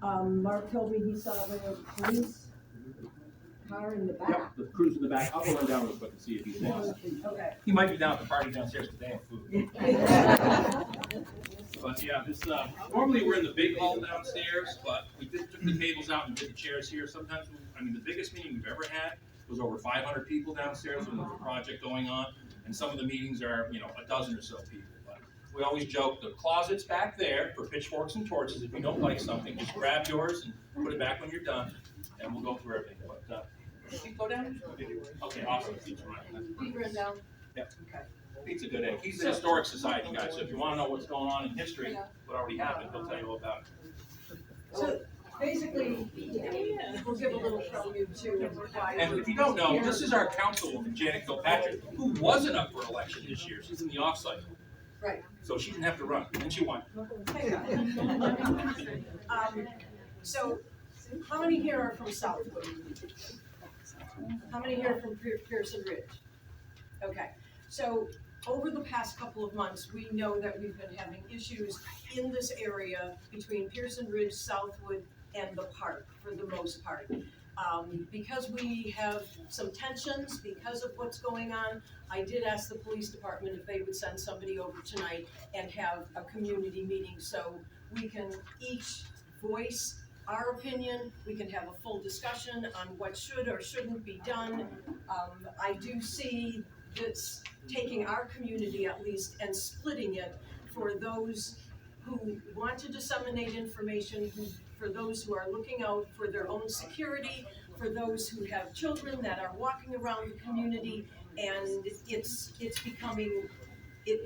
Mark told me he saw the police car in the back. Yep, the crew's in the back. I'll go run down real quick and see if he's lost. Okay. He might be down at the party downstairs today on food. But yeah, this, normally we're in the big hall downstairs, but we took the tables out and did the chairs here. Sometimes, the biggest meeting we've ever had was over 500 people downstairs when there was a project going on. And some of the meetings are, a dozen or so people. But we always joke, the closet's back there for pitchforks and torches. If you don't like something, just grab yours and put it back when you're done, and we'll go through everything. But, Pete, go down? Okay, awesome. Pete's running. Pete ran down? Yep. Okay. Pete's a good egg. He's the historic society guy, so if you want to know what's going on in history, what already happened, he'll tell you all about it. So basically, we'll give a little prelude to why. And if you don't know, this is our councilwoman, Janet Kilpatrick, who wasn't up for election this year. She's in the off cycle. Right. So she didn't have to run, and she won. So, how many here are from Southwood? How many here are from Pearson Ridge? Okay, so over the past couple of months, we know that we've been having issues in this area between Pearson Ridge, Southwood, and the park for the most part. Because we have some tensions because of what's going on, I did ask the police department if they would send somebody over tonight and have a community meeting so we can each voice our opinion, we can have a full discussion on what should or shouldn't be done. I do see this taking our community at least and splitting it for those who want to disseminate information, for those who are looking out for their own security, for those who have children that are walking around the community, and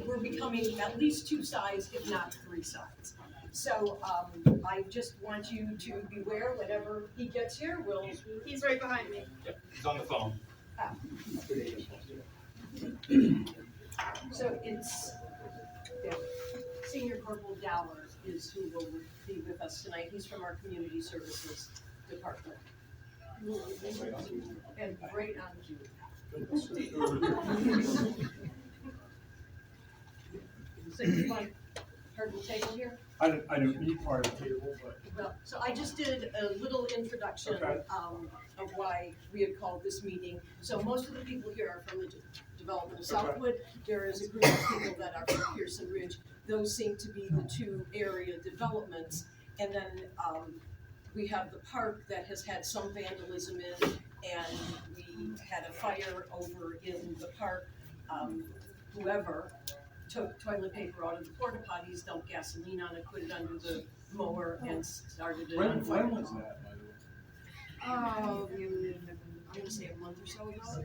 we're becoming at least two sides, if not three sides. So I just want you to beware whenever he gets here. He's right behind me. Yep, he's on the phone. So it's Senior Corporal Dowler is who will be with us tonight. He's from our Community Services Department. And right on cue. So you want part of the table here? I don't need part of the table, but. Well, so I just did a little introduction of why we had called this meeting. So most of the people here are from the development of Southwood. There is a group of people that are from Pearson Ridge. Those seem to be the two area developments. And then we have the park that has had some vandalism in, and we had a fire over in the park. Whoever took toilet paper out of the porta potties, dumped gasoline on it, put it under the mower, and started it on fire. When was that, by the way? I'm gonna say a month or so ago.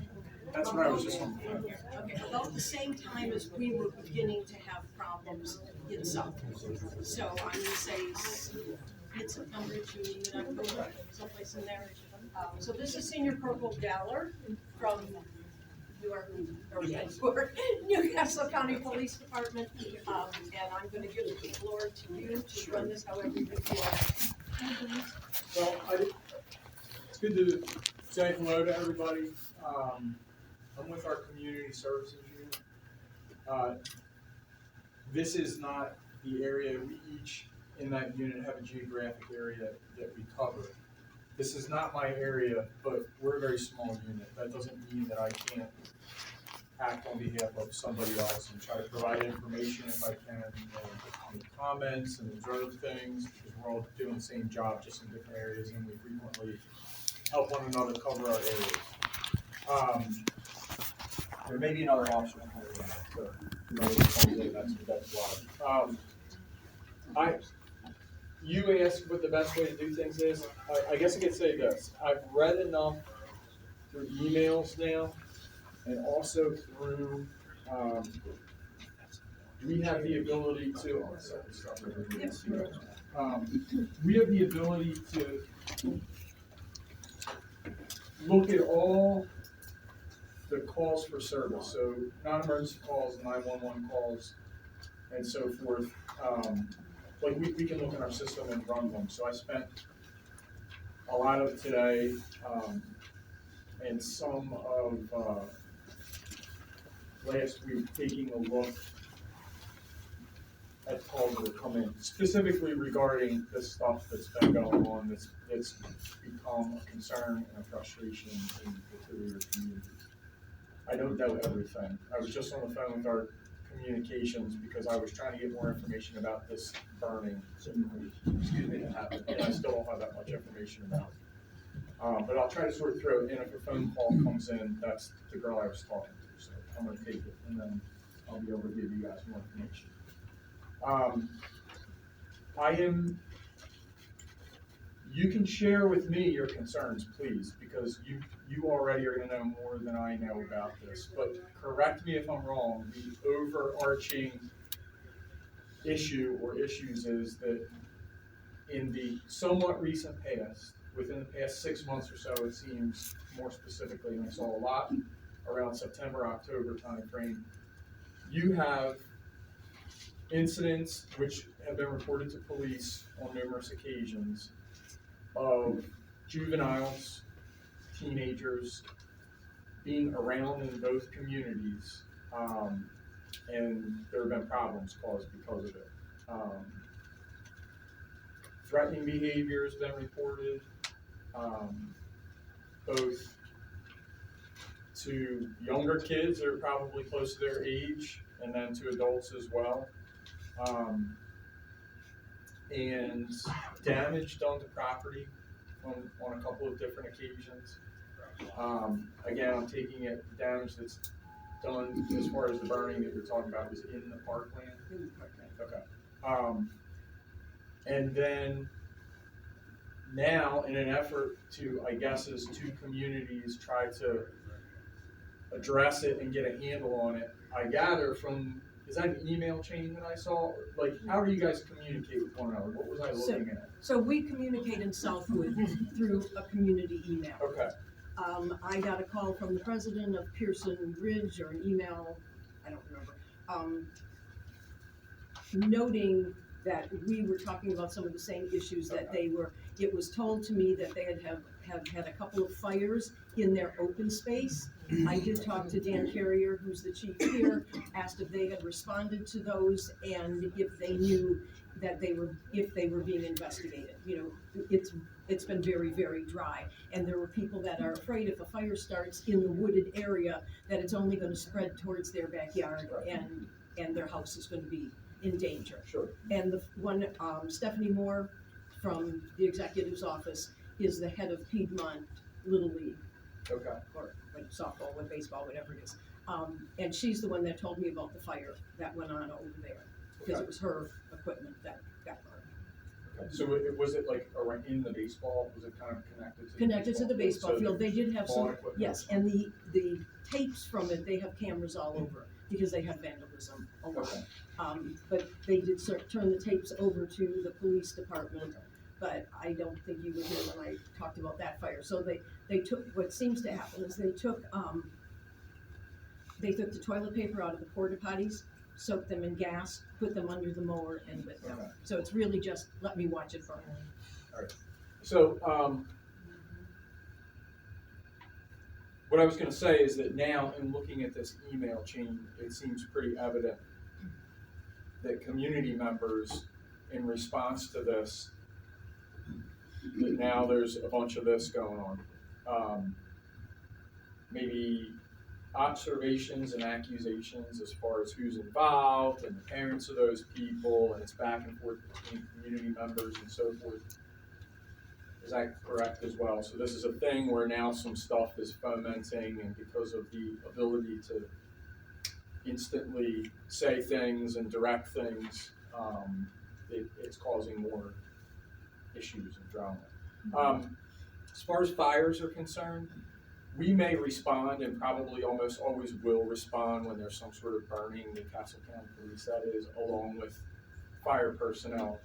That's what I was just wondering. Okay, about the same time as we were beginning to have problems in Southwood. So I'm gonna say mid-September, June, mid-October, someplace in there. So this is Senior Corporal Dowler from Newcastle County Police Department, and I'm going to give the floor to you to run this however you feel. Well, it's good to say hello to everybody. I'm with our community services unit. This is not the area. We each in that unit have a geographic area that we cover. This is not my area, but we're a very small unit. That doesn't mean that I can't act on behalf of somebody else and try to provide information if I can, make comments and observe things, because we're all doing the same job, just in different areas, and we frequently help one another cover our areas. There may be another officer in here, so that's why. You asked what the best way to do things is. I guess I could say this. I've read enough through emails now, and also through, we have the ability to, we have the ability to look at all the calls for service. So non-emergency calls, 911 calls, and so forth. Like we can look in our system and run them. So I spent a lot of today and some of last week taking a look had called me to come in specifically regarding this stuff that's been going on, that's become a concern and a frustration in the two-year community. I don't know everything. I was just on the phone with our communications because I was trying to get more information about this burning situation that happened, and I still don't have that much information about it. But I'll try to sort through it, and if a phone call comes in, that's the girl I was talking to, so I'm gonna take it, and then I'll be able to give you guys more information. You can share with me your concerns, please, because you already are gonna know more than I know about this, but correct me if I'm wrong, the overarching issue or issues is that in the somewhat recent past, within the past 6 months or so, it seems more specifically, and I saw a lot around September, October timeframe, you have incidents which have been reported to police on numerous occasions of juveniles, teenagers being around in both communities, and there have been problems caused because of it. Threatening behavior has been reported, both to younger kids that are probably close to their age, and then to adults as well. And damage done to property on a couple of different occasions. Again, I'm taking it, the damage that's done as far as the burning that you're talking about was in the parkland? In the parkland. Okay. And then now, in an effort to, I guess, as two communities try to address it and get a handle on it, I gather from, is that an email chain that I saw? Like, how do you guys communicate with one another? What was I looking at? So we communicate in Southwood through a community email. Okay. I got a call from the president of Pearson Ridge, or an email, I don't remember, noting that we were talking about some of the same issues that they were. It was told to me that they have had a couple of fires in their open space. I did talk to Dan Carrier, who's the chief here, asked if they had responded to those and if they knew that if they were being investigated. You know, it's been very, very dry, and there were people that are afraid if a fire starts in the wooded area that it's only going to spread towards their backyard, and their house is going to be in danger. Sure. And the one, Stephanie Moore from the executive's office is the head of Piedmont Little League. Okay. Or softball, or baseball, whatever it is. And she's the one that told me about the fire that went on over there, because it was her equipment that got burned. Okay. So was it like around in the baseball? Was it kind of connected to Connected to the baseball so field. They did have some, equipment? yes, and the tapes from it, they have cameras all over, because they have vandalism a lot. Okay. But they did turn the tapes over to the police department, but I don't think you were here when I talked about that fire. So they took, what seems to happen is they took the toilet paper out of the porta potties, soaked them in gas, put them under the mower, and lit them. Okay. So it's really just, let me watch it burn. All right. So, what I was going to say is that now, in looking at this email chain, it seems pretty evident that community members, in response to this, that now there's a bunch of this going on. Maybe observations and accusations as far as who's involved and the parents of those people, and it's back and forth between community members and so forth. Is that correct as well? So this is a thing where now some stuff is fomenting, and because of the ability to instantly say things and direct things, it's causing more issues and drama. As far as fires are concerned, we may respond, and probably almost always will respond when there's some sort of burning, the Castle County Police, that is, along with fire personnel.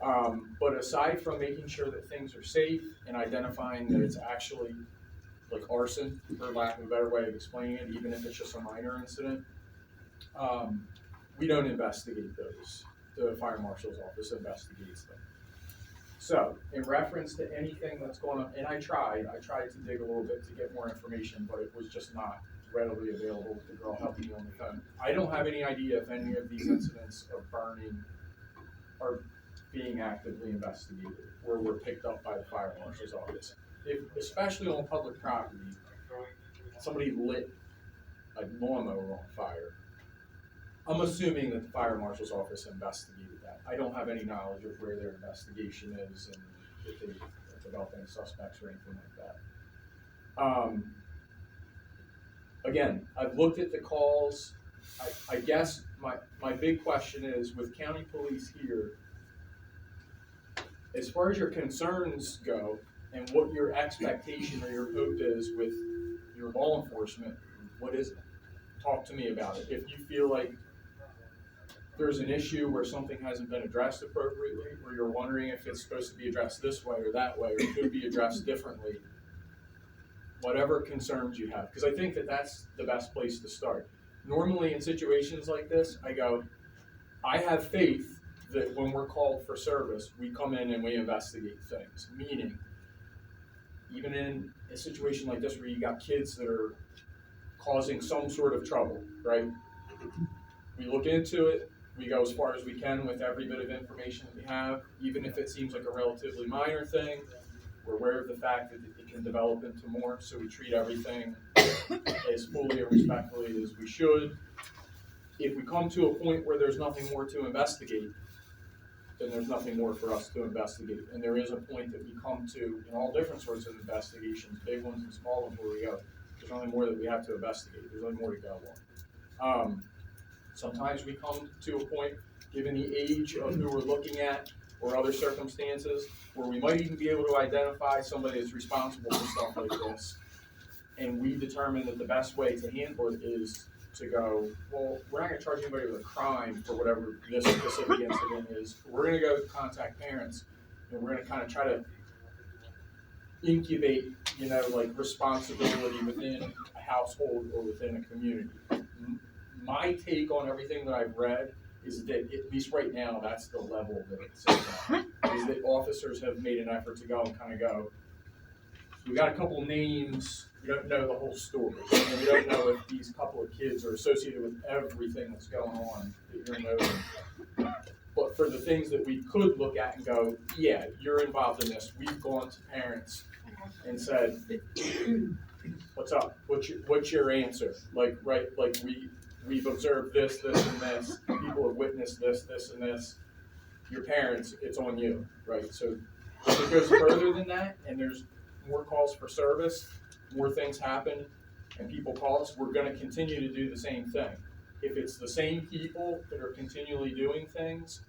But aside from making sure that things are safe and identifying that it's actually like arson, for lack of a better way of explaining it, even if it's just a minor incident, we don't investigate those. The fire marshal's office investigates them. So, in reference to anything that's going on, and I tried to dig a little bit to get more information, but it was just not readily available with the girl helping me on the phone. I don't have any idea if any of these incidents of burning are being actively investigated or were picked up by the fire marshal's office. If, especially on public property, somebody lit a lawnmower on fire, I'm assuming that the fire marshal's office investigated that. I don't have any knowledge of where their investigation is and if they developed any suspects or anything like that. Again, I've looked at the calls. I guess my big question is, with county police here, as far as your concerns go and what your expectation or your hope is with your law enforcement, what is it? Talk to me about it. If you feel like there's an issue where something hasn't been addressed appropriately, or you're wondering if it's supposed to be addressed this way or that way, or could be addressed differently, whatever concerns you have, because I think that that's the best place to start. Normally in situations like this, I go, I have faith that when we're called for service, we come in and we investigate things. Meaning, even in a situation like this where you got kids that are causing some sort of trouble, right? We look into it, we go as far as we can with every bit of information that we have, even if it seems like a relatively minor thing. We're aware of the fact that it can develop into more, so we treat everything as fully and respectfully as we should. If we come to a point where there's nothing more to investigate, then there's nothing more for us to investigate. And there is a point that we come to in all different sorts of investigations, big ones and small ones, where we go, there's nothing more that we have to investigate. There's nothing more to go on. Sometimes we come to a point, given the age of who we're looking at or other circumstances, where we might even be able to identify somebody that's responsible for stuff like this. And we determine that the best way to handle it is to go, well, we're not gonna charge anybody with a crime for whatever this specific incident is. We're gonna go contact parents and we're gonna kind of try to incubate, like responsibility within a household or within a community. My take on everything that I've read is that, at least right now, that's the level that it's at, is that officers have made an effort to go and kind of go, we got a couple names, we don't know the whole story, and we don't know if these couple of kids are associated with everything that's going on that you're noting. But for the things that we could look at and go, yeah, you're involved in this, we've gone to parents and said, what's up? What's your answer? Like, right, like we've observed this, and this. People have witnessed this, and this. Your parents, it's on you, right? So if it goes further than that, and there's more calls for service, more things happen, and people call us, we're going to continue to do the same thing. If it's the same people that are continually doing things,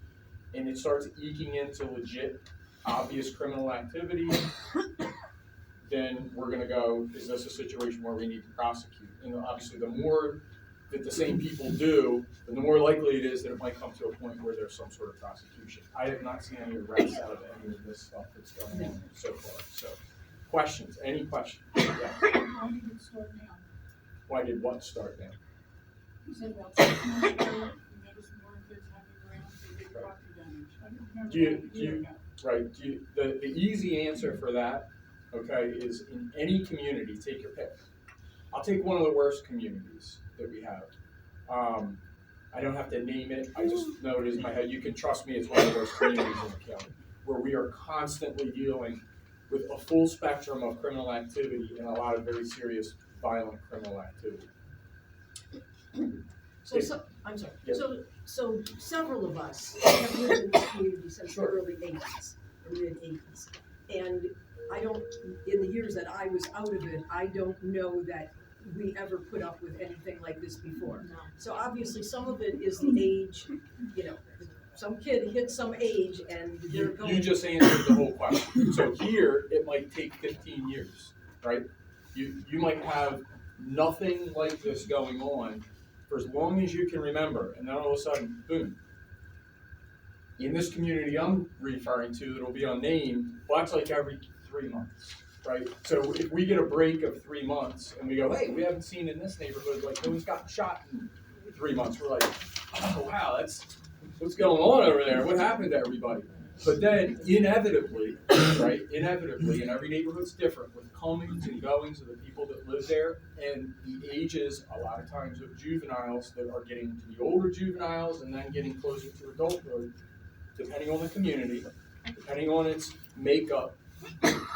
and it starts eking into legit, obvious criminal activity, then we're going to go, is this a situation where we need to prosecute? And obviously, the more that the same people do, then the more likely it is that it might come to a point where there's some sort of prosecution. I have not seen any arrests out of any of this stuff that's going on so far. So, questions? Any questions? Yes. Why did it start now? Why did what start now? You said about 6 months ago, you noticed more kids having around, they did property damage. I don't remember Do you- that a year ago. Right. The easy answer for that, okay, is in any community, take your pick. I'll take one of the worst communities that we have. I don't have to name it. I just know it is in my head. You can trust me, it's one of the worst communities in the county, where we are constantly dealing with a full spectrum of criminal activity and a lot of very serious, violent criminal activity. I'm sorry. Yes. So several of us have lived in this community since the early 80s, or mid-80s. And in the years that I was out of it, I don't know that we ever put up with anything like this before. No. So obviously, some of it is the age, some kid hits some age and they're going. You just answered the whole question. So here, it might take 15 years, right? You might have nothing like this going on for as long as you can remember, and then all of a sudden, boom. In this community I'm referring to, that'll be unnamed, well, that's like every 3 months, right? So if we get a break of 3 months and we go, hey, we haven't seen in this neighborhood, like no one's gotten shot in 3 months, we're like, oh wow, what's going on over there? What happened to everybody? But then inevitably, right, inevitably, and every neighborhood's different with comings and goings of the people that live there and the ages, a lot of times of juveniles that are getting to be older juveniles and then getting closer to adulthood, depending on the community, depending on its makeup,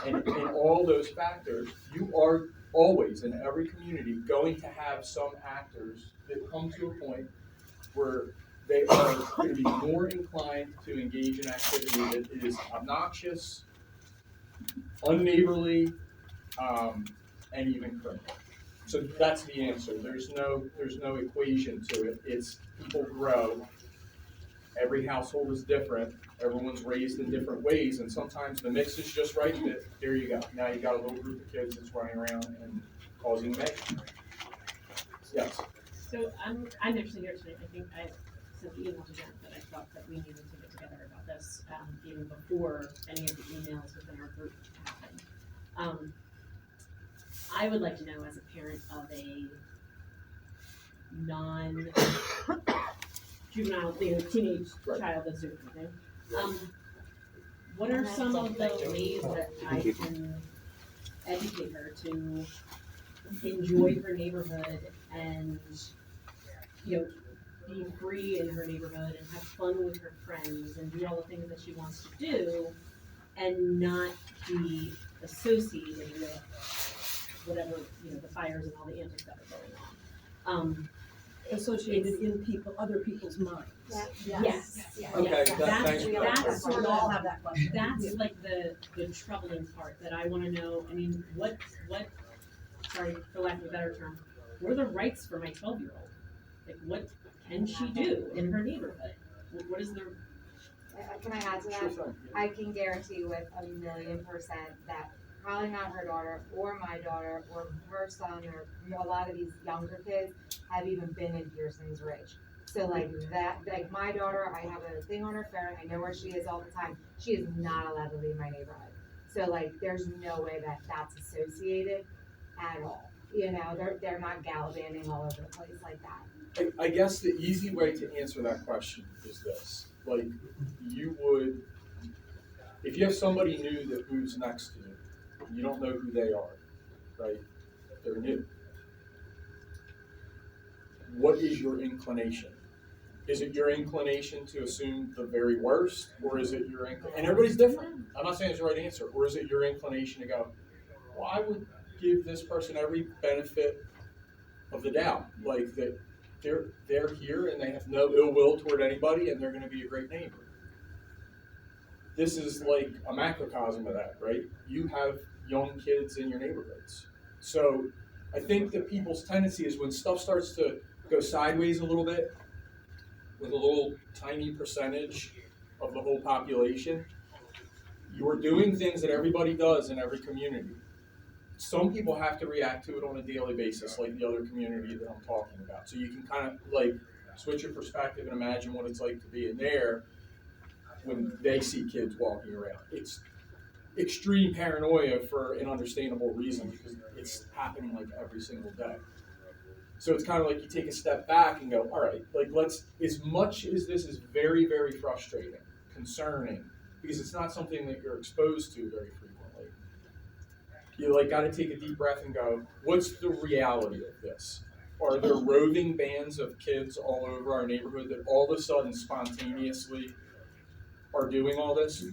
and all those factors, you are always in every community going to have some actors that come to a point where they are going to be more inclined to engage in activity that is obnoxious, unneighborly, and even criminal. So that's the answer. There's no equation to it. It's people grow. Every household is different. Everyone's raised in different ways, and sometimes the mix is just right that there you go. Now you got a little group of kids that's running around and causing mayhem. Yes. So I'm actually here tonight. I think I sent the email to Jen that I thought that we needed to get together about this, even before any of the emails within our group happened. I would like to know, as a parent of a non-juvenile, teenage child that's doing something, what are some of the ways that I can educate her to enjoy her neighborhood and, be free in her neighborhood and have fun with her friends and do all the things that she wants to do and not be associated with whatever, the fires and all the antics that are going on. Associated in other people's minds. Yes. Okay, That's We all have that question. That's like the troubling part that I wanna know. I mean, what, sorry, for lack of a better term, what are the rights for my 12-year-old? Like, what can she do in her neighborhood? What is the, Can I add to that? Sure thing. I can guarantee with 1,000,000% that probably not her daughter or my daughter or her son or a lot of these younger kids have even been in Pearson's Ridge. So like my daughter, I have a thing on her phone, I know where she is all the time. She is not allowed to leave my neighborhood. So like, there's no way that that's associated at all. They're not gallivanting all over the place like that. I guess the easy way to answer that question is this. Like, you would, if you have somebody new that moves next to you, you don't know who they are, right? They're new. What is your inclination? Is it your inclination to assume the very worst, or is it your inclination? And everybody's different. I'm not saying it's the right answer. Or is it your inclination to go, well, I would give this person every benefit of the doubt, like that they're here and they have no ill will toward anybody and they're going to be a great neighbor. This is like a macrocosm of that, right? You have young kids in your neighborhoods. So I think that people's tendency is when stuff starts to go sideways a little bit with a little tiny percentage of the whole population, you're doing things that everybody does in every community. Some people have to react to it on a daily basis, like the other community that I'm talking about. So you can kind of like switch your perspective and imagine what it's like to be in there when they see kids walking around. It's extreme paranoia for an understandable reason because it's happening like every single day. So it's kind of like you take a step back and go, all right, like as much as this is very, very frustrating, concerning, because it's not something that you're exposed to very frequently, you like got to take a deep breath and go, what's the reality of this? Are there roving bands of kids all over our neighborhood that all of a sudden spontaneously are doing all this?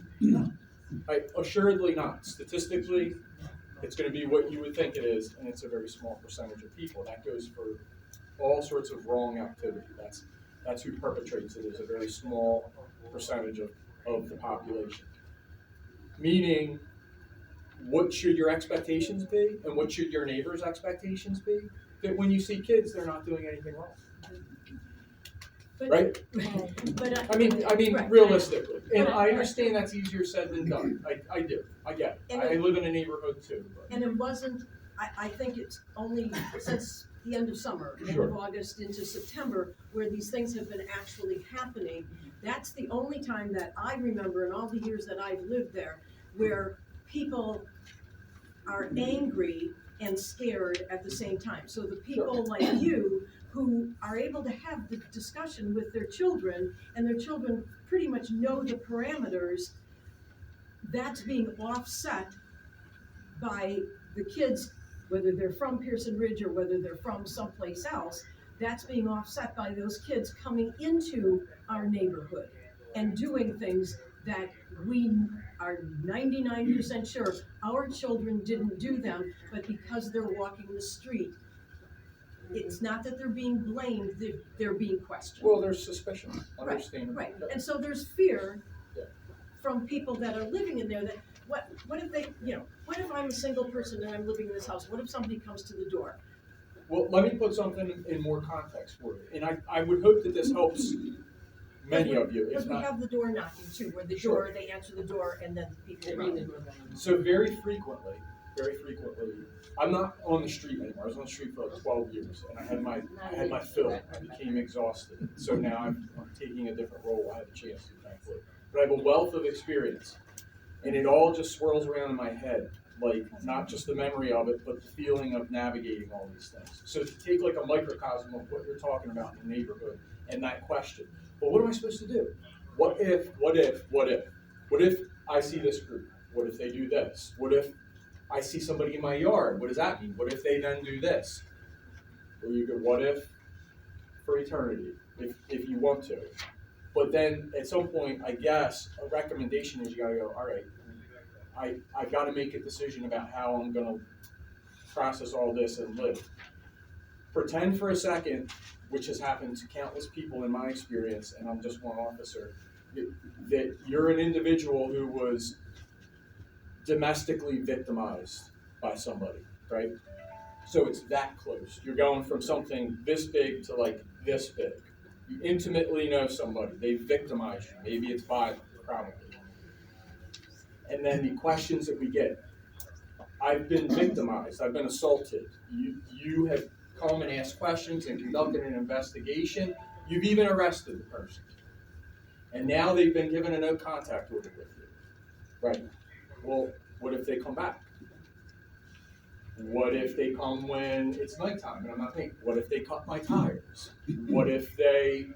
Assuredly not. Statistically, it's going to be what you would think it is, and it's a very small percentage of people. That goes for all sorts of wrong activity. That's who perpetrates it, is a very small percentage of the population. Meaning, what should your expectations be, and what should your neighbor's expectations be? That when you see kids, they're not doing anything wrong. Right? But I mean, right. realistically, and Right. I understand that's easier said than done. I do. I get it. I live in a neighborhood too. But. And it wasn't, I think it's only since the end of summer, end Sure. of August into September, where these things have been actually happening. That's the only time that I remember in all the years that I've lived there, where people are angry and scared at the same time. So the people like you who are able to have the discussion with their children, and their children pretty much know the parameters, that's being offset by the kids, whether they're from Pearson Ridge or whether they're from someplace else, that's being offset by those kids coming into our neighborhood and doing things that we are 99% sure our children didn't do them, but because they're walking the street, it's not that they're being blamed, they're being questioned. Well, there's suspicion, Right, understandable. right, and so there's fear Yeah. from people that are living in there that, what if they, what if I'm a single person and I'm living in this house, what if somebody comes to the door? Well, let me put something in more context for you, and I would hope that this helps many of you, Because if we not. have the door knocking too, where the Sure. door, they answer the door and then people They run. ring the doorbell. So very frequently, I'm not on the street anymore. I was on the street for like 12 years, and I had my fill. I became exhausted. So now I'm taking a different role. I had a chance to, thankfully. But I have a wealth of experience, and it all just swirls around in my head. Like, not just the memory of it, but the feeling of navigating all these things. So to take like a microcosm of what you're talking about in the neighborhood and that question, well, what am I supposed to do? What if I see this group? What if they do this? What if I see somebody in my yard? What does that mean? What if they then do this? Well, you go, what if for eternity, if you want to. But then at some point, I guess, a recommendation is you gotta go, all right, I've got to make a decision about how I'm going to process all this and live. Pretend for a second, which has happened to countless people in my experience, and I'm just one officer, that you're an individual who was domestically victimized by somebody, right? So it's that close. You're going from something this big to like this big. You intimately know somebody. They victimized you. Maybe it's violent, probably. And then the questions that we get, I've been victimized, I've been assaulted. You have come and asked questions and conducted an investigation. You've even arrested the person. And now they've been given a no contact order with you. Right. Well, what if they come back? What if they come when it's nighttime and I'm not paying? What if they cut my tires? What if they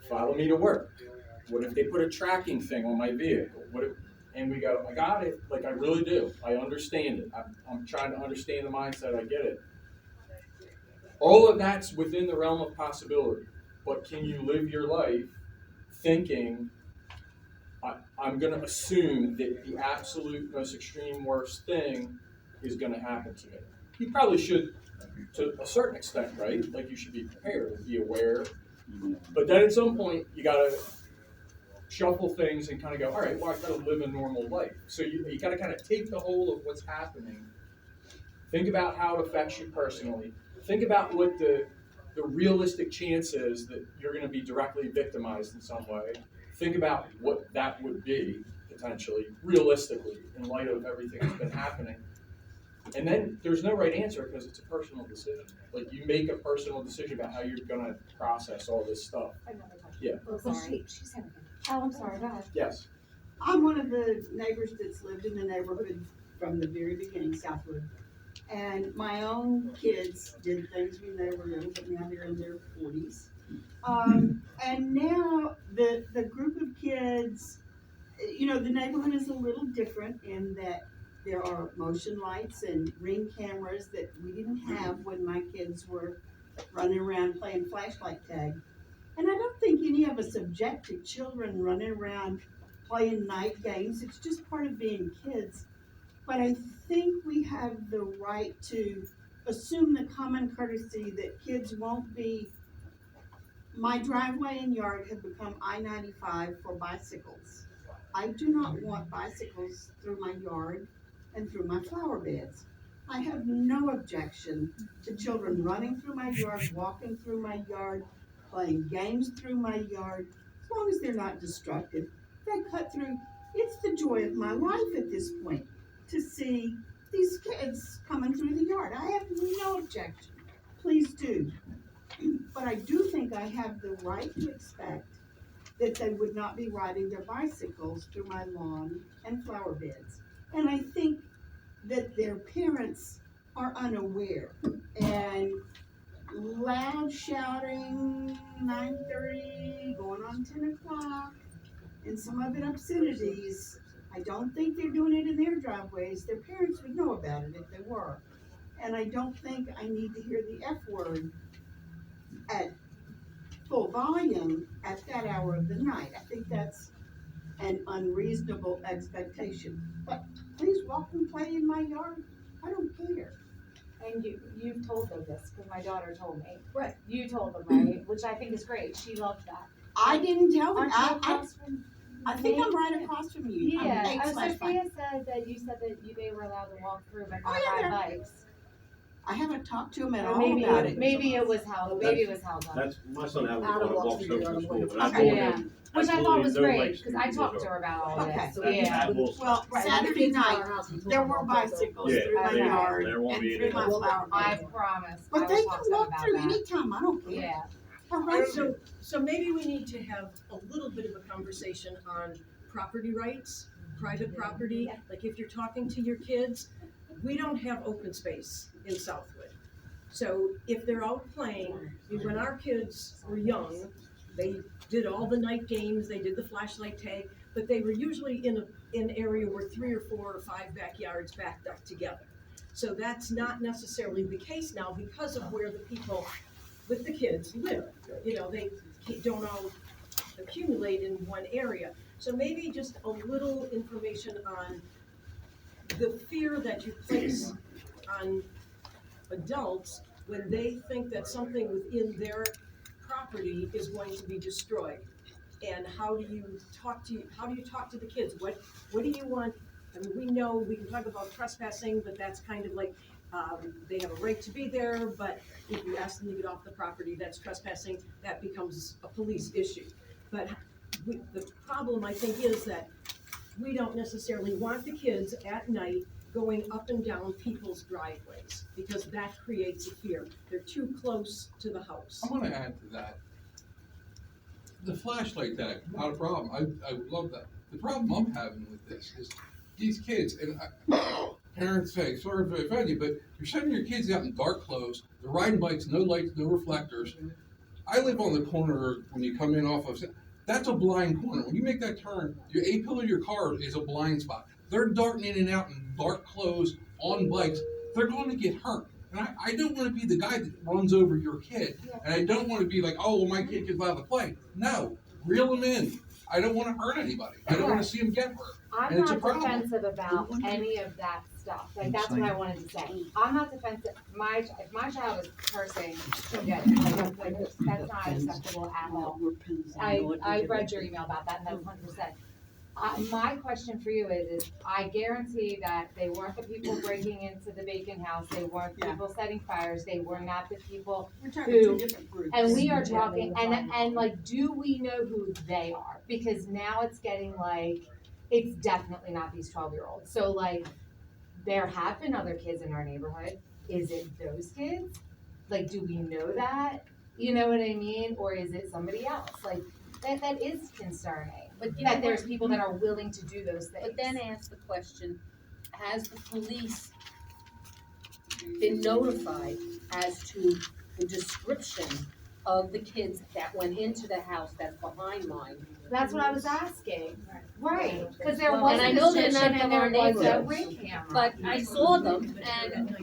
follow me to work? What if they put a tracking thing on my vehicle? And we go, I got it, like I really do. I understand it. I'm trying to understand the mindset, I get it. All of that's within the realm of possibility. But can you live your life thinking, I'm going to assume that the absolute most extreme worst thing is going to happen to me? You probably should, to a certain extent, right? Like you should be prepared and be aware. But then at some point, you got to shuffle things and kind of go, all right, well, I've got to live a normal life. So you got to kind of take the whole of what's happening. Think about how it affects you personally. Think about what the realistic chance is that you're going to be directly victimized in some way. Think about what that would be, potentially, realistically, in light of everything that's been happening. And then there's no right answer because it's a personal decision. Like, you make a personal decision about how you're going to process all this stuff. Another question. Yeah. Oh, sorry. Oh, I'm sorry, go ahead. Yes. I'm one of the neighbors that's lived in the neighborhood from the very beginning, Southwood. And my own kids did things when they were little, but now they're in their 40s. And now the group of kids, the neighborhood is a little different in that there are motion lights and ring cameras that we didn't have when my kids were running around playing flashlight tag. And I don't think any of us object to children running around playing night games. It's just part of being kids. But I think we have the right to assume the common courtesy that kids won't be. My driveway and yard have become I-95 for bicycles. I do not want bicycles through my yard and through my flower beds. I have no objection to children running through my yard, walking through my yard, playing games through my yard, as long as they're not destructive. They cut through. It's the joy of my life at this point to see these kids coming through the yard. I have no objection. Please do. But I do think I have the right to expect that they would not be riding their bicycles through my lawn and flower beds. And I think that their parents are unaware. And loud shouting, 9:30, going on 10 o'clock, and some of it obscenities. I don't think they're doing it in their driveways. Their parents would know about it if they were. And I don't think I need to hear the F word at full volume at that hour of the night. I think that's an unreasonable expectation. But please walk and play in my yard. I don't care. And you've told them this, because my daughter told me. Right. You told them, right? Which I think is great. She loved that. I didn't tell them. Aren't you across from? I think I'm right across from you. I'm Yeah, 8/5. Sophia said that you said that they were allowed to walk through but not Oh, yeah, ride bikes. I haven't talked to them at Or all maybe, about it. maybe it was held up. That's, my son Adam Adam walks walks home through from your school, own but I way. told Yeah. him. Which I thought absolutely was no great, bikes because I to talked use to her about all Okay. this, So yeah. that will- Well, Saturday night, there were bicycles Yeah, through my okay. yard There won't and be through any. my flower I bed. promise. I But will they can talk to them walk about through that. anytime, I don't care. Yeah, So maybe we need to have a little bit of a conversation on property rights, private property. Like if you're talking to your kids, we don't have open space in Southwood. So if they're out playing, when our kids were young, they did all the night games, they did the flashlight tag, but they were usually in an area where 3 or 4 or 5 backyards backed up together. So that's not necessarily the case now because of where the people with the kids live. You know, they don't all accumulate in one area. So maybe just a little information on the fear that you place on adults when they think that something within their property is going to be destroyed. And how do you talk to the kids? What do you want? I mean, we know we can talk about trespassing, but that's kind of like, they have a right to be there, but if you ask them to get off the property, that's trespassing, that becomes a police issue. But the problem, I think, is that we don't necessarily want the kids at night going up and down people's driveways, because that creates a fear. They're too close to the house. I'm gonna add to that. The flashlight tag, not a problem. I would love that. The problem I'm having with this is these kids, and parents say, sorry if I offend you, but you're sending your kids out in dark clothes, they're riding bikes, no lights, no reflectors. I live on the corner when you come in off of, that's a blind corner. When you make that turn, your A pillar of your car is a blind spot. They're darting in and out in dark clothes on bikes. They're going to get hurt. And I don't want to be the guy that runs over your kid. And I don't want to be like, oh, well, my kid gets allowed to play. No, reel them in. I don't want to hurt anybody. I don't want to see them get hurt. I'm And it's a not problem. defensive about any of that stuff, like, that's what I wanted to say. I'm not defensive, if my child is cursing, forget it, like, that's not acceptable at all. I read your email about that, and that's 100%. My question for you is I guarantee that they weren't the people breaking into the vacant house, they weren't the people setting fires, they were not the people, We're talking Who- 2 different groups. and we are talking, and like, do we know who they are? Because now it's getting like, it's definitely not these 12-year-olds. So like, there have been other kids in our neighborhood. Is it those kids? Like, do we know that? You know what I mean? Or is it somebody else? Like, that is concerning. But you know That there's what? people that are willing to do those things. But then ask the question, has the police been notified as to the description of the kids that went into the house that's behind mine? That's what I was asking. Right, because there Well, was and a I know they're description not and from our there was a neighborhood, ring camera. But I saw them, and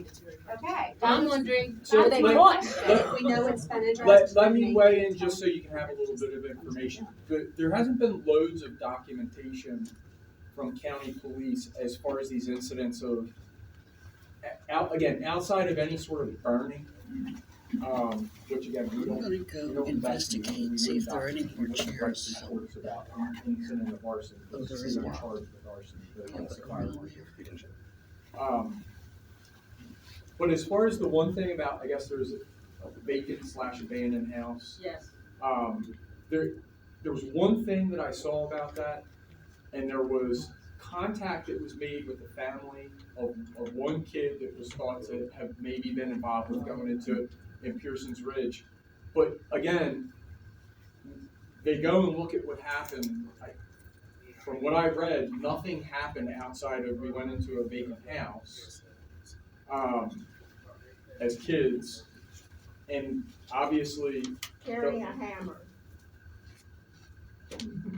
Okay. I'm wondering, So are they let- caught? let- We know it's been addressed. Let me weigh in just so you can have a little bit of information. There hasn't been loads of documentation from county police as far as these incidents of, outside of any sort of burning, which again, we don't. I'm gonna go investigate, see if there are any more chairs. Reports about an incident of arson, Oh, there because is they were one. charged with arson. but Yeah, it's but a fire I'm marshal. here. But as far as the one thing about, I guess there's a vacant / abandoned house. Yes. There was one thing that I saw about that, and there was contact that was made with the family of one kid that was thought to have maybe been involved with going into in Pearson's Ridge. But again, they go and look at what happened. From what I read, nothing happened outside of we went into a vacant house as kids, and obviously, Carrying a hammer.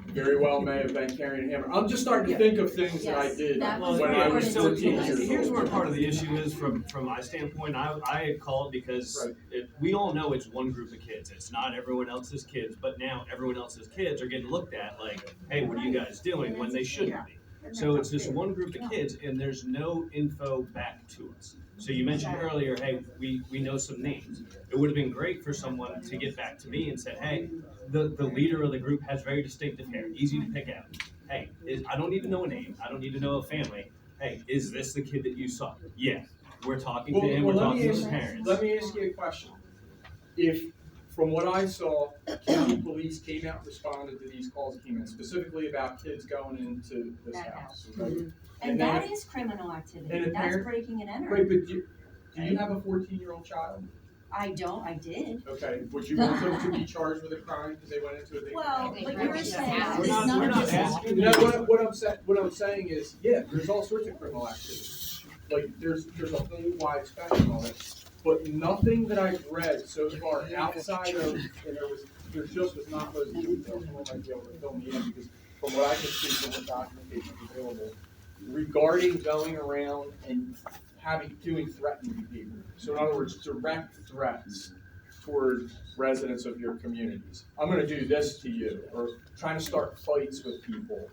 very well may have been carrying a hammer. I'm just starting to think of things that I Yes, did that Well, when I yeah, was so 14 years old. here's where part of the issue is from my standpoint. I had called because Right. we all know it's one group of kids. It's not everyone else's kids, but now everyone else's kids are getting looked at like, hey, what are you guys doing, when they shouldn't be. So it's this one group of kids and there's no info back to us. So you mentioned earlier, hey, we know some names. It would have been great for someone to get back to me and said, hey, the leader of the group has very distinctive hair, easy to pick out. Hey, I don't need to know a name, I don't need to know a family. Hey, is this the kid that you saw? Yeah, we're talking to him, we're talking to his parents. Let me ask you a question. If, from what I saw, county police came out and responded to these calls that came in, specifically about kids going into this That house, right? And then that if- is criminal and activity, a that's parent- breaking and Right, entering. but do you have a 14-year-old child? I don't, I did. Okay, would you want them to be charged with a crime because they went into a big Well, house? but you're saying We're this not- none we're of not this is. asking You know, what I'm saying is, yeah, there's all sorts of criminal activity. Like, there's a whole wide spectrum of it. But nothing that I've read so far outside of, and there just was not those details, someone might be able to fill me in, because from what I can see from the documentation available, regarding going around and doing threatening behavior. So in other words, direct threats toward residents of your communities. I'm gonna do this to you, or trying to start fights with people.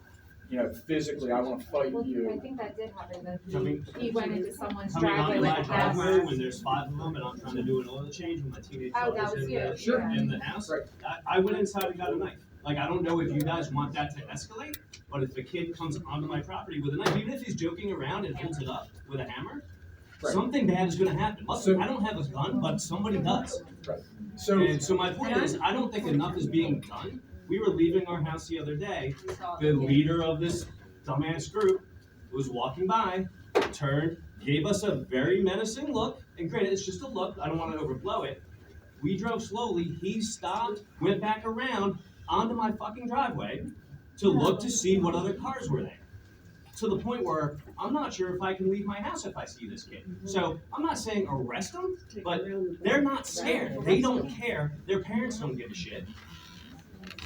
You know, physically, I wanna fight Well, I you. think that did happen, that I mean- he went into someone's I mean, I'm driveway in with my a driveway hammer. when there's 5 of them and I'm trying to do an oil change when my teenage Oh, that daughter's was in you. the, Sure. in the house. Right. I went inside and got a knife. Like, I don't know if you guys want that to escalate, but if a kid comes onto my property with a knife, even if he's joking around and holds it up with a hammer, Right. something bad is gonna happen. So- Look, I don't have a gun, but somebody does. So, And so my point is, I don't think enough is being done. We were leaving our house the other day, the leader of this dumbass group was walking by, turned, gave us a very menacing look, and granted, it's just a look, I don't wanna overblow it. We drove slowly, he stopped, went back around onto my fucking driveway to look to see what other cars were there. To the point where I'm not sure if I can leave my house if I see this kid. So I'm not saying arrest them, but they're not scared. They don't care. Their parents don't give a shit.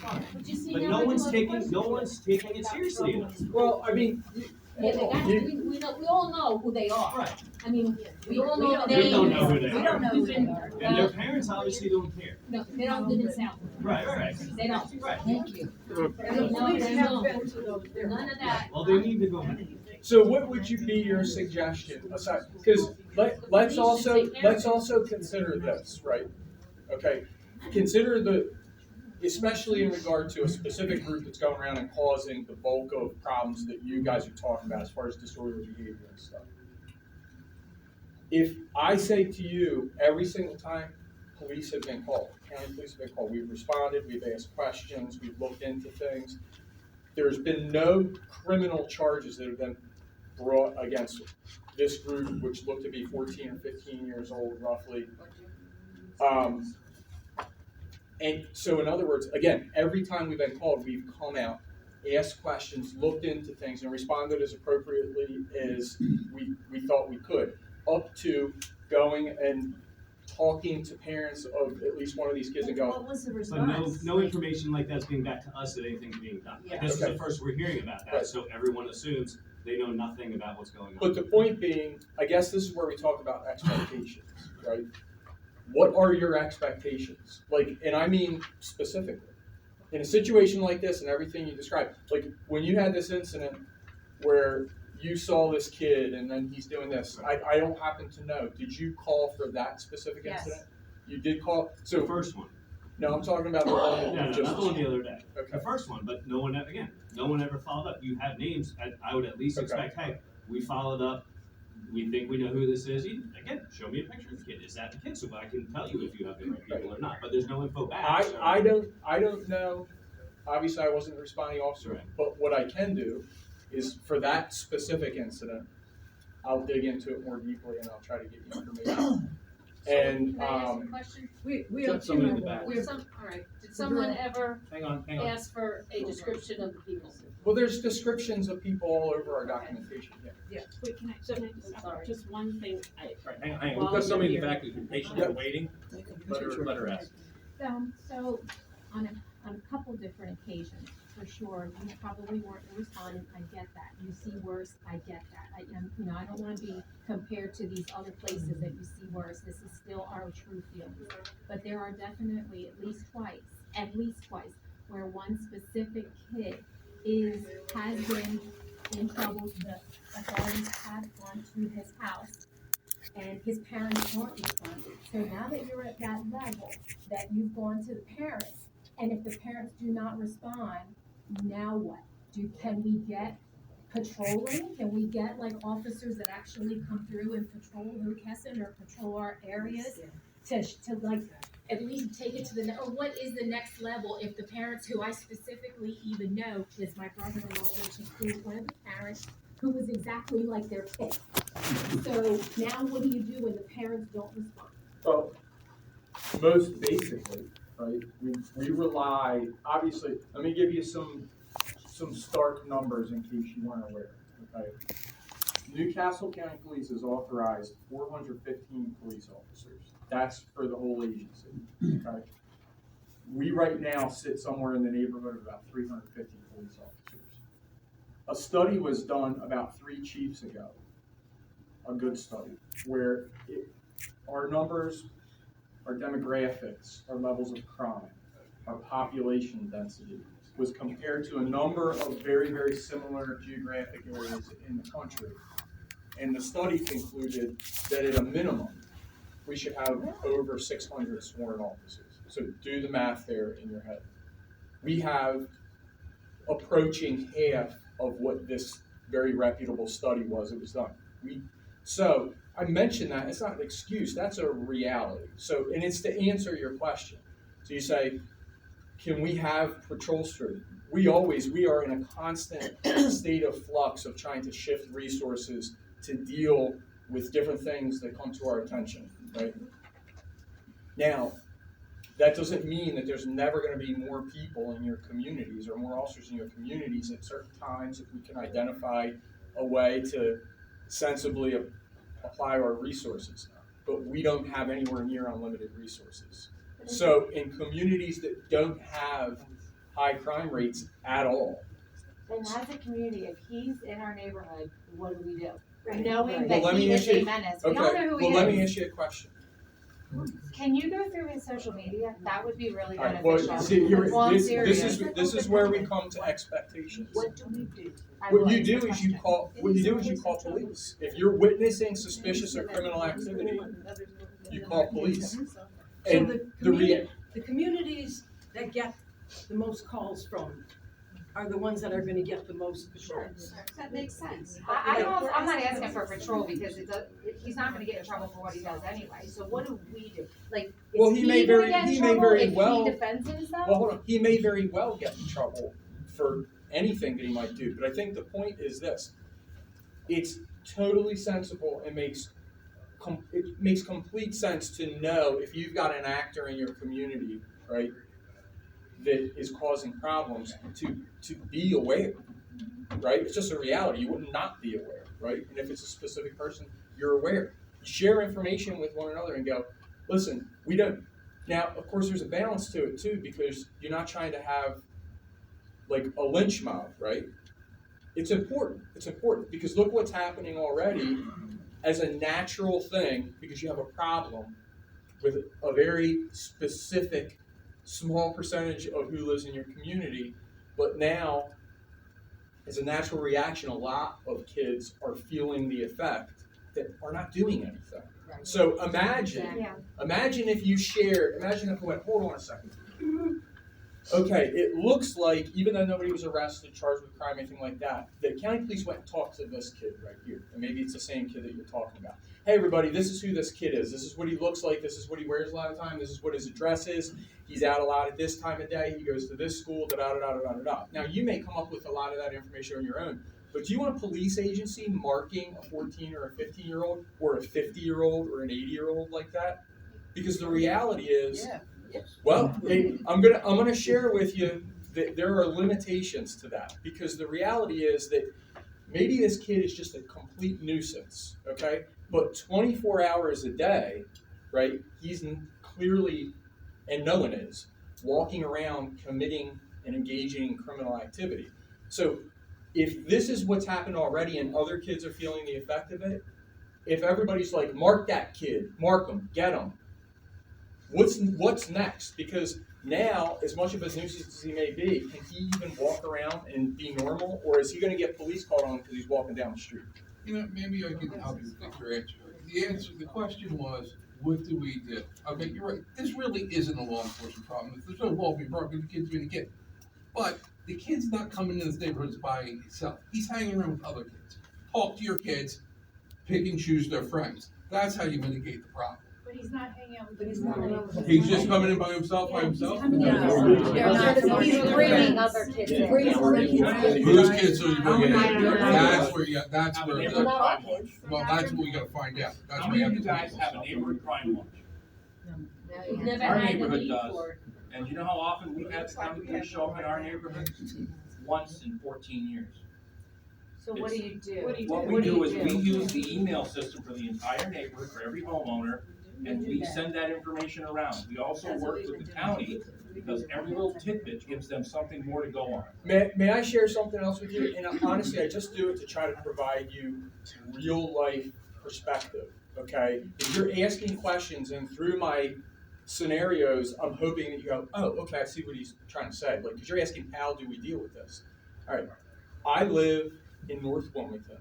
But you see, But now no we're one's doing taking, no one's taking it seriously enough. well, I mean, Yeah, they got, we all know who they are. Right. I mean, we all know the We names. don't know who they We are. don't know who they are. And their parents obviously don't care. No, they don't live in South. Right. They don't. Right. Thank you. And the police have been to those None of that. Well, they need to go. so what would you be your suggestion aside, because let's also consider this, right? Okay, consider especially in regard to a specific group that's going around and causing the bulk of problems that you guys are talking about as far as disorderly behavior and stuff. If I say to you, every single time police have been called, county police have been called, we've responded, we've asked questions, we've looked into things, there's been no criminal charges that have been brought against this group, which looked to be 14 or 15 years old roughly. And so in other words, again, every time we've been called, we've come out, asked questions, looked into things, and responded as appropriately as we thought we could, up to going and talking to parents of at least one of these kids and going, What was the But no, response? no information like that's being back to us that anything's being done. Like, this is Okay. the first we're hearing about that, Right. so everyone assumes they know nothing about what's going on. but the point being, I guess this is where we talk about expectations, right? What are your expectations? Like, and I mean specifically, in a situation like this and everything you described, like when you had this incident where you saw this kid and then he's doing this, I don't happen to know, did you call for that specific Yes. incident? You did call, The so, first one. no, I'm talking about the one that No, you no, just. not the one the other day. Okay. The first one, but no one, again, no one ever followed up. You have names, I would at least Okay. expect, hey, we followed up, we think we know who this is. Again, show me a picture of the kid. Is that the kid? So I can tell you if you have the right people or not, but there's no info back. so- I don't know, obviously I wasn't the responding officer, Right. but what I can do is for that specific incident, I'll dig into it more deeply and I'll try to get you information. And, Can I ask a question? We Got have somebody in two, the back. we have, Alright, did someone ever Hang on. ask for a description of the people? well, there's descriptions of people all over our documentation, yeah. Wait, can I just, Sorry. just one thing, Right, hang on, While we've got somebody in you're the back who's been patiently waiting, let her ask. So, on a couple different occasions, for sure, you probably weren't responding, I get that. You see worse, I get that. I don't wanna be compared to these other places that you see worse. This is still our true feelings. But there are definitely at least twice, where one specific kid has been in trouble. The authorities have gone to his house and his parents aren't responding. So now that you're at that level, that you've gone to the parents, and if the parents do not respond, now what? Can we get patrolling? Can we get like officers that actually come through and patrol Newcastle or patrol our areas to like at least take it to the, or what is the next level if the parents who I specifically even know, is my brother-in-law went to school with one of the parents who was exactly like their kid. So now what do you do when the parents don't respond? Well, most basically, right, we rely, obviously, let me give you some stark numbers in case you weren't aware, okay? Newcastle County Police has authorized 415 police officers. That's for the whole agency, okay? We right now sit somewhere in the neighborhood of about 350 police officers. A study was done about 3 chiefs ago, a good study, where our numbers, our demographics, our levels of crime, our population density was compared to a number of very, very similar geographic areas in the country. And the study concluded that at a minimum, we should have over 600 sworn officers. So do the math there in your head. We have approaching half of what this very reputable study was. It was done. So I mentioned that, it's not an excuse, that's a reality. So, and it's to answer your question. So you say, can we have patrol street? We are in a constant state of flux of trying to shift resources to deal with different things that come to our attention, right? Now, that doesn't mean that there's never going to be more people in your communities or more officers in your communities at certain times if we can identify a way to sensibly apply our resources. But we don't have anywhere near unlimited resources. So in communities that don't have high crime rates at all. And as a community, if he's in our neighborhood, what do we do? Right. Knowing Well, that he is a menace, we all know who he is. Well, let me ask you a question. Can you go through his social media? That would be really All right, beneficial. well, see, Serious. this is where we come to expectations. What do we do? What you do is you call police. If you're witnessing suspicious or criminal activity, you call police. so And the communities that get the most calls from are the ones that are gonna get the most patrols. That makes sense. I'm not asking for patrol because he's not gonna get in trouble for what he does anyway, so what do we do? Like, Well, is he may he gonna very- get in he may trouble very if well- he defends himself? Well, hold on. He may very well get in trouble for anything that he might do, but I think the point is this. It's totally sensible and makes complete sense to know if you've got an actor in your community, right, that is causing problems to be aware, right? It's just a reality. You would not be aware, right? And if it's a specific person, you're aware. You share information with one another and go, listen, we don't. Now, of course, there's a balance to it too, because you're not trying to have like a lynch mob, right? It's important. It's important because look what's happening already as a natural thing because you have a problem with a very specific small percentage of who lives in your community. But now, as a natural reaction, a lot of kids are feeling the effect that are not doing anything. So imagine if you shared, hold on a second. Okay, it looks like, even though nobody was arrested, charged with crime, anything like that, the county police went and talked to this kid right here. And maybe it's the same kid that you're talking about. Hey everybody, this is who this kid is. This is what he looks like. This is what he wears a lot of time. This is what his address is. He's out a lot at this time of day. He goes to this school, da-da-da-da-da-da. Now you may come up with a lot of that information on your own, but do you want a police agency marking a 14 or a 15-year-old or a 50-year-old or an 80-year-old like that? Because the reality is, Yeah. well, hey, I'm gonna share with you that there are limitations to that. Because the reality is that maybe this kid is just a complete nuisance, okay? But 24 hours a day, right, he's clearly, and no one is, walking around committing and engaging in criminal activity. So if this is what's happened already and other kids are feeling the effect of it, if everybody's like, mark that kid, mark him, get him, what's next? Because now, as much of a nuisance as he may be, can he even walk around and be normal, or is he going to get police called on because he's walking down the street? You know, maybe I can help you with your answer. The question was, what do we do? Okay, you're right. This really isn't a law enforcement problem. If there's no law being broken, the kid's going to get. But the kid's not coming in this neighborhood by himself. He's hanging around with other kids. Talk to your kids, pick and choose their friends. That's how you mitigate the problem. But he's not hanging out with. But he's not. He's just coming in by himself, He's bringing other kids in. Whose kids are you bringing in? That's where that's Have a where, neighborhood crime watch. well, that's what we gotta find out. That's How what many we of have you to guys do. have a neighborhood crime watch? We've never Our had the neighborhood need does. for it. And you know how often we've had the county police show up in our neighborhood? Once in 14 years. So what do you do? What we do is we use the email system for the entire neighborhood, for every homeowner, and we send that information around. We also work with the county, because every little tidbit gives them something more to go on. May I share something else with you? And honestly, I just do it to try to provide you real life perspective, okay? If you're asking questions and through my scenarios, I'm hoping that you go, oh, okay, I see what he's trying to say. Like, because you're asking, how do we deal with this? All right, I live in North Wilmington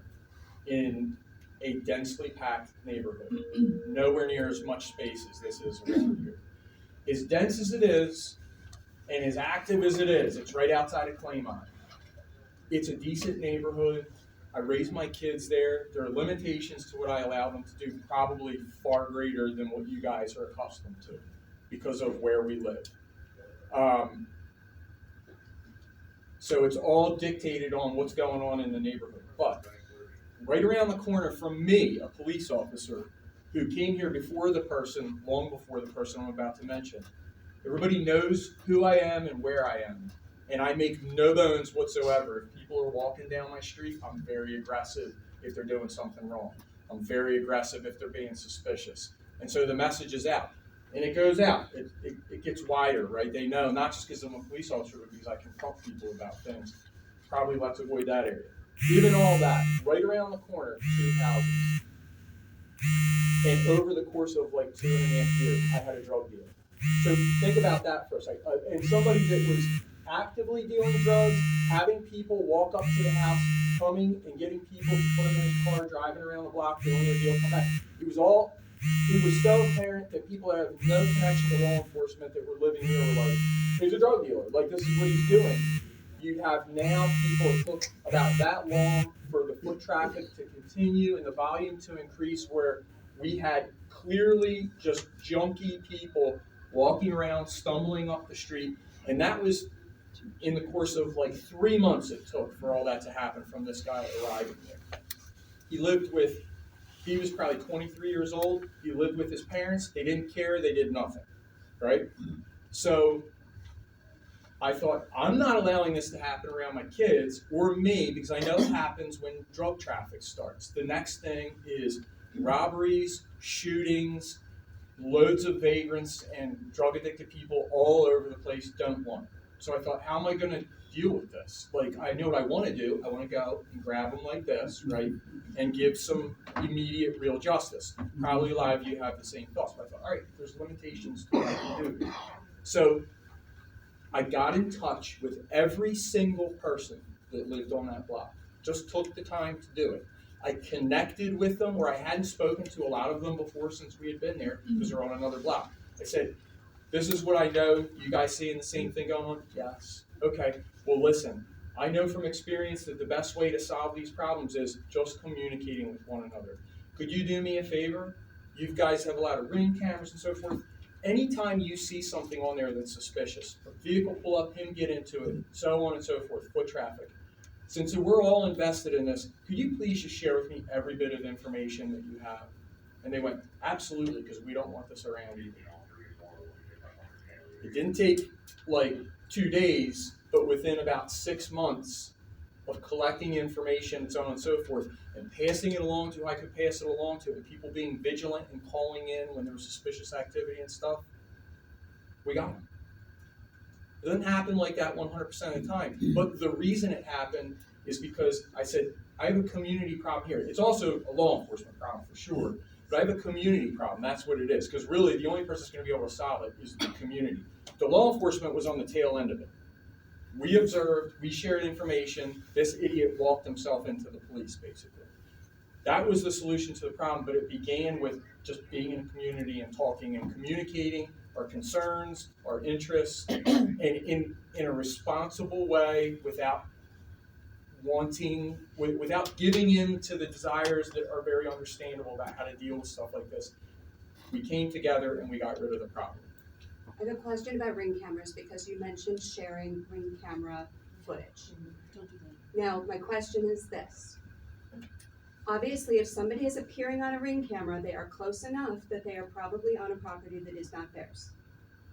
in a densely packed neighborhood, nowhere near as much space as this is around here. As dense as it is, and as active as it is, it's right outside of Claymont. It's a decent neighborhood. I raise my kids there. There are limitations to what I allow them to do, probably far greater than what you guys are accustomed to because of where we live. So it's all dictated on what's going on in the neighborhood. But right around the corner from me, a police officer who came here before the person, long before the person I'm about to mention. Everybody knows who I am and where I am. And I make no bones whatsoever. If people are walking down my street, I'm very aggressive if they're doing something wrong. I'm very aggressive if they're being suspicious. And so the message is out. And it goes out. It gets wider, right? They know, not just because I'm a police officer, but because I confront people about things. Probably let's avoid that area. Given all that, right around the corner, 2 houses. And over the course of like 2.5 years, I had a drug deal. So think about that for a second. And somebody that was actively dealing drugs, having people walk up to the house, coming and getting people to put them in his car, driving around the block, doing their deal, come back. It was so apparent that people that have no connection to law enforcement that were living here were like, he's a drug dealer. Like, this is what he's doing. You have now people, it took about that long for the foot traffic to continue and the volume to increase, where we had clearly just junky people walking around, stumbling up the street. And that was in the course of like 3 months it took for all that to happen from this guy arriving there. He was probably 23 years old. He lived with his parents. They didn't care. They did nothing, right? So I thought, I'm not allowing this to happen around my kids or me, because I know it happens when drug traffic starts. The next thing is robberies, shootings, loads of vagrants and drug addicted people all over the place don't want it. So I thought, how am I going to deal with this? Like, I know what I want to do. I want to go and grab them like this, right, and give some immediate real justice. Probably a lot of you have the same thoughts. But I thought, all right, there's limitations to what I can do. So I got in touch with every single person that lived on that block. Just took the time to do it. I connected with them where I hadn't spoken to a lot of them before since we had been there, because they're on another block. I said, this is what I know. You guys seeing the same thing going on? Yes. Okay. Well, listen, I know from experience that the best way to solve these problems is just communicating with one another. Could you do me a favor? You guys have a lot of ring cameras and so forth. Anytime you see something on there that's suspicious, a vehicle pull up, him get into it, so on and so forth, foot traffic. Since we're all invested in this, could you please just share with me every bit of information that you have? And they went, absolutely, because we don't want this around either. It didn't take like 2 days, but within about 6 months of collecting information and so on and so forth, and passing it along to who I could pass it along to, and people being vigilant and calling in when there was suspicious activity and stuff, we got them. It doesn't happen like that 100% of the time, but the reason it happened is because I said, I have a community problem here. It's also a law enforcement problem for sure, but I have a community problem. That's what it is, because really the only person that's going to be able to solve it is the community. The law enforcement was on the tail end of it. We observed, we shared information, this idiot walked himself into the police, basically. That was the solution to the problem, but it began with just being in a community and talking and communicating our concerns, our interests, and in a responsible way without without giving in to the desires that are very understandable about how to deal with stuff like this. We came together and we got rid of the problem. I have a question about ring cameras because you mentioned sharing ring camera footage. Now, my question is this. Obviously, if somebody is appearing on a ring camera, they are close enough that they are probably on a property that is not theirs.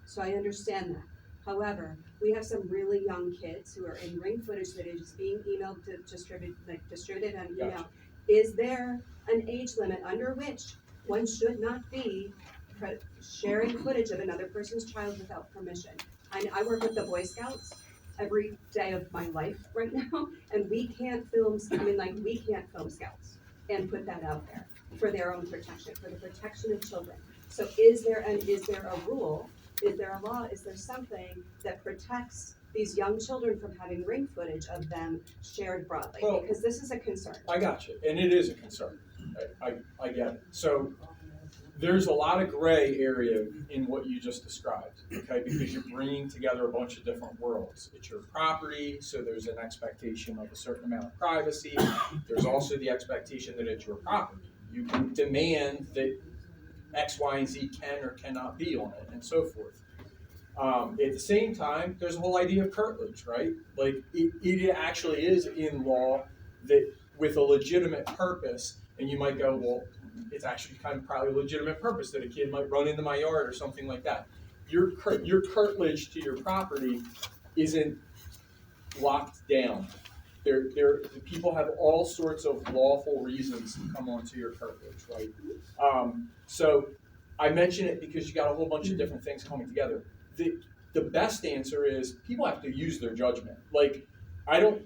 So I understand that. However, we have some really young kids who are in ring footage that is being emailed to distributed on email. Gotcha. Is there an age limit under which one should not be sharing footage of another person's child without permission? I work with the Boy Scouts every day of my life right now, and we can't film Scouts and put that out there for their own protection, for the protection of children. So is there a rule? Is there a law? Is there something that protects these young children from having ring footage of them shared broadly? Well, because this is a concern. I got you, and it is a concern. I get it. So there's a lot of gray area in what you just described, okay? Because you're bringing together a bunch of different worlds. It's your property, so there's an expectation of a certain amount of privacy. There's also the expectation that it's your property. You can demand that X, Y, and Z can or cannot be on it, and so forth. At the same time, there's a whole idea of curtilage, right? Like, it actually is in law that with a legitimate purpose, and you might go, well, it's actually kind of probably a legitimate purpose that a kid might run into my yard or something like that. Your curtilage to your property isn't locked down. People have all sorts of lawful reasons to come onto your curtilage, right? So I mention it because you got a whole bunch of different things coming together. The best answer is people have to use their judgment. Like, I'm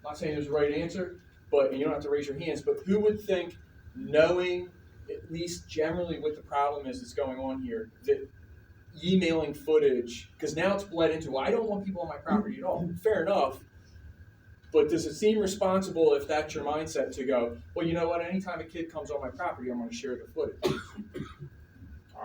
not saying there's a right answer, but and you don't have to raise your hands, but who would think, knowing at least generally what the problem is that's going on here, that emailing footage, because now it's bled into, well, I don't want people on my property at all. Fair enough. But does it seem responsible if that's your mindset to go, well, you know what, anytime a kid comes on my property, I'm going to share the footage?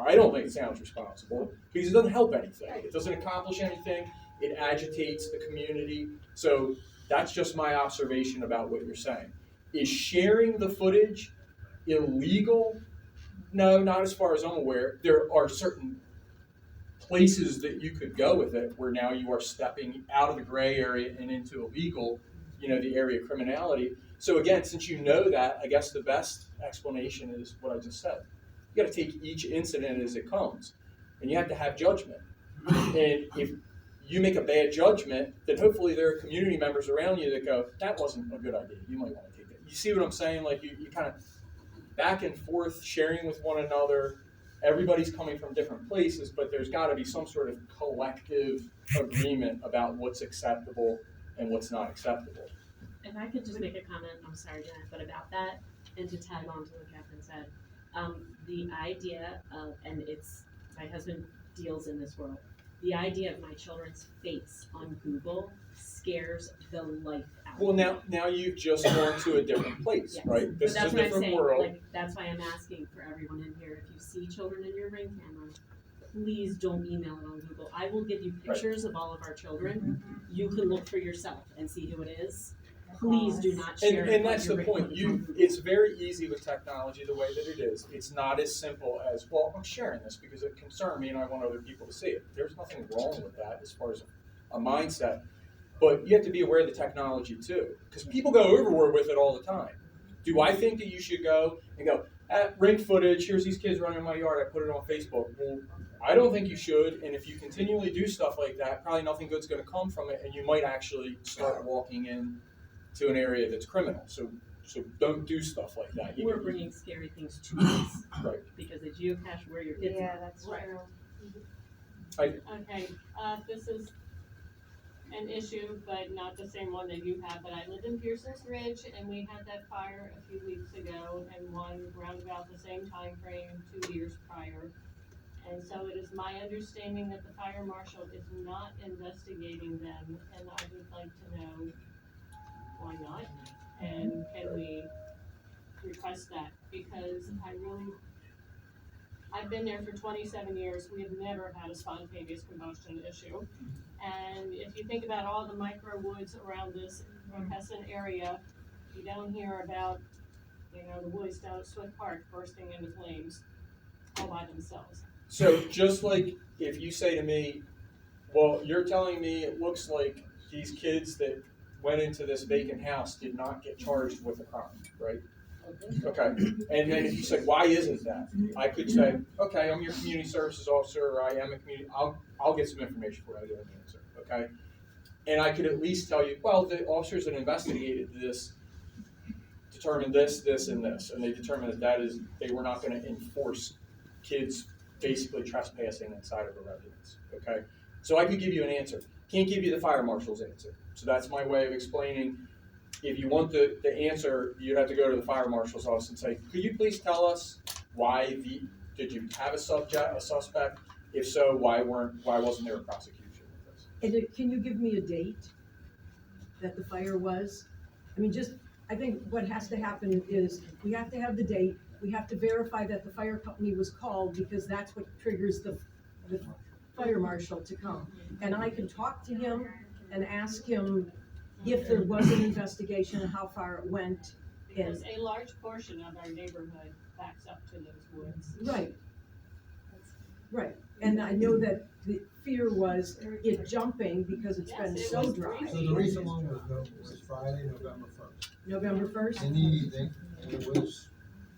I don't think it sounds responsible because it doesn't help anything. It doesn't accomplish anything. It agitates the community. So that's just my observation about what you're saying. Is sharing the footage illegal? No, not as far as I'm aware. There are certain places that you could go with it where now you are stepping out of the gray area and into illegal, the area of criminality. So again, since you know that, I guess the best explanation is what I just said. You got to take each incident as it comes, and you have to have judgment. And if you make a bad judgment, then hopefully there are community members around you that go, that wasn't a good idea. You might want to take that. You see what I'm saying? Like you kind of back and forth sharing with one another. Everybody's coming from different places, but there's got to be some sort of collective agreement about what's acceptable and what's not acceptable. If I could just make a comment, I'm sorry, Janet, but about that, and to tag on to what Catherine said, the idea of, and it's, my husband deals in this world, the idea of my children's face on Google scares the life out of me. Well, now you've just gone to a different place, Yes. right? This But that's is a what I'm different saying. world. Like, that's why I'm asking for everyone in here, if you see children in your ring camera, please don't email it on Google. I will give you pictures of all of our children. You can look for yourself and see who it is. Please do not share it. And that's the point. It's very easy with technology the way that it is. It's not as simple as, well, I'm sharing this because it concerns me and I want other people to see it. There's nothing wrong with that as far as a mindset. But you have to be aware of the technology too, because people go overboard with it all the time. Do I think that you should go and go, rink footage, here's these kids running in my yard, I put it on Facebook. Well, I don't think you should, and if you continually do stuff like that, probably nothing good's gonna come from it, and you might actually start walking in to an area that's criminal, so don't do stuff like that. You We're can- bringing scary things to us. Right. Because they geocache where your kids are. Yeah, that's Right. true. Okay, this is an issue, but not the same one that you have, but I live in Pearson's Ridge, and we had that fire a few weeks ago, and one round about the same time frame 2 years prior. And so it is my understanding that the fire marshal is not investigating them, and I would like to know why not? And can we request that? Because I've been there for 27 years, we have never had a spontaneous combustion issue. And if you think about all the micro woods around this Mokessen area, you don't hear about, the woods down at Swift Park bursting into flames all by themselves. So just like if you say to me, well, you're telling me it looks like these kids that went into this vacant house did not get charged with a crime, right? Okay, and then if you said, why isn't that? I could say, okay, I'm your community services officer, or I am a community, I'll get some information for you, I'll get an answer, okay? And I could at least tell you, well, the officers that investigated this determined this, and this, and they determined that they were not gonna enforce kids basically trespassing inside of a residence, okay? So I could give you an answer. Can't give you the fire marshal's answer. So that's my way of explaining. If you want the answer, you'd have to go to the fire marshal's office and say, could you please tell us did you have a suspect? If so, why wasn't there a prosecution with this? And can you give me a date that the fire was? I think what has to happen is we have to have the date, we have to verify that the fire company was called, because that's what triggers the fire marshal to come. And I can talk to him and ask him if there was an investigation and how far it went. Because a large portion of our neighborhood backs up to those woods. Right, and I know that the fear was it jumping because it's been Yes, it so was dry. freezing. So the recent one was Friday, November 1st. November 1st? In the evening, and it was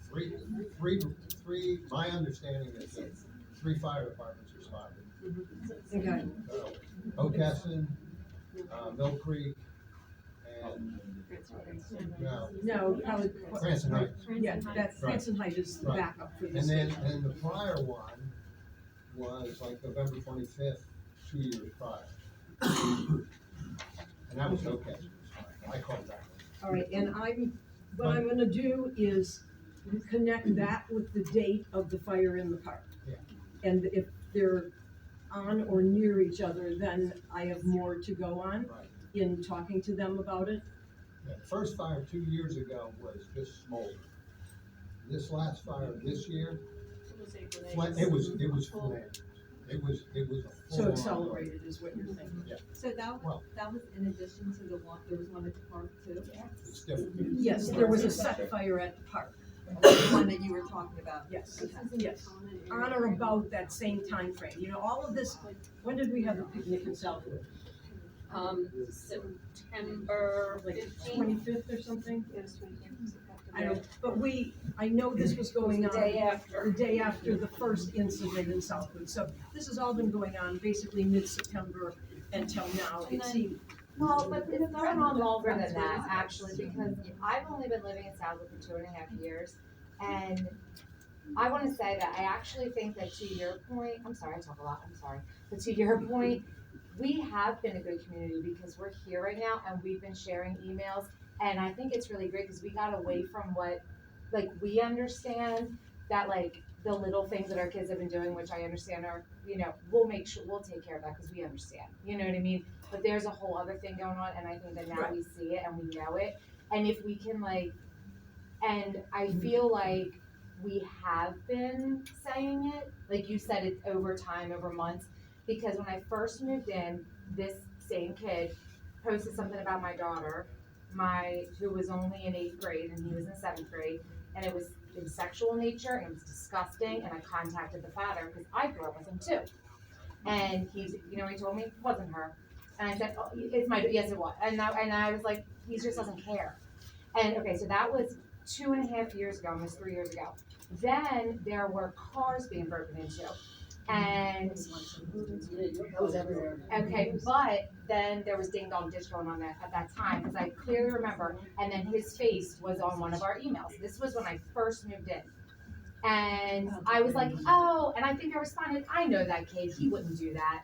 three, my understanding is that 3 fire departments responded. Okay. Okessen, Mill Creek, and, No, probably. Cranston Heights. Yeah, that's, Right. Cranston Heights is the Right. backup for this. And the prior one was like November 25th, 2 years prior. And that was Okessen, I called that one. All right, and what I'm gonna do is connect that with the date of the fire in the park. Yeah. And if they're on or near each other, then I have more to go on Right. in talking to them about it. Yeah, the first fire 2 years ago was just smolder. This last fire this year, it was flamed. It was a So full-on- accelerated is what you're thinking. Yeah, So that Well- was in addition to the one, there was one at the park too? it's different. Yes, there was a set fire at the park. The one that you were talking about? Yes, yes. On or about that same time frame. All of this, when did we have the picnic in Southwood? September Like 15th. 25th or something? Yes, 25th. I don't, but I know this was going on. The day after. The day after the first incident in Southwood. So this has all been going on basically mid-September until now. It seemed, Well, but it's going on longer than that, actually, because I've only been living in Southwood for 2.5 years. And I wanna say that I actually think that to your point, I'm sorry, I talk a lot, I'm sorry. But to your point, we have been a good community because we're here right now and we've been sharing emails. And I think it's really great because we got away from what, we understand that the little things that our kids have been doing, which I understand are, we'll make sure, we'll take care of that because we understand, you know what I mean? But there's a whole other thing going on and I think that now we see it and we know it. And if we can and I feel like we have been saying it, like you said, it's over time, over months. Because when I first moved in, this same kid posted something about my daughter, who was only in 8th grade and he was in 7th grade, and it was in sexual nature and it was disgusting, and I contacted the father because I grew up with him too. And he told me it wasn't her. And I said, oh, yes it was. And I was like, he just doesn't care. And okay, so that was 2.5 years ago, almost 3 years ago. Then there were cars being broken into. And That was everywhere. okay, but then there was Ding Dong Ditch going on at that time, because I clearly remember, and then his face was on one of our emails. This was when I first moved in. And I was like, oh, and I think I responded, I know that kid, he wouldn't do that.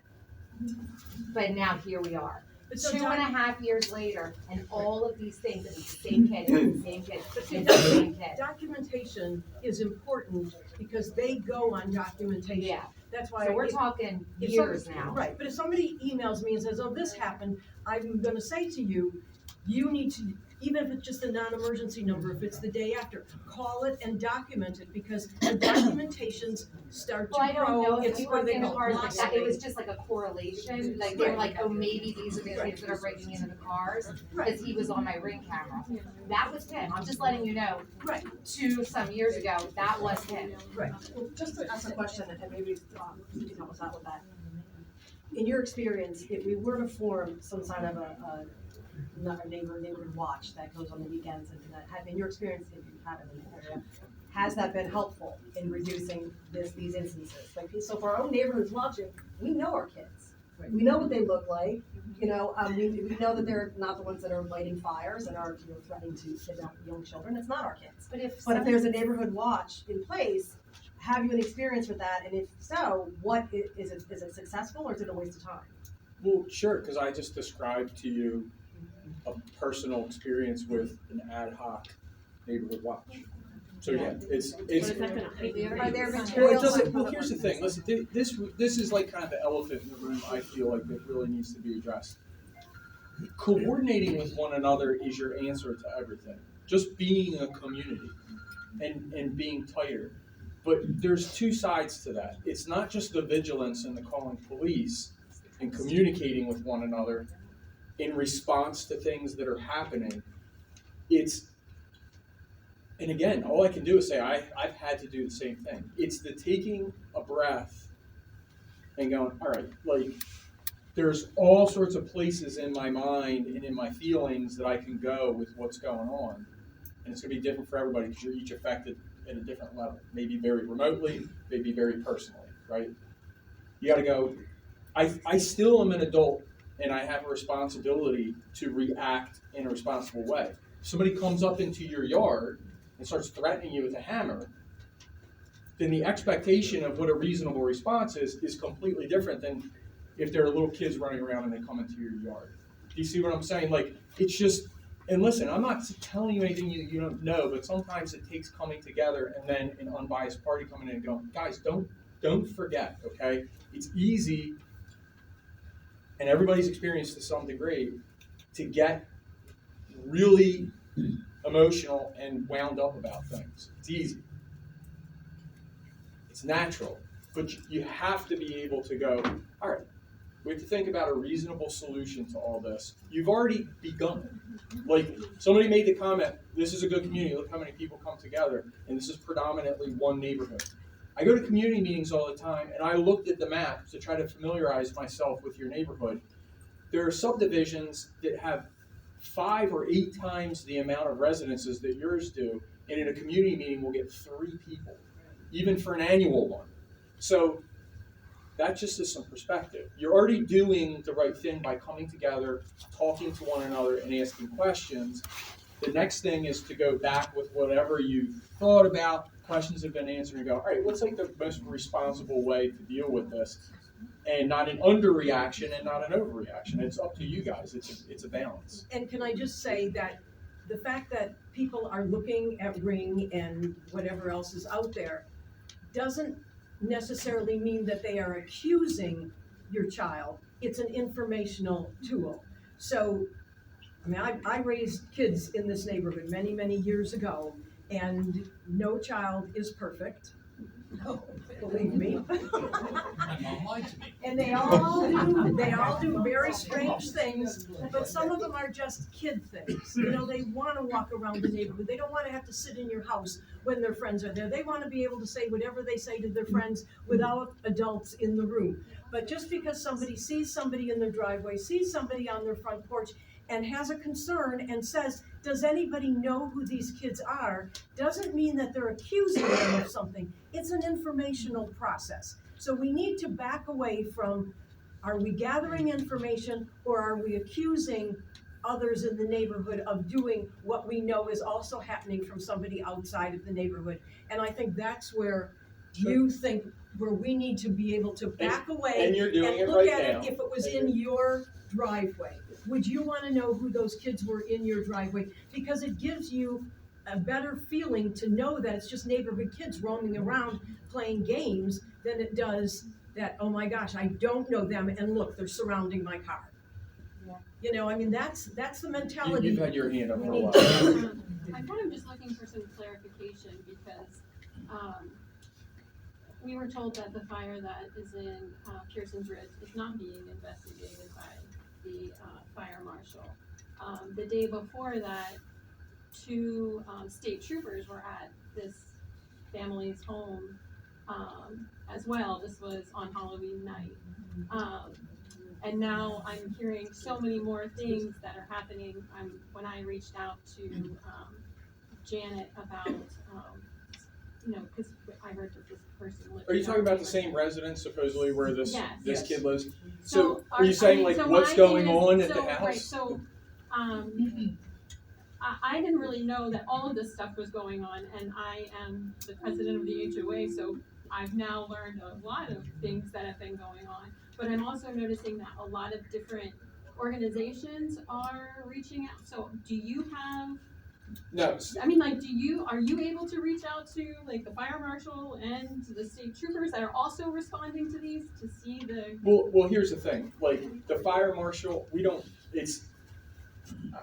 But now here we are. But so 2.5 years later, and all of these things, it's the same kid, it's the same kid, But it's see, the same kid. documentation is important because they go on documentation. Yeah. That's why. So we're if- talking if years some- now. Right, but if somebody emails me and says, oh, this happened, I'm gonna say to you, you need to, even if it's just a non-emergency number, if it's the day after, call it and document it, because the documentations start Well, I to don't know grow, if it's we where worked they in the go cars like that, it was blossoming. just like a correlation, like they were like, oh, maybe these are the kids that are breaking into the cars, because he was on my Ring camera. That was him, I'm just letting you know, Right, some years ago, that was him. right. Well, just to ask a question, and maybe you can help us out with that. In your experience, if we were to form some kind of not a neighborhood watch that goes on the weekends and that, in your experience, if you've had it in the area, has that been helpful in reducing these instances? Like, so for our own neighborhoods watching, we know our kids. We know what they look like, we know that they're not the ones that are lighting fires and are, threatening to kidnap young children, it's not our kids. But if there's a neighborhood watch in place, have you an experience with that, and if so, what is it successful or is it a waste of time? Well, sure, because I just described to you a personal experience with an ad hoc neighborhood watch. So yeah, it's. But is that gonna heighten? Are there Well, materials? it doesn't, well, here's the thing, listen, this is like kind of the elephant in the room, I feel like, that really needs to be addressed. Coordinating with one another is your answer to everything. Just being a community and being tighter. But there's two sides to that. It's not just the vigilance and the calling police and communicating with one another in response to things that are happening. And again, all I can do is say I've had to do the same thing. It's the taking a breath and going, all right, like there's all sorts of places in my mind and in my feelings that I can go with what's going on. And it's gonna be different for everybody because you're each affected at a different level. Maybe very remotely, maybe very personally, right? You gotta go, I still am an adult and I have a responsibility to react in a responsible way. If somebody comes up into your yard and starts threatening you with a hammer, then the expectation of what a reasonable response is completely different than if there are little kids running around and they come into your yard. Do you see what I'm saying? Like, it's just, and listen, I'm not telling you anything you don't know, but sometimes it takes coming together and then an unbiased party coming in and going, guys, don't forget, okay? It's easy, and everybody's experienced to some degree, to get really emotional and wound up about things. It's easy. It's natural. But you have to be able to go, all right, we have to think about a reasonable solution to all this. You've already begun. Like, somebody made the comment, this is a good community, look how many people come together, and this is predominantly one neighborhood. I go to community meetings all the time, and I looked at the map to try to familiarize myself with your neighborhood. There are subdivisions that have 5 or 8 times the amount of residences that yours do, and in a community meeting we'll get 3 people, even for an annual one. So that just is some perspective. You're already doing the right thing by coming together, talking to one another, and asking questions. The next thing is to go back with whatever you've thought about, questions have been answered, and go, all right, what's like the most responsible way to deal with this? And not an underreaction and not an overreaction. It's up to you guys. It's a balance. And can I just say that the fact that people are looking at Ring and whatever else is out there doesn't necessarily mean that they are accusing your child. It's an informational tool. So, I mean, I raised kids in this neighborhood many, many years ago, and no child is perfect. No, believe me. My mom lied to me. And they all do very strange things, but some of them are just kid things. You know, they want to walk around the neighborhood. They don't want to have to sit in your house when their friends are there. They want to be able to say whatever they say to their friends without adults in the room. But just because somebody sees somebody in their driveway, sees somebody on their front porch, and has a concern and says, does anybody know who these kids are, doesn't mean that they're accusing them of something. It's an informational process. So we need to back away from, are we gathering information or are we accusing others in the neighborhood of doing what we know is also happening from somebody outside of the neighborhood? And I think that's where you think, where we need to be able to back away And you're doing it look right at now. it if it was in your driveway. Would you wanna know who those kids were in your driveway? Because it gives you a better feeling to know that it's just neighborhood kids roaming around playing games than it does that, oh my gosh, I don't know them and look, they're surrounding my car. Yeah. You know, I mean, that's the mentality. You've had your hand up for a we need while. to- I'm kind of just looking for some clarification because, we were told that the fire that is in, Pearson's Ridge is not being investigated by the, fire marshal. The day before that, two, state troopers were at this family's home, as well. This was on Halloween night. And now I'm hearing so many more things that are happening. When I reached out to, Janet about, you know, cause I heard that this person lived. Are you in talking about the Halloween. same residence supposedly where this Yes. kid lives? So So are you saying like so what's my going thing is- on at the so, house? Right, so, I didn't really know that all of this stuff was going on, and I am the president of the HOA, so I've now learned a lot of things that have been going on. But I'm also noticing that a lot of different organizations are reaching out. So do you have, No. I mean, like, are you able to reach out to like the fire marshal and the state troopers that are also responding to these to see the? Well, here's the thing. Like the fire marshal,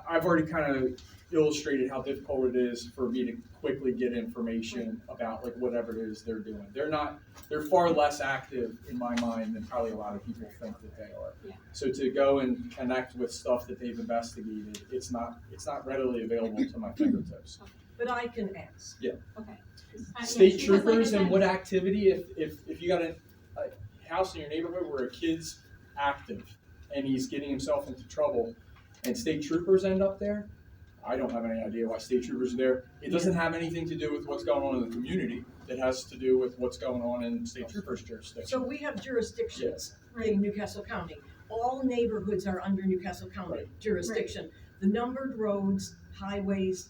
I've already kind of illustrated how difficult it is for me to quickly get information about like whatever it is they're doing. They're far less active in my mind than probably a lot of people think that they are. Yeah. So to go and connect with stuff that they've investigated, it's not readily available to my fingertips. But I can ask. Yeah. Okay. State troopers and what activity, if you got a house in your neighborhood where a kid's active and he's getting himself into trouble and state troopers end up there, I don't have any idea why state troopers are there. It doesn't have anything to do with what's going on in the community. It has to do with what's going on in state troopers' jurisdiction. So we have jurisdictions in Newcastle County. All neighborhoods are under Newcastle County jurisdiction. The numbered roads, highways,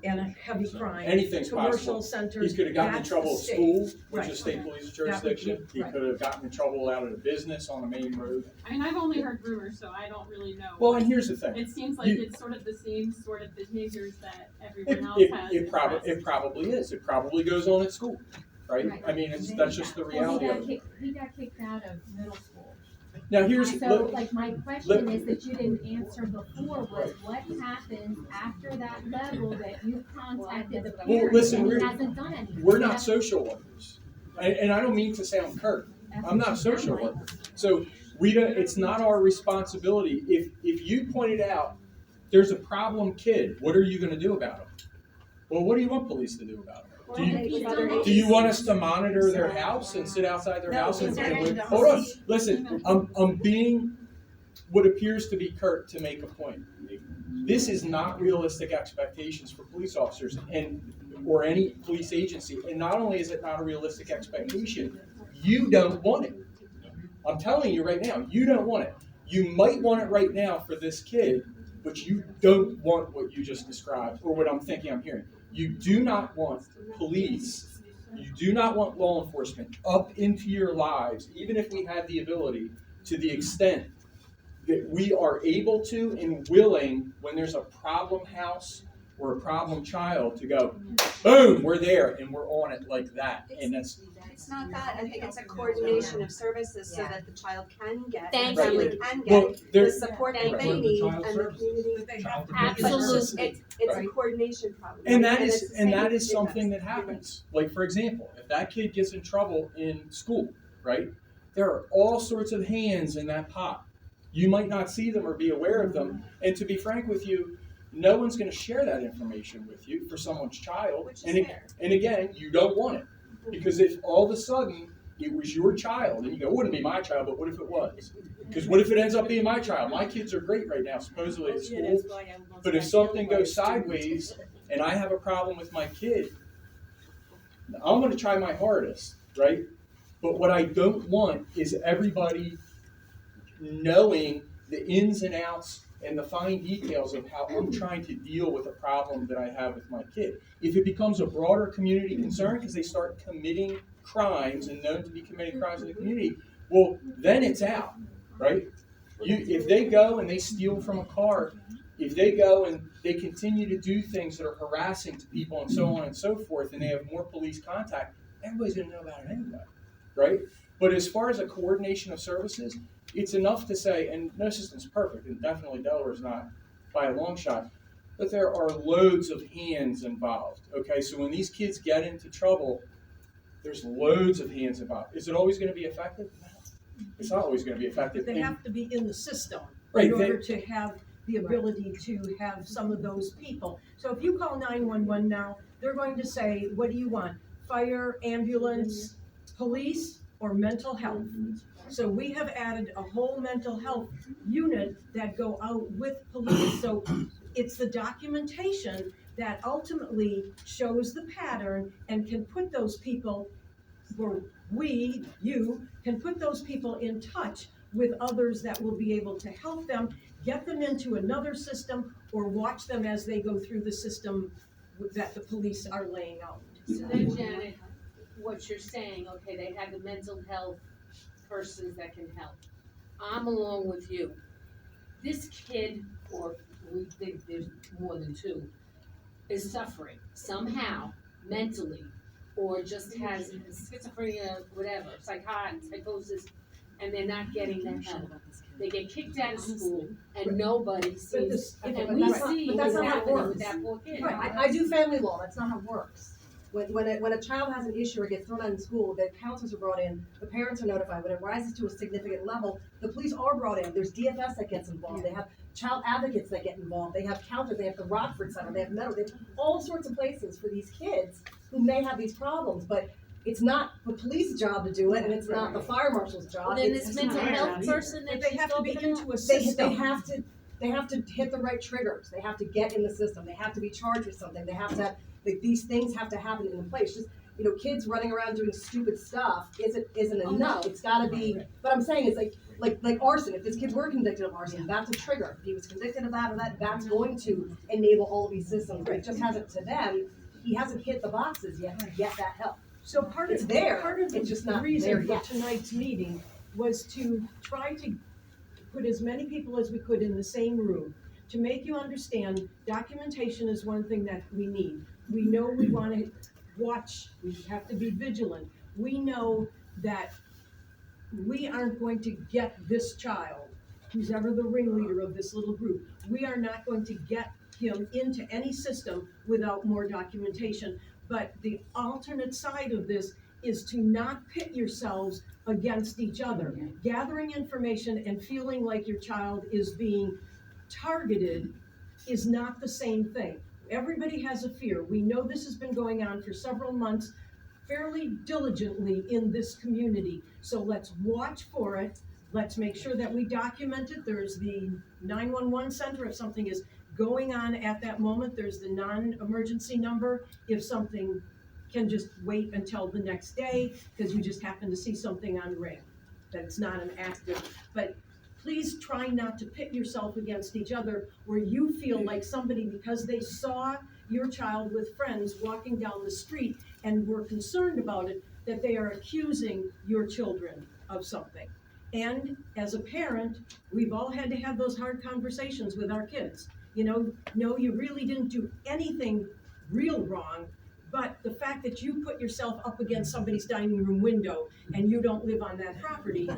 and a heavy crime. Anything's commercial possible. centers. He could have gotten in that's trouble the at state. school, which Right. is state police That would jurisdiction. be- He right. could have gotten in trouble out at a business on a main road. I mean, I've only heard rumors, so I don't really know. Well, and here's the thing. It seems like You- it's sort of the same sort of behaviors that everyone else has. It probably is. It probably goes on at school, right? Right. I mean, that's just the reality of it. He got kicked out of middle school. Now, here's, So, like, my question let- is that you didn't answer before was what happens after that level that you contacted the Well, parents listen, and he we're- hasn't done anything? we're not social workers. And I don't mean to sound curt. I'm not a social worker. So it's not our responsibility. If you pointed out there's a problem kid, what are you gonna do about him? Well, what do you want police to do about him? Do you want us to monitor their house and sit outside their house and hold on, listen, I'm being what appears to be curt to make a point. This is not realistic expectations for police officers or any police agency. And not only is it not a realistic expectation, you don't want it. I'm telling you right now, you don't want it. You might want it right now for this kid, but you don't want what you just described or what I'm thinking I'm hearing. You do not want police, you do not want law enforcement up into your lives, even if we had the ability, to the extent that we are able to and willing, when there's a problem house or a problem child, to go, boom, we're there and we're on it like that. And that's It's not that, I think it's a coordination of services so that the child can get, Thank the family you. can Well, get there- the support that Right. they need Child and the services. community. Absolutely. It's a coordination problem. And right? that it's is the same with something that us. happens. Like, for example, if that kid gets in trouble in school, right? There are all sorts of hands in that pot. You might not see them or be aware of them. And to be frank with you, no one's going to share that information with you for someone's child. Which is And fair. again, you don't want it. Because if all of a sudden it was your child, and you go, it wouldn't be my child, but what if it was? Because what if it ends up being my child? My kids are great right now, supposedly at school, but if something goes sideways and I have a problem with my kid, I'm gonna try my hardest, right? But what I don't want is everybody knowing the ins and outs and the fine details of how I'm trying to deal with a problem that I have with my kid. If it becomes a broader community concern because they start committing crimes and known to be committing crimes in the community, well, then it's out, right? If they go and they steal from a car, if they go and they continue to do things that are harassing to people and so on and so forth, and they have more police contact, everybody's gonna know about it anyway, right? But as far as a coordination of services, it's enough to say, and no system's perfect, and definitely Delaware's not by a long shot, but there are loads of hands involved, okay? So when these kids get into trouble, there's loads of hands involved. Is it always gonna be effective? No, it's not always gonna be effective. But they have to be in the system Right, in order to have the ability to have some of those people. So if you call 911 now, they're going to say, what do you want? Fire, ambulance, police, or mental health? So we have added a whole mental health unit that go out with police. So it's the documentation that ultimately shows the pattern and can put those people, or you can put those people in touch with others that will be able to help them, get them into another system, or watch them as they go through the system that the police are laying out. So then, Janet, what you're saying, okay, they have the mental health persons that can help. I'm along with you. This kid, or we think there's more than two, is suffering somehow, mentally, or just has schizophrenia, whatever, psychosis, and they're not getting the help. They get kicked out of school, and nobody sees, and we see what's happening with that poor kid. Right, I do family law, that's not how it works. When a child has an issue or gets thrown out in school, the counselors are brought in, the parents are notified. When it rises to a significant level, the police are brought in. There's DFS that gets involved. They have child advocates that get involved. They have counselors. They have the Rockford Center. They have Meadow. They have all sorts of places for these kids who may have these problems. But it's not the police's job to do it, and it's not the fire marshal's job. Well, then this mental health person that they have to be into a They system. they have to hit the right triggers. They have to get in the system. They have to be charged with something. They have to have, these things have to happen in place. Just, kids running around doing stupid stuff isn't enough. It's gotta be, but I'm saying it's like arson. If this kid were convicted of arson, that's a trigger. If he was convicted of that or that, that's going to enable all of these systems. It just hasn't, to them, he hasn't hit the boxes yet to get that help. So part of the reason for tonight's meeting was to try to put as many people as we could in the same room to make you understand documentation is one thing that we need. We know we want to watch, we have to be vigilant. We know that we aren't going to get this child, who's ever the ringleader of this little group, we are not going to get him into any system without more documentation. But the alternate side of this is to not pit yourselves against each other. Gathering information and feeling like your child is being targeted is not the same thing. Everybody has a fear. We know this has been going on for several months fairly diligently in this community. So let's watch for it. Let's make sure that we document it. There's the 911 center if something is going on at that moment. There's the non-emergency number if something can just wait until the next day because you just happen to see something on RAM that's not an active. But please try not to pit yourself against each other where you feel like somebody, because they saw your child with friends walking down the street and were concerned about it, that they are accusing your children of something. And as a parent, we've all had to have those hard conversations with our kids. No, you really didn't do anything real wrong, but the fact that you put yourself up against somebody's dining room window and you don't live on that property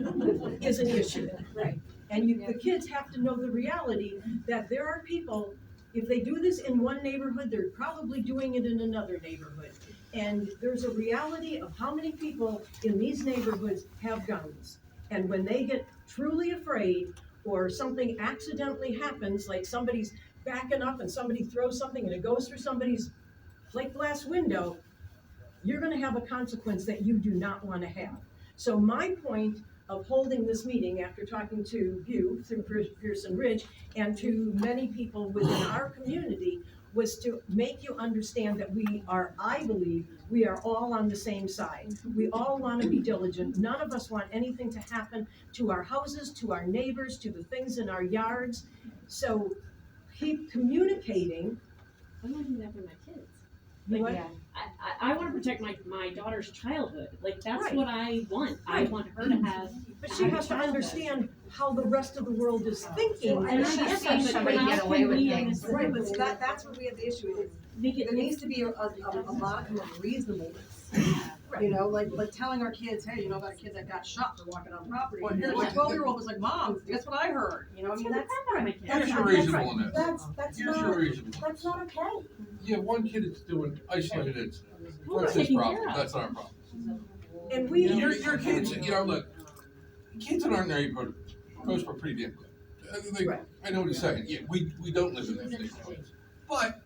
is an issue. Right. And the kids have to know the reality that there are people, if they do this in one neighborhood, they're probably doing it in another neighborhood. And there's a reality of how many people in these neighborhoods have guns. And when they get truly afraid or something accidentally happens, like somebody's backing up and somebody throws something and it goes through somebody's plate glass window, you're gonna have a consequence that you do not wanna have. So my point of holding this meeting after talking to you through Pearson Ridge and to many people within our community was to make you understand that I believe, we are all on the same side. We all want to be diligent. None of us want anything to happen to our houses, to our neighbors, to the things in our yards. So keep communicating. I want to do that for my kids. You Like, what? I want to protect my daughter's childhood. Like, that's Right. what I want. I want her to have. But she has to understand how the rest of the world is thinking. And And I she get has that, to but somebody how get can away with we things. understand- Right, but that's where we have the issue, is Make it- there needs to be a modicum of reasonableness. You know, like telling our kids, hey, you know about a kid that got shot for walking on property. Or And here's my what- 12-year-old was like, Mom, guess what I heard? You know, I mean, that's Here's your not reasonableness. That's Here's your reasonableness. that's not okay. Yeah, one kid is doing isolated incident. Who am I That's his taking care problem, of? that's our problem. And we. Your kids, you know, look, kids in our neighborhood, most are pretty damn good. Right. I know what he's saying, yeah, we don't live in those neighborhoods. But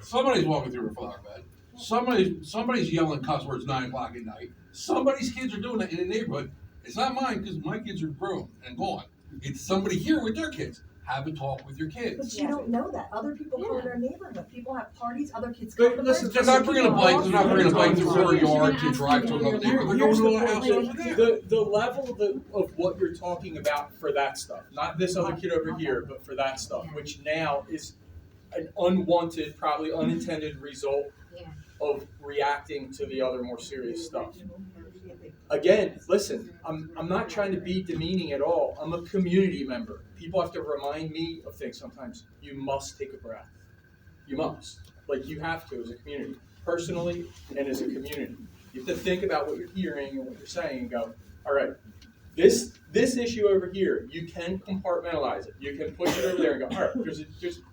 somebody's walking through a flower bed, somebody's yelling cuss words 9 o'clock at night, somebody's kids are doing it in the neighborhood. It's not mine, because my kids are grown and gone. It's somebody here with their kids. Have a talk with your But kids. you don't know that. Other people come in our neighborhood. People have parties, other kids come But to listen, They're not bringing a bike, they're not bringing a bike through her yard to drive to another neighborhood. They're going to a house over there. The level of what you're talking about for that stuff, not this other kid over here, but for that stuff, which now is an unwanted, probably unintended result Yeah. of reacting to the other more serious stuff. Again, listen, I'm not trying to be demeaning at all. I'm a community member. People have to remind me of things sometimes. You must take a breath. You must. Like, you have to as a community, personally and as a community. You have to think about what you're hearing and what you're saying and go, all right, this issue over here, you can compartmentalize it. You can push it over there and go, all right, there's a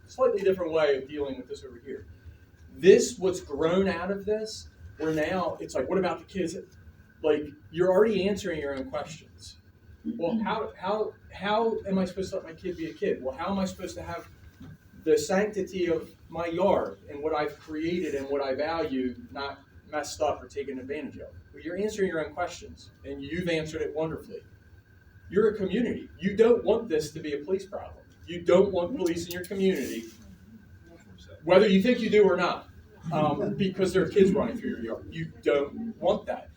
slightly different way of dealing with this over here. What's grown out of this, where now it's like, what about the kids? Like, you're already answering your own questions. Well, how am I supposed to let my kid be a kid? Well, how am I supposed to have the sanctity of my yard and what I've created and what I value not messed up or taken advantage of? Well, you're answering your own questions, and you've answered it wonderfully. You're a community. You don't want this to be a police problem. You don't want police in your community, whether you think you do or not, because there are kids running through your yard. You don't want that.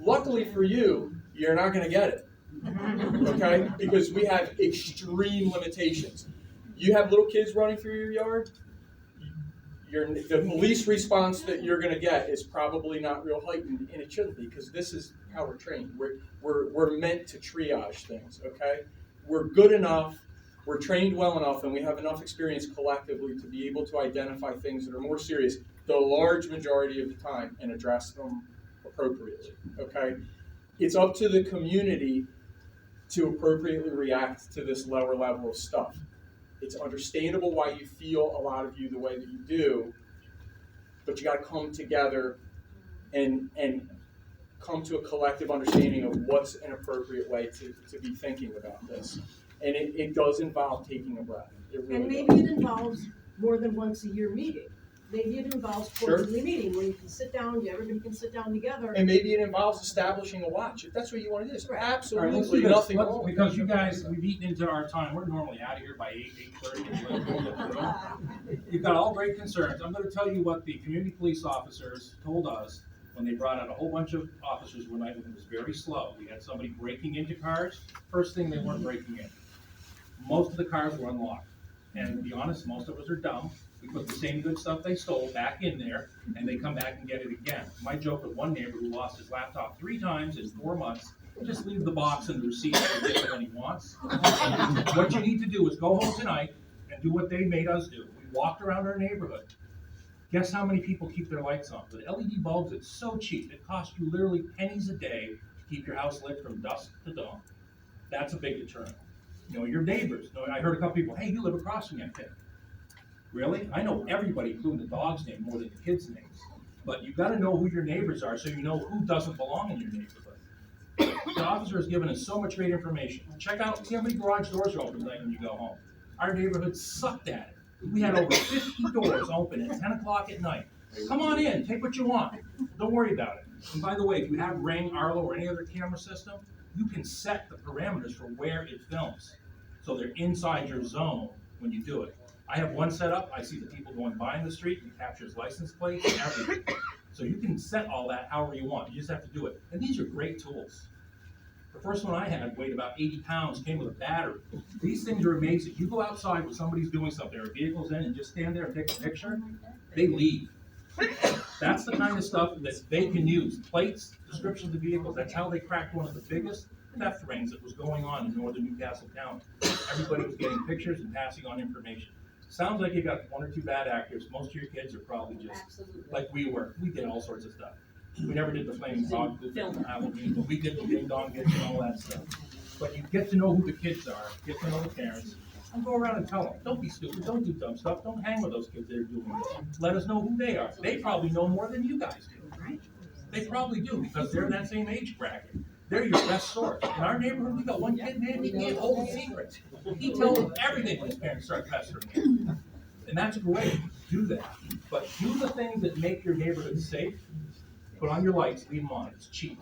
Luckily for you, you're not going to get it, okay? Because we have extreme limitations. You have little kids running through your yard, the police response that you're going to get is probably not real heightened, and it shouldn't be, because this is how we're trained. We're meant to triage things, okay? We're good enough, we're trained well enough, and we have enough experience collectively to be able to identify things that are more serious the large majority of the time and address them appropriately, okay? It's up to the community to appropriately react to this lower level of stuff. It's understandable why you feel, a lot of you, the way that you do, but you gotta come together and come to a collective understanding of what's an appropriate way to be thinking about this. And it does involve taking a breath. It really And maybe does. it involves more than once a year meeting. Maybe it involves quarterly meeting where you can sit down, everybody can sit down together. And maybe it involves establishing a watch, if that's what you wanna do. There's All right, let's absolutely do this. nothing wrong with it. Because you guys, we've eaten into our time, we're normally out of here by 8:30. You've got all great concerns. I'm gonna tell you what the community police officers told us when they brought out a whole bunch of officers one night, and it was very slow. We had somebody breaking into cars. First thing, they weren't breaking in. Most of the cars were unlocked. And to be honest, most of us are dumb. We put the same good stuff they stole back in there, and they come back and get it again. My joke with one neighbor who lost his laptop 3 times in 4 months, just leave the box and the receipt and get it when he wants. What you need to do is go home tonight and do what they made us do. We walked around our neighborhood. Guess how many people keep their lights on? With LED bulbs, it's so cheap. It costs you literally pennies a day to keep your house lit from dusk to dawn. That's a big deterrent. You know, your neighbors. You know, I heard a couple people, hey, you live across from me. I think, really? I know everybody, including the dog's name, more than the kids' names. But you gotta know who your neighbors are so you know who doesn't belong in your neighborhood. The officer has given us so much great information. Check out, see how many garage doors are open tonight when you go home. Our neighborhood sucked at it. We had over 50 doors open at 10 o'clock at night. Come on in, take what you want. Don't worry about it. And by the way, if you have Ring, Arlo, or any other camera system, you can set the parameters for where it films. So they're inside your zone when you do it. I have one set up, I see the people going by in the street, it captures license plates, everything. So you can set all that however you want, you just have to do it. And these are great tools. The first one I had weighed about 80 pounds, came with a battery. These things are amazing. You go outside when somebody's doing something, or a vehicle's in, and just stand there and take a picture, they leave. That's the kind of stuff that they can use. Plates, descriptions of vehicles, that's how they cracked one of the biggest theft rings that was going on in northern Newcastle County. Everybody was getting pictures and passing on information. Sounds like you got one or two bad actors. Most of your kids are probably just like we were. We did all sorts of stuff. We never did the flaming dog film Halloween, but we did the ding dong hits and all that stuff. But you get to know who the kids are, get to know the parents, and go around and tell them, don't be stupid, don't do dumb stuff, don't hang with those kids that are doing this. Let us know who they are. They probably know more than you guys do. They probably do, because they're in that same age bracket. They're your best source. In our neighborhood, we got one kid, man, he can't hold a secret. He tells them everything when his parents start pestering him. And that's great, do that. But do the things that make your neighborhood safe. Put on your lights, leave them on, it's cheap.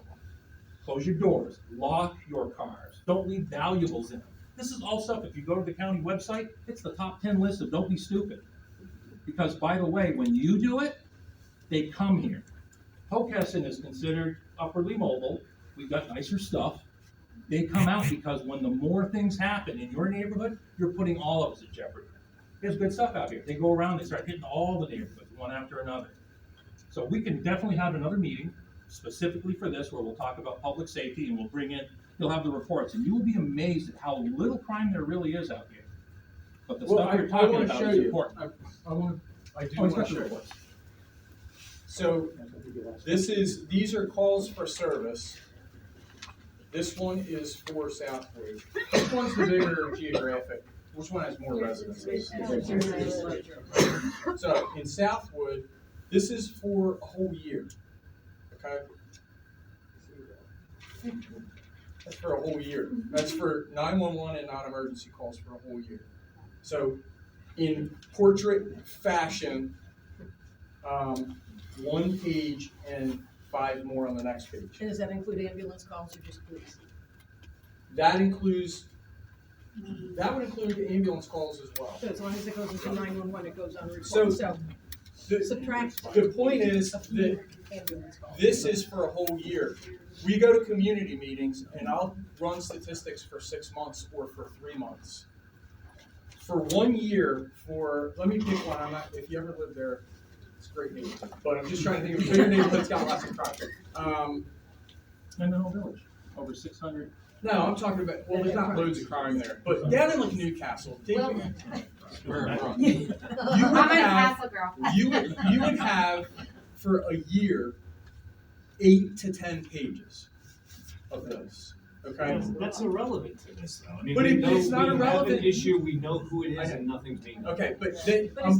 Close your doors, lock your cars, don't leave valuables in them. This is all stuff, if you go to the county website, it's the top 10 list of don't be stupid. Because by the way, when you do it, they come here. Hockessin is considered upwardly mobile, we've got nicer stuff. They come out because when the more things happen in your neighborhood, you're putting all of us at jeopardy. There's good stuff out here. They go around, they start hitting all the neighborhoods, one after another. So we can definitely have another meeting specifically for this, where we'll talk about public safety, and we'll bring in, you'll have the reports, and you will be amazed at how little crime there really is out here. But the stuff you're talking about is important. I do want to show you. So these are calls for service. This one is for Southwood. Which one's the bigger geographic? Which one has more residences? So in Southwood, this is for a whole year, okay? That's for a whole year. That's for 911 and non-emergency calls for a whole year. So in portrait fashion, 1 page and 5 more on the next page. And does that include ambulance calls or just police? That would include the ambulance calls as well. So as long as it goes into 911, it goes on So, report. So subtract. The point is that ambulance calls. this is for a whole year. We go to community meetings and I'll run statistics for 6 months or for 3 months. For 1 year, let me pick one. If you ever lived there, it's a great neighborhood. But I'm just trying to think of a bigger neighborhood that's got lots of crime. Mendenhall Village, over 600. No, I'm talking about, well, there's not loads of crime there, but down in like Newcastle, you would have for a year 8 to 10 pages of this. Okay, That's irrelevant to this, though. I mean, but it's not we have irrelevant. an issue. We know who it is, and nothing's being done. Okay, but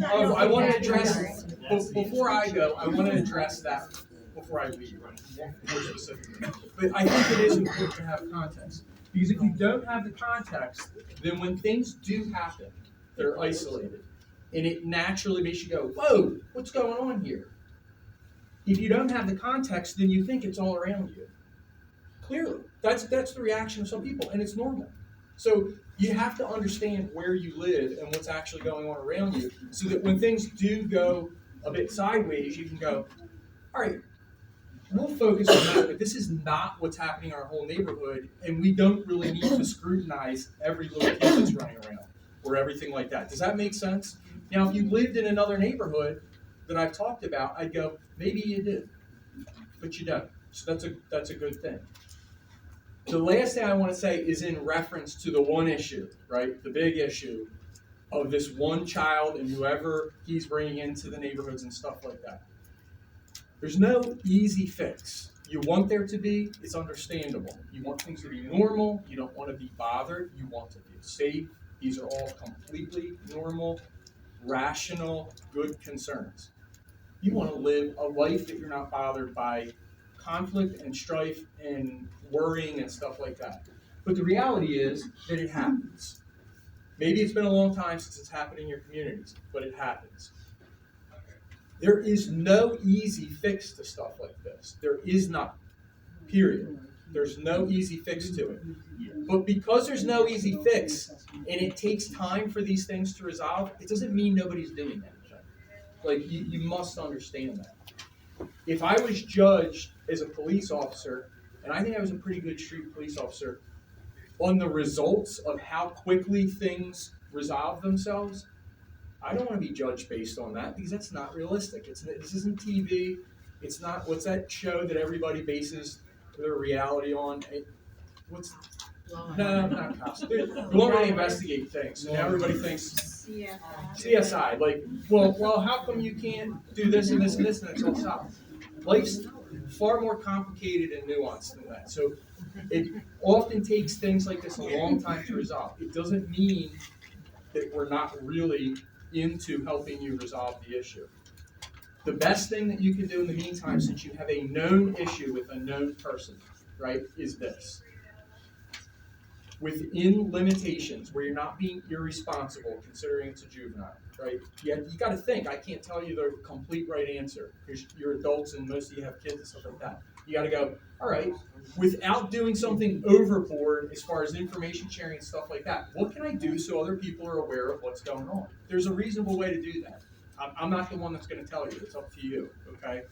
I want to address before I go. I want to address that before I leave, more specifically. But I think it is important to have context, because if you don't have the context, then when things do happen, they're isolated, and it naturally makes you go, "Whoa, what's going on here?" If you don't have the context, then you think it's all around you. Clearly, that's the reaction of some people, and it's normal. So you have to understand where you live and what's actually going on around you, so that when things do go a bit sideways, you can go, all right, we'll focus on that, but this is not what's happening in our whole neighborhood, and we don't really need to scrutinize every little kid that's running around or everything like that. Does that make sense? Now, if you lived in another neighborhood that I've talked about, I'd go, maybe you do, but you don't. So that's a good thing. The last thing I want to say is in reference to the one issue, right? The big issue of this one child and whoever he's bringing into the neighborhoods and stuff like that. There's no easy fix. You want there to be, it's understandable. You want things to be normal. You don't want to be bothered. You want to be safe. These are all completely normal, rational, good concerns. You want to live a life that you're not bothered by conflict and strife and worrying and stuff like that. But the reality is that it happens. Maybe it's been a long time since it's happened in your communities, but it happens. There is no easy fix to stuff like this. There is not, period. There's no easy fix to it. But because there's no easy fix, and it takes time for these things to resolve, it doesn't mean nobody's doing anything. Like, you must understand that. If I was judged as a police officer, and I think I was a pretty good street police officer, on the results of how quickly things resolve themselves, I don't want to be judged based on that, because that's not realistic. This isn't TV. It's not, what's that show that everybody bases their reality on? No, not cops. The one where they investigate things. So now everybody thinks CSI. Like, well, how come you can't do this and this and this and it's all solved? Life's far more complicated and nuanced than that. So it often takes things like this a long time to resolve. It doesn't mean that we're not really into helping you resolve the issue. The best thing that you can do in the meantime, since you have a known issue with a known person, right, is this. Within limitations, where you're not being irresponsible, considering it's a juvenile, right? You got to think. I can't tell you the complete right answer, because you're adults and most of you have kids and stuff like that. You got to go, all right, without doing something overboard as far as information sharing and stuff like that, what can I do so other people are aware of what's going on? There's a reasonable way to do that. I'm not the one that's going to tell you. It's up to you, okay?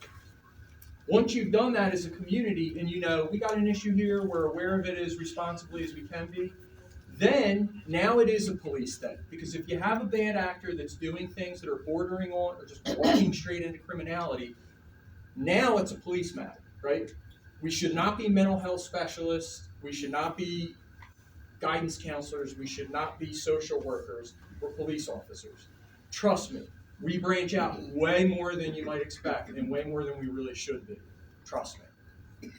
Once you've done that as a community and you know, we got an issue here, we're aware of it as responsibly as we can be, then now it is a police thing. Because if you have a bad actor that's doing things that are bordering on or just walking straight into criminality, now it's a police matter, right? We should not be mental health specialists. We should not be guidance counselors. We should not be social workers. We're police officers. Trust me. We branch out way more than you might expect and way more than we really should be. Trust me.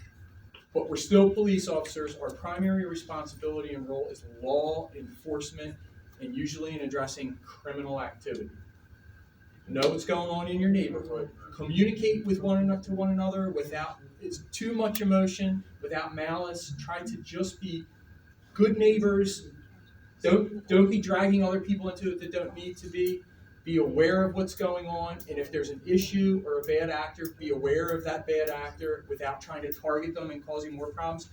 But we're still police officers. Our primary responsibility and role is law enforcement and usually in addressing criminal activity. Know what's going on in your neighborhood. Communicate with one another without it's too much emotion, without malice. Try to just be good neighbors. Don't be dragging other people into it that don't need to be. Be aware of what's going on, and if there's an issue or a bad actor, be aware of that bad actor without trying to target them and causing more problems.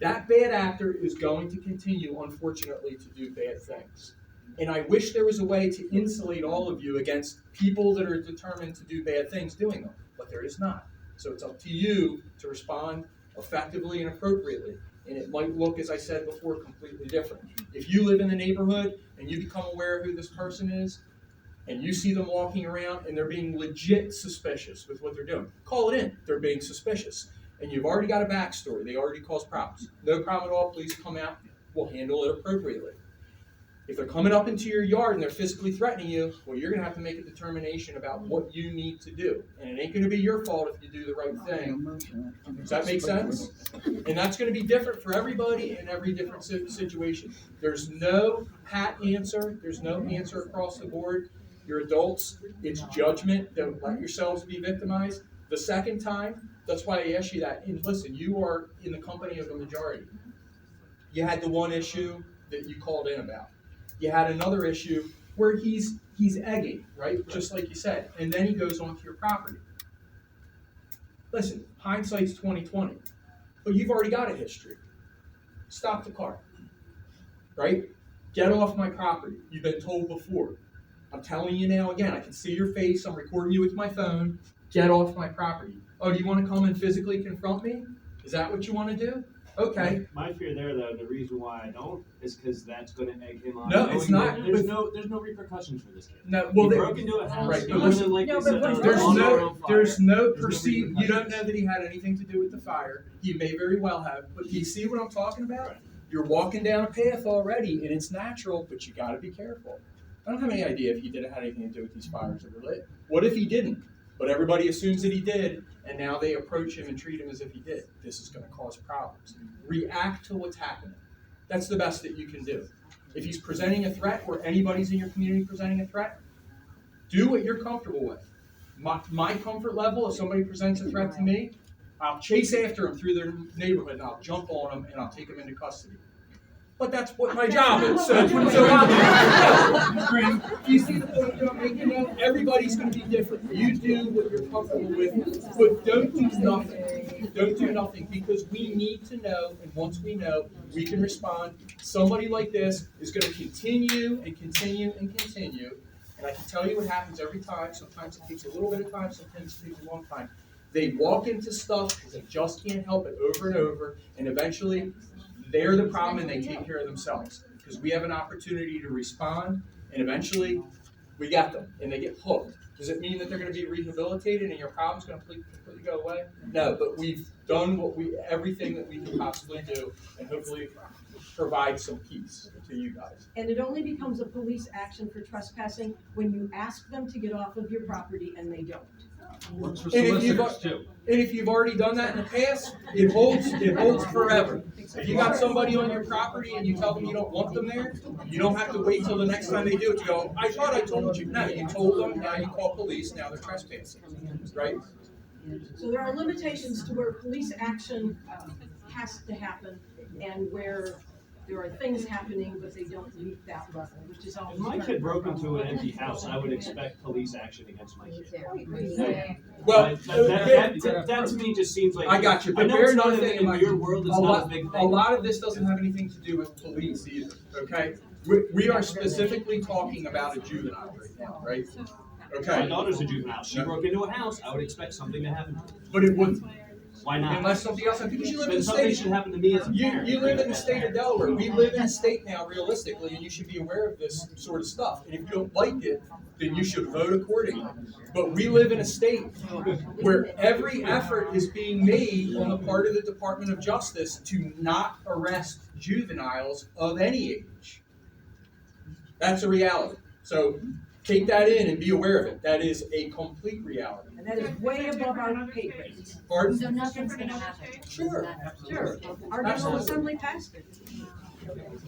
That bad actor is going to continue, unfortunately, to do bad things. And I wish there was a way to insulate all of you against people that are determined to do bad things doing them, but there is not. So it's up to you to respond effectively and appropriately. And it might look, as I said before, completely different. If you live in the neighborhood and you become aware of who this person is, and you see them walking around and they're being legit suspicious with what they're doing, call it in. They're being suspicious. And you've already got a backstory. They already caused problems. No problem at all. Police come out. We'll handle it appropriately. If they're coming up into your yard and they're physically threatening you, well, you're going to have to make a determination about what you need to do. And it ain't going to be your fault if you do the right thing. Does that make sense? And that's going to be different for everybody in every different situation. There's no pat answer. There's no answer across the board. You're adults. It's judgment. Don't let yourselves be victimized. The second time, that's why I asked you that. And listen, you are in the company of the majority. You had the one issue that you called in about. You had another issue where he's egging, right? Just like you said. And then he goes onto your property. Listen, hindsight's 20/20. But you've already got a history. Stop the car. Right? Get off my property. You've been told before. I'm telling you now again, I can see your face, I'm recording you with my phone, get off my property. Oh, do you want to come and physically confront me? Is that what you want to do? Okay. My fear there, though, the reason why I don't is because that's going to egg him on. No, it's not. There's no repercussions for this kid. No, well, he broke into a house. Right, More than likely set there's no perceived. You don't know that he had anything to do with the fire. He may very well have. But do you see what I'm talking about? Right. You're walking down a path already, and it's natural, but you got to be careful. I don't have any idea if he did have anything to do with these fires that were lit. What if he didn't? But everybody assumes that he did, and now they approach him and treat him as if he did. This is going to cause problems. React to what's happening. That's the best that you can do. If he's presenting a threat, or anybody's in your community presenting a threat, do what you're comfortable with. My comfort level, if somebody presents a threat to me, I'll chase after them through their neighborhood, and I'll jump on them, and I'll take them into custody. but that's what my job is, so I'm you see the point I'm making? You know, everybody's gonna be different. You do what you're comfortable with, but don't do nothing. Don't do nothing, because we need to know, and once we know, we can respond. Somebody like this is gonna continue and continue and continue, and I can tell you what happens every time. Sometimes it takes a little bit of time, sometimes it takes a long time. They walk into stuff because they just can't help it over and over, and eventually they're the problem and they take care of themselves. Because we have an opportunity to respond, and eventually we get them and they get hooked. Does it mean that they're going to be rehabilitated and your problem's going to completely go away? No, but we've done everything that we can possibly do, and hopefully provide some peace to you guys. And it only becomes a police action for trespassing when you ask them to get off of your property and they don't. Works for And solicitors too. if you've already done that in the past, it holds forever. If you got somebody on your property and you tell them you don't want them there, you don't have to wait till the next time they do it to go, I thought I told you. No, you told them, now you call police, now they're trespassing, right? So there are limitations to where police action has to happen and where there are things happening, but they don't meet that level, which is always. If my kid broke into an empty house, I would expect police action against my kid. Well, that to me just seems like. I got you, I but know bear it's not nothing in your world, it's not a big thing. A lot of this doesn't have anything to do with police either, okay? We are specifically talking about a juvenile right now, right? Okay. My daughter's a juvenile. She broke into a house, I would expect something to happen to her. But it wouldn't. Why not? Unless something else, because you live in Then the something state. should happen to me as a parent. You live in the state of Delaware. We live in a state now, realistically, and you should be aware of this sort of stuff. And if you don't like it, then you should vote accordingly. But we live in a state where every effort is being made on the part of the Department of Justice to not arrest juveniles of any age. That's a reality. So take that in and be aware of it. That is a complete reality. And that is way above our pay grade. Pardon? So nothing's gonna happen. Sure. Sure. Our General Assembly passed it.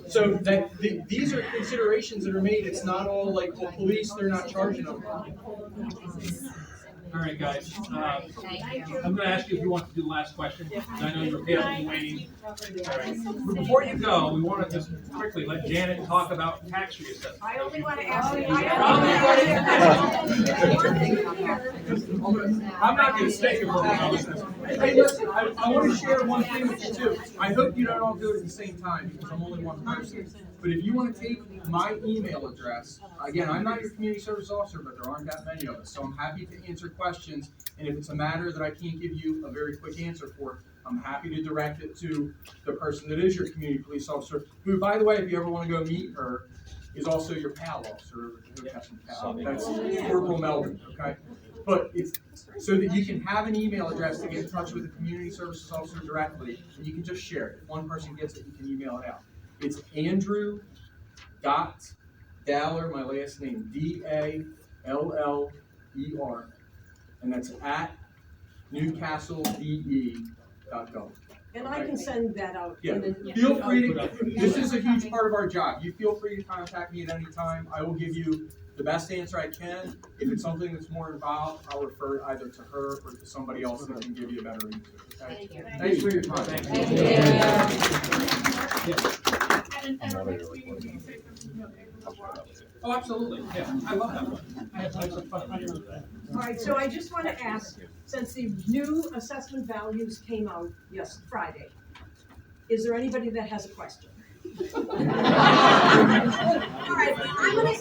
So that these are considerations that are made. It's not all like, well, police, they're not charging them. All right, guys. I'm gonna ask you if you want to do the last question. I know you're patiently waiting. All right. But before you go, we want to just quickly let Janet talk about tax reassessment. I only want to ask you. I'm not going to stay here for a while. Hey, listen, I want to share one thing with you too. I hope you don't all do it at the same time because I'm only one person. But if you want to take my email address, again, I'm not your community service officer, but there aren't that many of us. So I'm happy to answer questions. And if it's a matter that I can't give you a very quick answer for, I'm happy to direct it to the person that is your community police officer, who, by the way, if you ever want to go meet her, is also your PAL officer. That's Corporal Melvin, okay? But it's so that you can have an email address to get in touch with the community services officer directly, and you can just share it. If one person gets it, you can email it out. It's Andrew.Daller, my last name, Daller, and that's at newcastlede.gov. And I can send that out. Yeah, feel free to, this is a huge part of our job. You feel free to contact me at any time. I will give you the best answer I can. If it's something that's more involved, I'll refer it either to her or to somebody else that can give you a better answer. Okay? Thanks for your time. Thank you. Oh, absolutely. Yeah, I love that one. I had some fun. All right, so I just want to ask, since the new assessment values came out Friday, is there anybody that has a question? All right, I'm gonna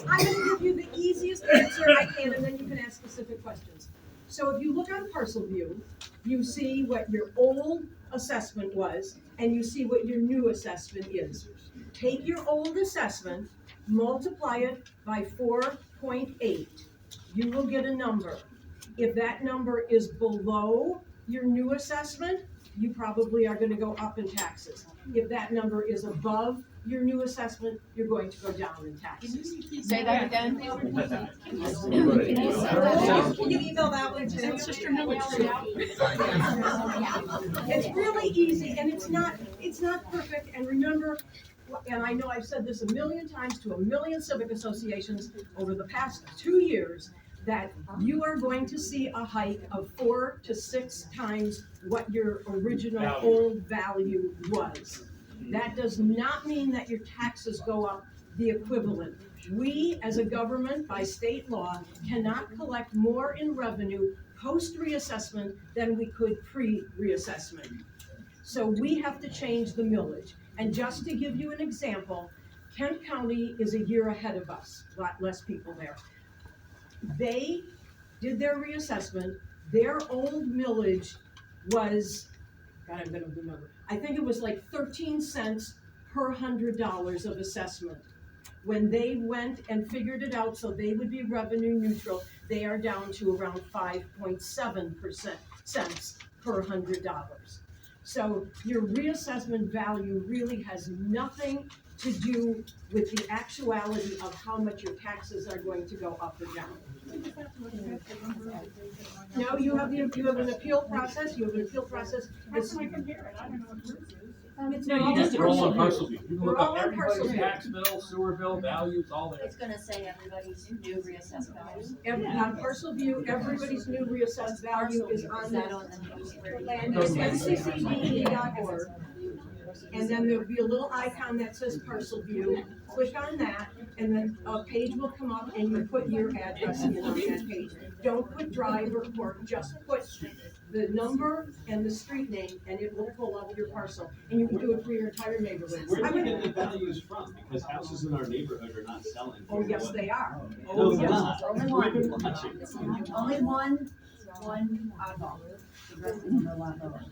give you the easiest answer I can, and then you can ask specific questions. So if you look on Parcel View, you see what your old assessment was, and you see what your new assessment is. Take your old assessment, multiply it by 4.8. You will get a number. If that number is below your new assessment, you probably are going to go up in taxes. If that number is above your new assessment, you're going to go down in taxes. Say that again. Can you email that one to Sister Miller? It's really easy, and it's not perfect. And remember, and I know I've said this a million times to a million civic associations over the past 2 years, that you are going to see a hike of 4 to 6 times what your original old value was. That does not mean that your taxes go up the equivalent. We, as a government, by state law, cannot collect more in revenue post-reassessment than we could pre-reassessment. So we have to change the millage. And just to give you an example, Kent County is a year ahead of us, a lot less people there. They did their reassessment, their old millage was, God, I'm gonna remember, I think it was like 13 cents per $100 of assessment. When they went and figured it out so they would be revenue neutral, they are down to around 5.7 cents per $100. So your reassessment value really has nothing to do with the actuality of how much your taxes are going to go up or down. No, you have an appeal process, That's why I can hear it, I don't know what yours is. No, you just They're all on parcel parcel view. You can They're look all up on everybody's parcel view. tax bill, sewer bill, value, it's all there. It's gonna say everybody's new reassessed values. On parcel view, everybody's new reassessed value is on Is that on the news where you? It's nccd.org. And then there'll be a little icon that says parcel view. Click on that, and then a page will come up, and you put your address in on that page. Don't put drive or port, just put the number and the street name, and it will pull up your parcel. And you can do it for your entire neighborhood. Where do you get the values from? Because houses in our neighborhood are not selling. Oh, yes, they are. No, Oh, they're yes. not. Only We've been one. watching. Only one oddball. The rest of them are a lot lower.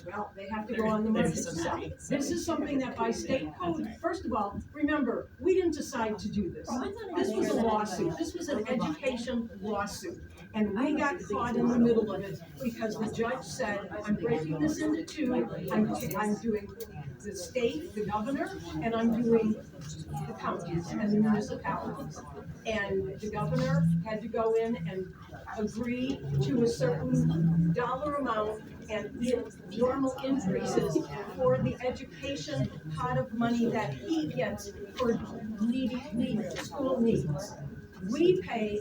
Well, they have to go on the market to sell. This is something that by state code, first of all, remember, we didn't decide to do this. This was a lawsuit, this was an education lawsuit. And we got caught in the middle of it because the judge said, I'm breaking this into two. I'm doing the state, the governor, and I'm doing the counties and the municipalities. And the governor had to go in and agree to a certain dollar amount and normal increases for the education pot of money that he gets for school needs. We pay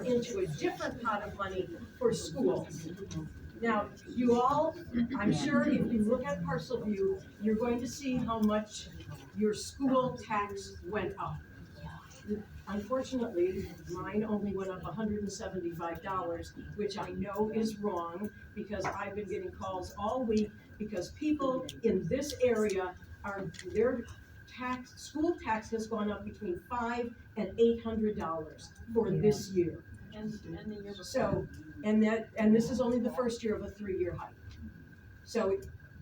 into a different pot of money for schools. Now, you all, I'm sure if you look at parcel view, you're going to see how much your school tax went up. Unfortunately, mine only went up $175, which I know is wrong, because I've been getting calls all week, because people in this area their school tax has gone up between $500 and $800 for this year. And the year before. So, and this is only the first year of a 3-year hike. So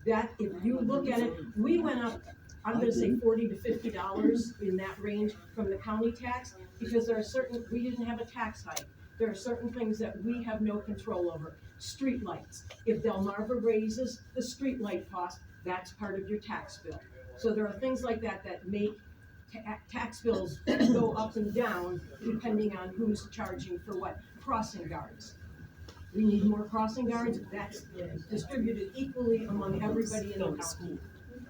that, if you look at it, we went up, I'm gonna say $40 to $50 in that range from the county tax, because there are we didn't have a tax hike. There are certain things that we have no control over. Street lights. If Delmarva raises the street light cost, that's part of your tax bill. So there are things like that that make tax bills go up and down depending on who's charging for what. Crossing guards. We need more crossing guards. That's distributed equally among everybody in the county.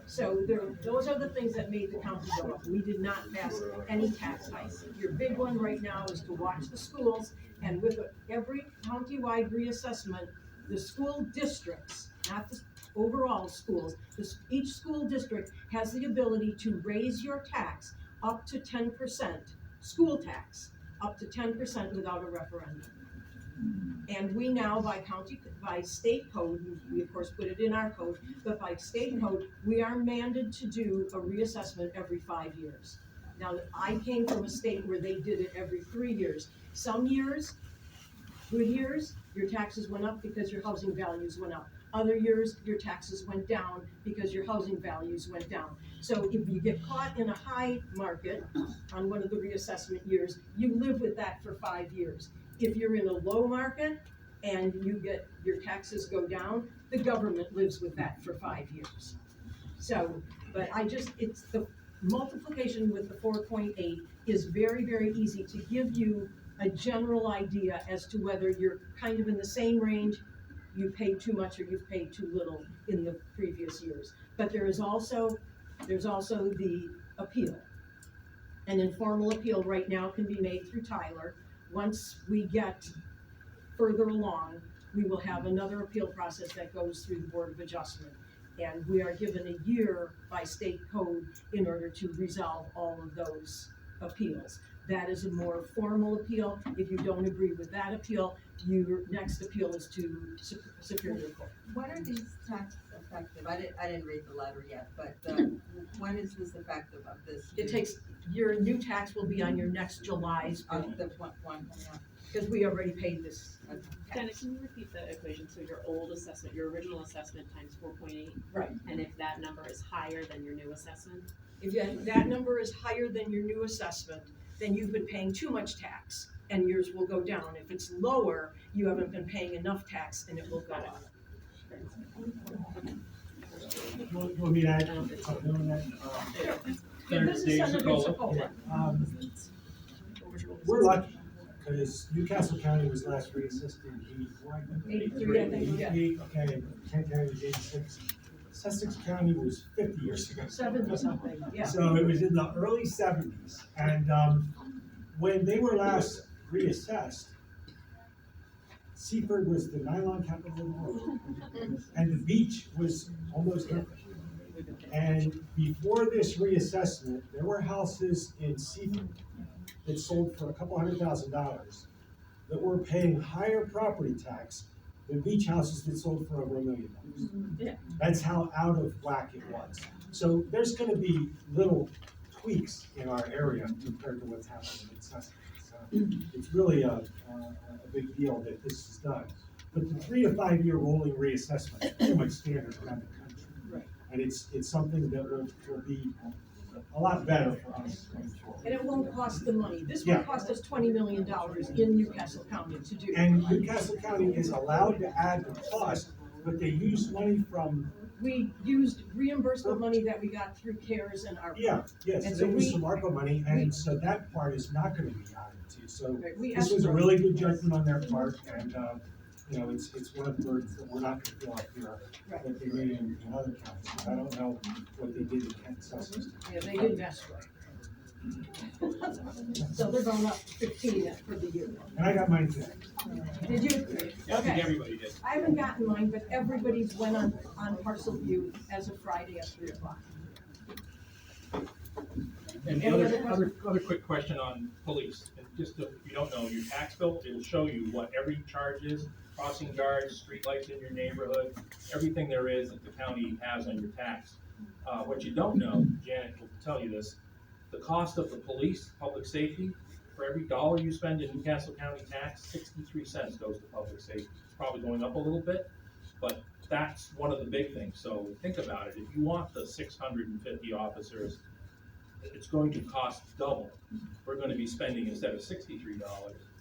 So those are the things that made the county go up. We did not pass any tax hikes. Your big one right now is to watch the schools, and with every countywide reassessment, the school districts, not the overall schools, each school district has the ability to raise your tax up to 10%, school tax, up to 10% without a referendum. And we now, by state code, we of course put it in our code, but by state code, we are mandated to do a reassessment every 5 years. Now, I came from a state where they did it every 3 years. Some years, good years, your taxes went up because your housing values went up. Other years, your taxes went down because your housing values went down. So if you get caught in a high market on one of the reassessment years, you live with that for 5 years. If you're in a low market and your taxes go down, the government lives with that for 5 years. So, but it's the multiplication with the 4.8 is very, very easy to give you a general idea as to whether you're kind of in the same range, you paid too much or you've paid too little in the previous years. But there's also the appeal. An informal appeal right now can be made through Tyler. Once we get further along, we will have another appeal process that goes through the Board of Adjustment. And we are given a year by state code in order to resolve all of those appeals. That is a more formal appeal. If you don't agree with that appeal, your next appeal is to Superior Court. When are these taxes effective? I didn't read the letter yet, but, when is this effective of this? It takes, your new tax will be on your next July's bill, The one, yeah. because we already paid this. Janet, can you repeat the equation? So your old assessment, your original assessment times 4.8, Right. and if that number is higher than your new assessment? If that number is higher than your new assessment, then you've been paying too much tax, and yours will go down. If it's lower, you haven't been paying enough tax, and it will go up. Want me to add on that? Yeah, this is Senator Sokola. We're lucky, because Newcastle County was last reassessed in 83, I think, yeah. 88, okay, Kent County was 86. Sussex County was 50 years ago. 70 something, yeah. So it was in the early 70s, and when they were last reassessed, Seaford was the nylon capital of the world, and the beach was almost empty. And before this reassessment, there were houses in Seaford that sold for a couple $100,000 that were paying higher property tax than beach houses that sold for over $1 million. Yeah. That's how out of whack it was. So there's gonna be little tweaks in our area compared to what's happening in Sussex. So it's really a big deal that this is done. But the 3 to 5 year rolling reassessment is pretty much standard around the country. Right. And it's something that will be a lot better for us going forward. And it won't cost the money. This will Yeah. cost us $20 million in Newcastle County to do. And Newcastle County is allowed to add the cost, but they use money from. We used reimbursement money that we got through CARES and ARPA. Yeah, yes, And they so use some ARPA money, and so that part is not gonna be added to, so Right, we this was a asked- really good judgment on their part, and, it's one of the burdens that we're not gonna feel up here, Right. that they did in other counties. I don't know what they did in Kent, Sussex. Yeah, they did mess with. So they're going up to 15 for the year. And I got mine today. Did you? Yeah, I think Okay. everybody did. I haven't gotten mine, but everybody's went on Parcel View as of Friday at 3 o'clock. And the Any other, other other quick question on police, and just if you don't know, your tax bill, it'll show you what every charge is, crossing guards, street lights in your neighborhood, everything there is that the county has on your tax. What you don't know, Janet will tell you this, the cost of the police, public safety, for every dollar you spend in Newcastle County tax, 63 cents goes to public safety. It's probably going up a little bit, but that's one of the big things. So think about it, if you want the 650 officers, it's going to cost double. We're gonna be spending, instead of $63,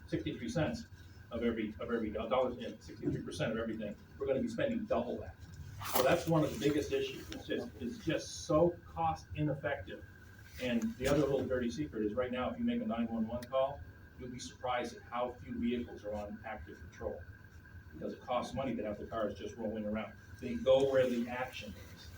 63 cents of every dollar, 63% of everything, we're gonna be spending double that. So that's one of the biggest issues, it's just so cost ineffective. And the other little dirty secret is right now, if you make a 911 call, you'll be surprised at how few vehicles are on active patrol. Because it costs money to have the cars just rolling around. They go where the action is.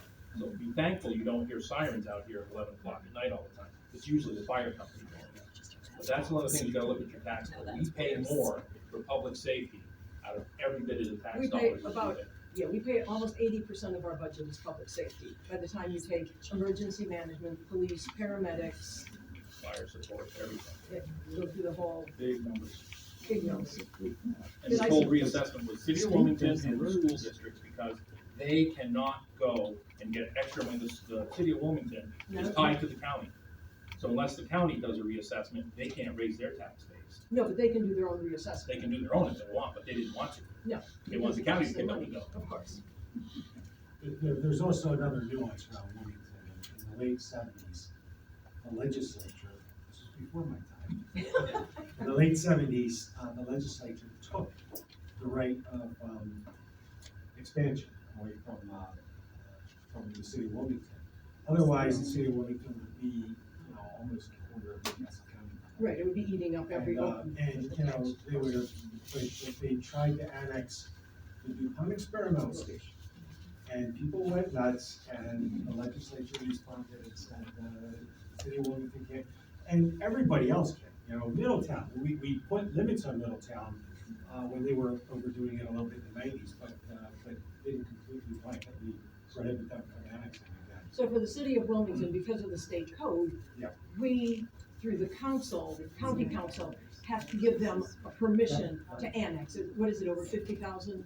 So be thankful you don't hear sirens out here at 11 o'clock at night all the time. It's usually the fire company going out. But that's one of the things you gotta look at your tax bill. We pay more for public safety out of every bit of the tax We dollars. pay that we about, get. yeah, we pay almost 80% of our budget is public safety. By the time you take emergency management, police, paramedics, Fire support, everything. go through the whole Big numbers. big numbers. And this whole reassessment was City of Wilmington and the school districts, because they cannot go and get extra money. The City of Wilmington is tied to the county. So unless the county does a reassessment, they can't raise their tax base. No, but they can do their own reassessment. They can do their own if they want, but they didn't want to. No. They want the county to pick up the bill. Of course. There's also another nuance around Wilmington. In the late 70s, the legislature, this was before my time, in the late 70s, the legislature took the right of expansion away from the city of Wilmington. Otherwise, the city of Wilmington would be, almost a quarter of Newcastle County. Right, it would be eating up every open. And, they would have, if they tried to annex the DuPont experimental station, and people went nuts, and the legislature responded and said, the city of Wilmington can't, and everybody else can, Middletown, we put limits on Middletown, when they were overdoing it a little bit in the 90s, but didn't completely blanketly prohibit them for the city of Wilmington, because of the state code, Yep. we, through the council, the county council, have to give them a permission to annex it. What is it, over 50,000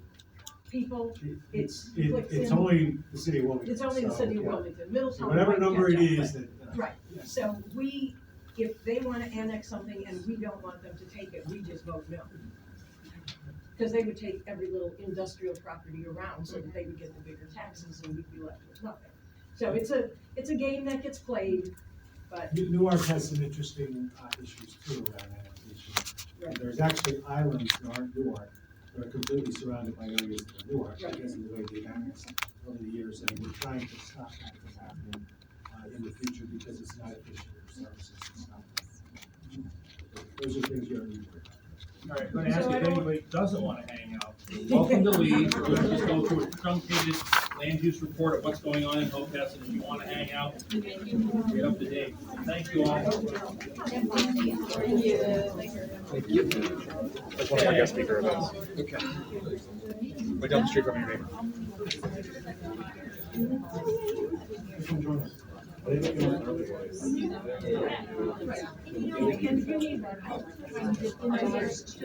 people? It's clicks It's in. only the city of Wilmington. It's only the so, city of yeah. Wilmington, So Middletown. whatever might number catch it up, is but- that. Right, so we, if they wanna annex something and we don't want them to take it, we just vote no. Cause they would take every little industrial property around so that they would get the bigger taxes and we'd be left with nothing. So it's a game that gets played, but. Newark has some interesting issues too around annexation. Right. There's actually islands that aren't Newark, that are completely surrounded by areas that are Newark, Right. because of the way they've annexed over the years, and we're trying to stop that from happening in the future because it's not efficient for services and stuff. Those are things you don't need to worry about. All right, I'm gonna ask you if anybody doesn't wanna hang out, welcome to leave, we're gonna just go through a truncated land use report of what's going on in Hopekins, and if you wanna hang out, get up to date. Thank you all. Thank you. That's one of my guest speaker events. Okay. Right down the street from your neighbor. Come join us.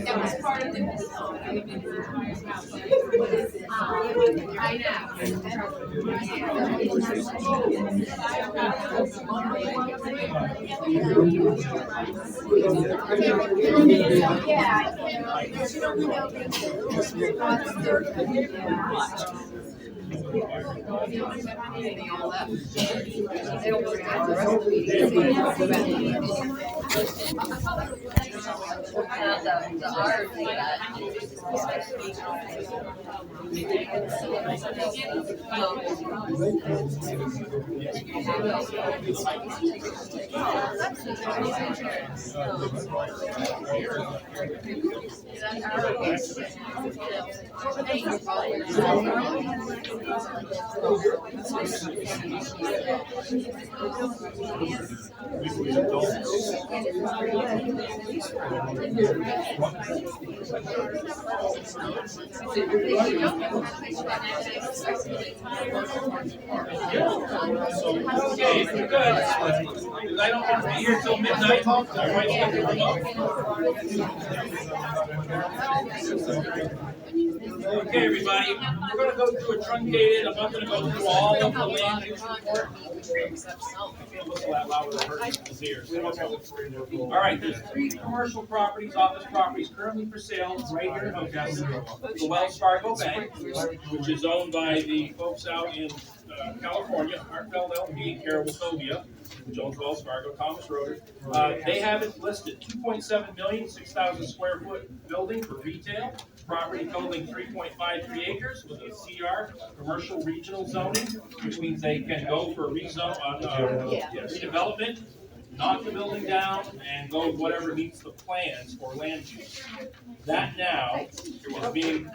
That was part of the. Okay, if you're good, because I don't want to be here till midnight, so I might get the remote. Okay, everybody, we're gonna go through a truncated, I'm not gonna go through all of the land use report. All right, there's 3 commercial properties, office properties currently for sale right here in Hopekins. The Wells Fargo Bank, which is owned by the folks out in California, Hartfeld LP, Carol-Wachovia, which owns Wells Fargo, Thomas Roder. They have it listed 2.7 million, 6,000 square foot building for retail. Property totaling 3.53 acres with a CR, commercial regional zoning, which means they can go for redevelopment, knock the building down, and go whatever meets the plans for land use. That now is being,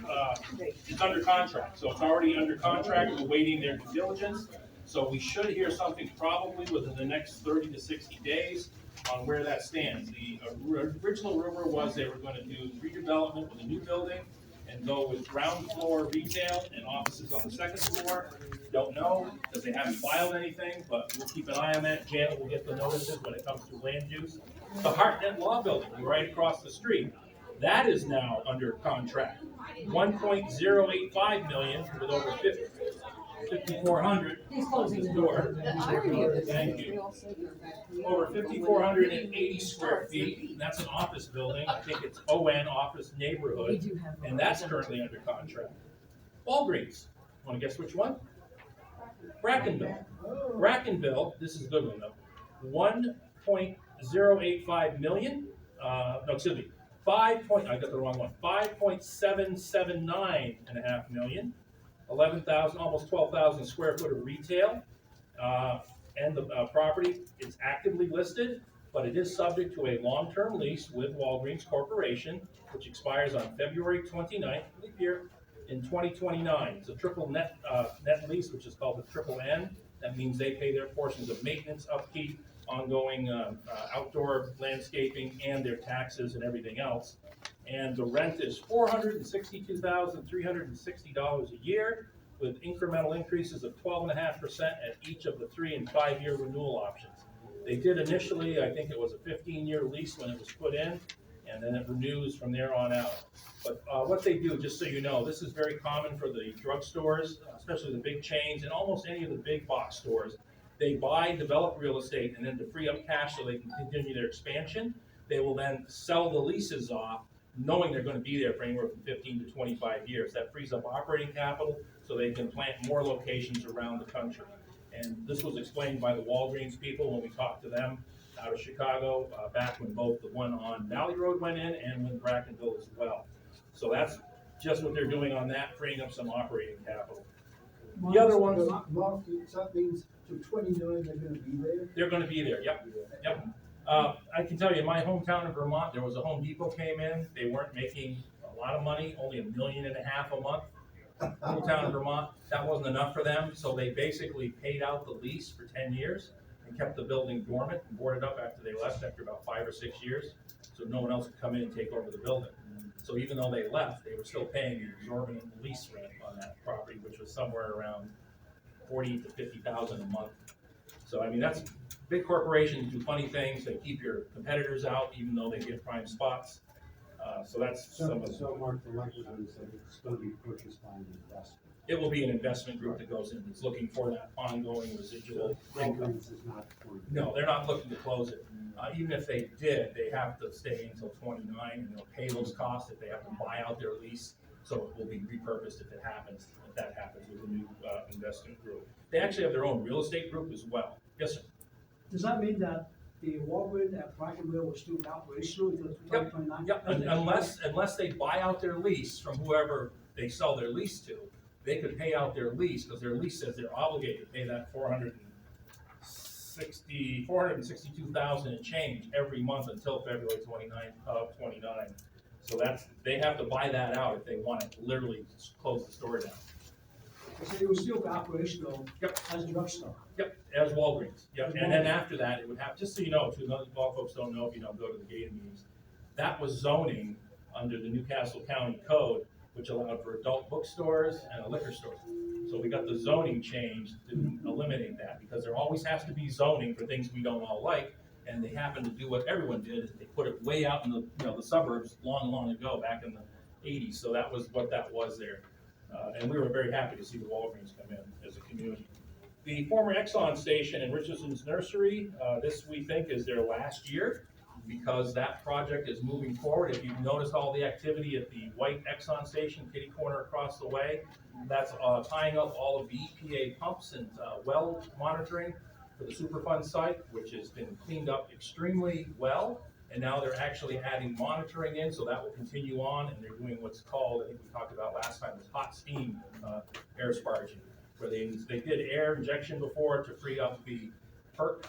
it's under contract, so it's already under contract, we're waiting their due diligence. So we should hear something probably within the next 30 to 60 days on where that stands. The original rumor was they were gonna do redevelopment with a new building and go with ground floor retail and offices on the second floor. Don't know, because they haven't filed anything, but we'll keep an eye on that. Janet will get the notices when it comes to land use. The Hartnett Law Building, right across the street, that is now under contract. 1.085 million with over 5,400. He's closing the door. Thank you. Over 5,480 square feet, and that's an office building, I think it's ON Office Neighborhood, and that's currently under contract. Walgreens, wanna guess which one? Brackenville. Brackenville, this is a good one though, 1.085 million, no, excuse me, I got the wrong one, 5.779 and a half million. 11,000, almost 12,000 square foot of retail. and the property is actively listed, but it is subject to a long-term lease with Walgreens Corporation, which expires on February 29th, leap year, in 2029. It's a triple net lease, which is called the triple N. That means they pay their portions of maintenance, upkeep, ongoing outdoor landscaping, and their taxes and everything else. And the rent is $462,360 a year, with incremental increases of 12.5% at each of the 3 and 5 year renewal options. They did initially, I think it was a 15-year lease when it was put in, and then it renews from there on out. But what they do, just so you know, this is very common for the drugstores, especially the big chains and almost any of the big box stores. They buy, develop real estate, and then to free up cash so they can continue their expansion, they will then sell the leases off, knowing they're going to be there for anywhere from 15 to 25 years. That frees up operating capital so they can plant more locations around the country. And this was explained by the Walgreens people when we talked to them out of Chicago, back when both the one on Valley Road went in and when Brackenville as well. So that's just what they're doing on that, freeing up some operating capital. The other ones, Mark, that means to 29 they're gonna be there? they're gonna be there, yep. I can tell you, in my hometown of Vermont, there was a Home Depot came in, they weren't making a lot of money, only $1.5 million a month. Hometown of Vermont, that wasn't enough for them, so they basically paid out the lease for 10 years and kept the building dormant and boarded up after they left after about 5 or 6 years, so no one else could come in and take over the building. So even though they left, they were still paying the exorbitant lease rent on that property, which was somewhere around $40,000 to $50,000 a month. So I mean, that's big corporations do funny things. They keep your competitors out, even though they get prime spots. So that's some of the. So Mark, the likelihood is that it's going to be purchased by an investor. It will be an investment group that goes in, that's looking for that ongoing residual income. Is not for. No, they're not looking to close it. Even if they did, they have to stay until 29, and they'll pay those costs if they have to buy out their lease. So it will be repurposed if it happens, if that happens with a new investment group. They actually have their own real estate group as well. Yes, sir. Does that mean that the Walgreens at Brackenville will still be operational until 2029? Yep, unless they buy out their lease from whoever they sell their lease to, they could pay out their lease, because their lease says they're obligated to pay that $462,000 and change every month until February 29th of 29. So they have to buy that out if they want to literally close the store down. So it will still be operational. Yep. As a drugstore. Yep, as Walgreens. Yep, and then after that, it would have, just so you know, too, a lot of folks don't know if you don't go to the GHADA meetings, that was zoning under the Newcastle County Code, which allowed for adult bookstores and a liquor store. So we got the zoning changed to eliminate that, because there always has to be zoning for things we don't all like, and they happen to do what everyone did, is they put it way out in the, the suburbs long ago, back in the 80s, so that was what that was there. And we were very happy to see the Walgreens come in as a community. The former Exxon station in Richardson's Nursery, this we think is their last year, because that project is moving forward. If you've noticed all the activity at the white Exxon station, kitty corner across the way, that's tying up all of the EPA pumps and well monitoring for the Superfund site, which has been cleaned up extremely well. And now they're actually adding monitoring in, so that will continue on, and they're doing what's called, I think we talked about last time, was hot steam air sparging, where they did air injection before to free up the perk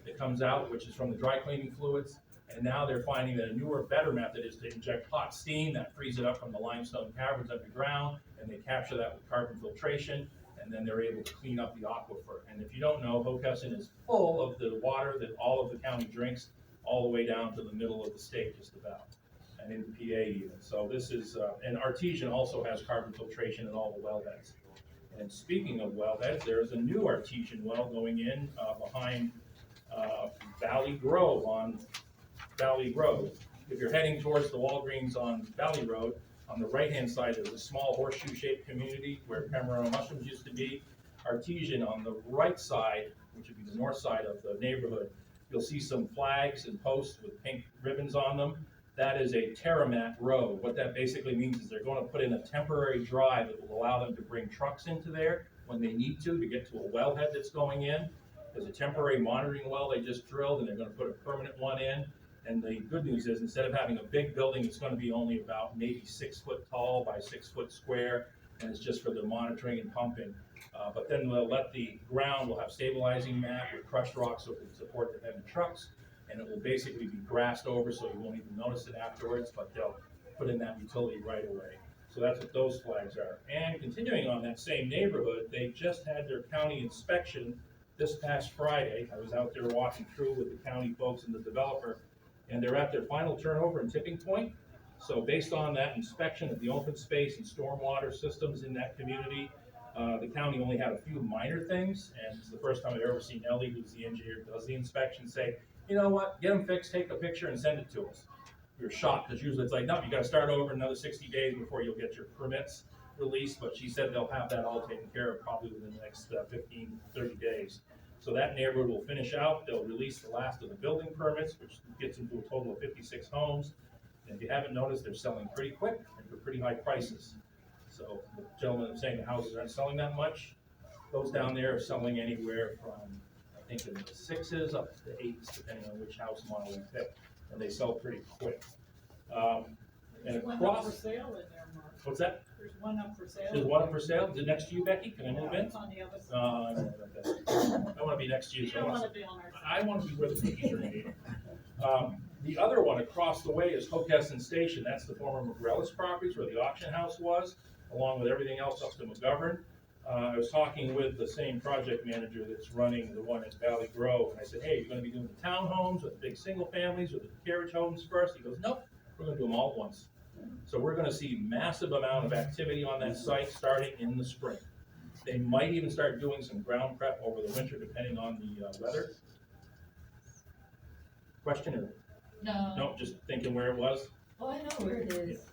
that comes out, which is from the dry cleaning fluids. And now they're finding that a newer, better method is to inject hot steam that frees it up from the limestone caverns underground, and they capture that with carbon filtration, and then they're able to clean up the aquifer. And if you don't know, Hockessin is full of the water that all of the county drinks, all the way down to the middle of the state, just about, and in PA even. So this is, and Artesian also has carbon filtration in all the wellheads. And speaking of wellheads, there's a new Artesian well going in behind Valley Grove on Valley Road. If you're heading towards the Walgreens on Valley Road, on the right-hand side, there's a small horseshoe-shaped community where Pomeranian Mushrooms used to be. Artesian on the right side, which would be the north side of the neighborhood, you'll see some flags and posts with pink ribbons on them. That is a Terramat road. What that basically means is they're going to put in a temporary drive that will allow them to bring trucks into there when they need to get to a wellhead that's going in. There's a temporary monitoring well they just drilled, and they're going to put a permanent one in. And the good news is, instead of having a big building, it's going to be only about maybe 6 foot tall by 6 foot square. and it's just for the monitoring and pumping. But then we'll let the ground, we'll have stabilizing mat with crushed rocks so it can support the heavy trucks, and it will basically be grassed over so you won't even notice it afterwards, but they'll put in that utility right away. So that's what those flags are. And continuing on that same neighborhood, they just had their county inspection this past Friday. I was out there walking through with the county folks and the developer, and they're at their final turnover and tipping point. So based on that inspection of the open space and stormwater systems in that community, the county only had a few minor things, and it's the first time I've ever seen Ellie, who's the engineer who does the inspection, say, you know what, get them fixed, take a picture and send it to us. We were shocked, because usually it's like, no, you gotta start over another 60 days before you'll get your permits released, but she said they'll have that all taken care of probably within the next 15, 30 days. So that neighborhood will finish out, they'll release the last of the building permits, which gets into a total of 56 homes. And if you haven't noticed, they're selling pretty quick and for pretty high prices. So the gentleman was saying the houses aren't selling that much. Those down there are selling anywhere from, I think, in the 6s up to 8s, depending on which house model you pick. And they sell pretty quick. And There's one up for across, sale in there, Mark. what's that? There's one up for sale. There's one up for sale. Is it next to you, Becky? Can I move in? It's on the other side. I don't know about that. I want to be next to you. You So don't wanna be on our side. I want to be where the babies are made. The other one across the way is Hockessin Station. That's the former McGrellis properties where the auction house was, along with everything else up to McGovern. I was talking with the same project manager that's running the one at Valley Grove, and I said, hey, you're gonna be doing the townhomes or the big single families or the carriage homes first? He goes, nope, we're gonna do them all at once. So we're gonna see massive amount of activity on that site starting in the spring. They might even start doing some ground prep over the winter, depending on the weather. Question or? No. No, just thinking where it was. Oh, I know where it is.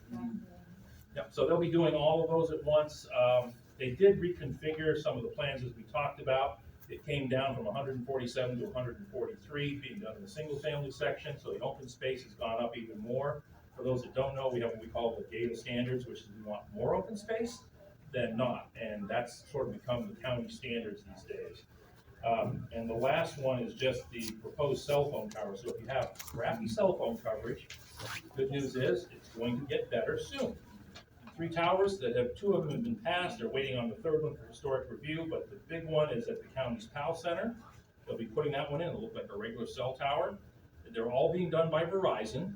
Yep, so they'll be doing all of those at once. They did reconfigure some of the plans as we talked about. It came down from 147 to 143 being done in the single family section, so the open space has gone up even more. For those that don't know, we have what we call the GHADA standards, which is we want more open space than not, and that's sort of become the county standards these days. And the last one is just the proposed cell phone tower. So if you have crappy cell phone coverage, good news is it's going to get better soon. 3 towers that have 2 of them have been passed. They're waiting on the 3rd one for historic review, but the big one is at the county's PAL Center. They'll be putting that one in. It'll look like a regular cell tower. They're all being done by Verizon,